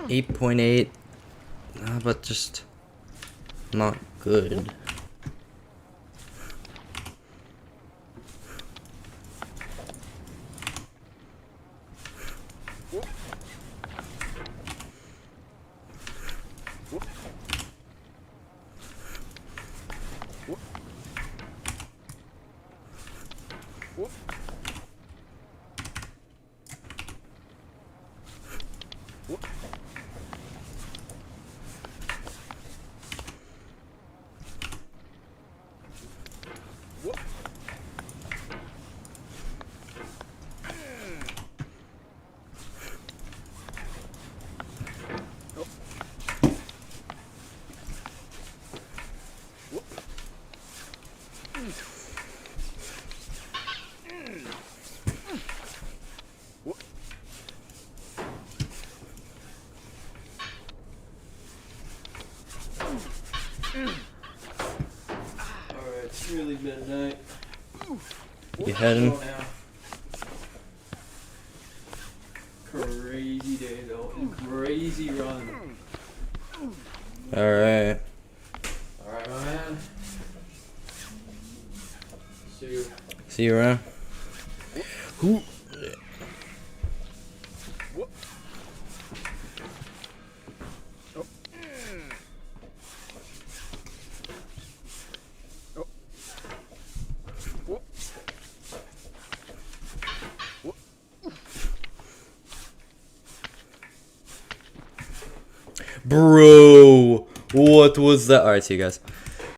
.8, but just not good. Alright, it's nearly midnight. You heading? Crazy day though. Crazy run. Alright. Alright, my man. See you. See you around. Who? Bro, what was that? Alright, see you guys.